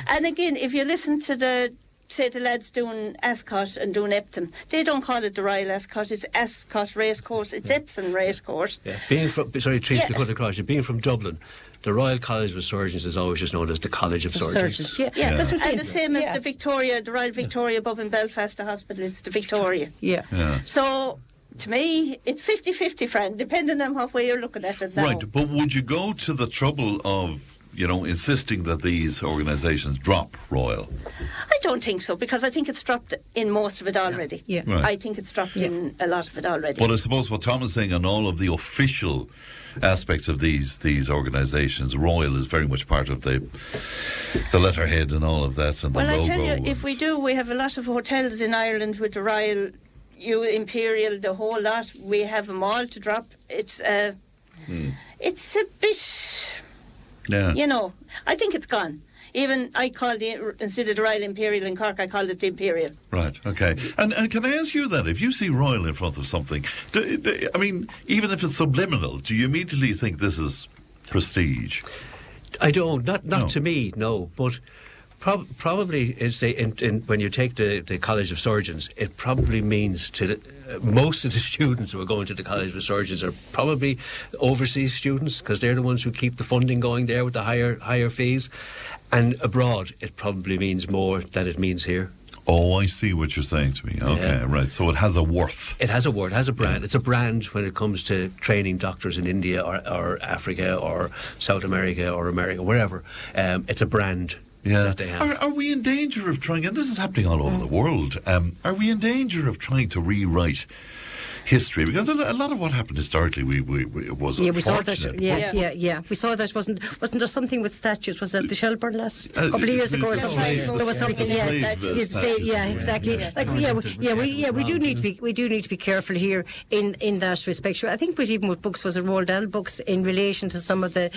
And again, if you listen to the lads doing Ascot and doing Epsom, they don't call it the Royal Ascot, it's Ascot Racecourse, it's Epsom Racecourse. Yeah. Being from, to cut across you, being from Dublin, the Royal College of Surgeons is always just known as the College of Surgeons. Yeah. That's what I'm saying. And the same as the Victoria, the Royal Victoria above in Belfast, the hospital, it's the Victoria. Yeah. So, to me, it's 50-50, Fran, depending on what way you're looking at it now. Right, but would you go to the trouble of, insisting that these organisations drop Royal? I don't think so, because I think it's dropped in most of it already. Yeah. Right. I think it's dropped in a lot of it already. But I suppose what Tom is saying on all of the official aspects of these organisations, Royal is very much part of the letterhead and all of that, and the logo. Well, I tell you, if we have a lot of hotels in Ireland with the Royal, Imperial, the whole lot. We have them all to drop. It's a bit... Yeah. I think it's gone. Even I called instead of the Royal Imperial in Cork, I called it the Imperial. Right, okay. And can I ask you that? If you see Royal in front of something, I mean, even if it's subliminal, do you immediately think this is prestige? I don't. Not to me, no. But probably, when you take the College of Surgeons, it probably means to most of the students who are going to the College of Surgeons are probably overseas students, because they're the ones who keep the funding going there with the higher fees. And abroad, it probably means more than it means here. Oh, I see what you're saying to me. Okay, right. So it has a worth. It has a worth. It has a brand. Yeah. It's a brand when it comes to training doctors in India or Africa or South America or America, wherever. It's a brand. Yeah. That they have. Are we in danger of trying, and this is happening all over the world, are we in danger of trying to rewrite history? Because a lot of what happened historically was we saw that. We saw that. Wasn't there something with statues? Was that the Shelburne last couple of years ago or something? There was something. Exactly. We do need to be careful here in that respect. I think even with books, was it Roald Dahl books in relation to some of the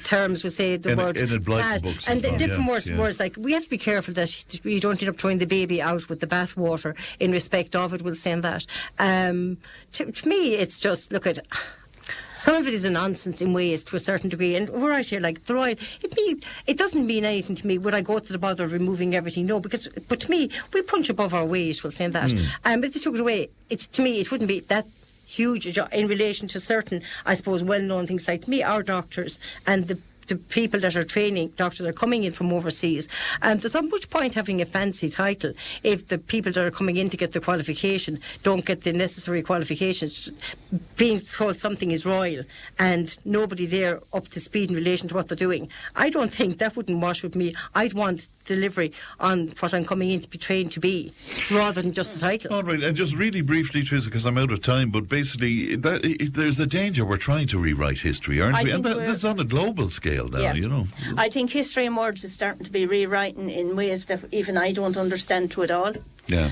terms we say the word bad and the different words like we have to be careful that we don't end up throwing the baby out with the bathwater in respect of it. We'll say that. To me, it's just, look at... Some of it is a nonsense in ways to a certain degree, and we're right here like the Royal. It doesn't mean anything to me. Would I go to the bother of removing everything? No, but to me, we punch above our weight. We'll say that. If they took it away, to me, it wouldn't be that huge a job in relation to certain, I suppose, well-known things like me, our doctors, and the people that are training doctors are coming in from overseas. And there's not much point having a fancy title if the people that are coming in to get the qualification don't get the necessary qualifications. Being told something is royal and nobody there up to speed in relation to what they're doing, I don't think that wouldn't wash with me. I'd want delivery on what I'm coming in to be trained to be, rather than just the title. All right, and just really briefly, Teresa, because I'm out of time, but basically there's a danger we're trying to rewrite history, aren't we? And this is on a global scale now, I think history and words is starting to be rewriting in ways that even I don't understand to it all. Yeah.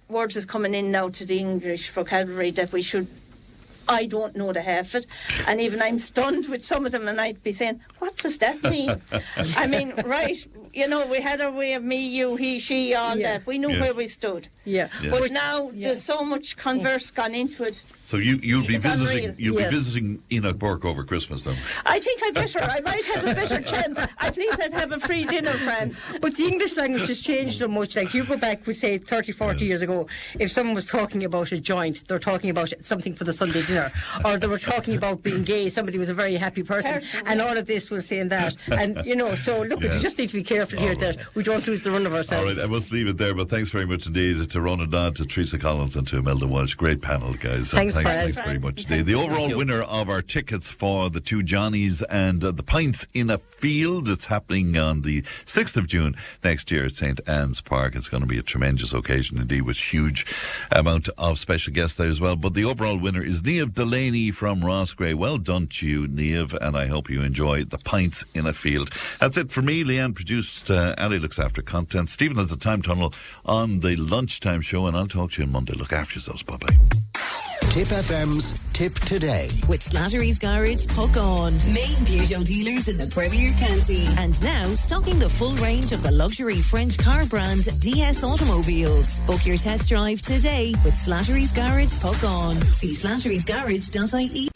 Words is coming in now to the English vocabulary that we should... I don't know the half of it, and even I'm stunned with some of them, and I'd be saying, what does that mean? I mean, right, we had our way of me, you, he, she, all that. We knew where we stood. But now there's so much converse gone into it. So you'll be visiting Enoch Burke over Christmas then? I think I might have a better chance. At least I'd have a free dinner, Fran. But the English language has changed so much. Like you go back, we say 30, 40 years ago, if someone was talking about a joint, they were talking about something for the Sunday dinner, or they were talking about being gay, somebody was a very happy person, and all of this was saying that. And, so look, we just need to be careful here that we don't lose the run of ourselves. All right, I must leave it there, but thanks very much indeed to Ronan and Teresa, to Teresa Collins and to Imelda Walsh. Great panel, guys. Thanks very much. The overall winner of our tickets for the two Johnnies and the Pints in a Field, it's happening on the 6th of June next year at St. Anne's Park. It's going to be a tremendous occasion indeed, with huge amount of special guests there as well. But the overall winner is Niamh Delaney from Roscrea. Well done to you, Niamh, and I hope you enjoy the Pints in a Field. That's it for me. Leanne produced, Ali looks after content. Stephen has the Time Tunnel on the lunchtime show, and I'll talk to you on Monday. Look after yourselves. Bye-bye. Tip FM's Tip Today. With Slattery's Garage, Puck On. Main Peugeot dealers in the Premier County. And now stocking the full range of the luxury French car brand DS Automobiles. Book your test drive today with Slattery's Garage, Puck On. See slatterysgarage.ie.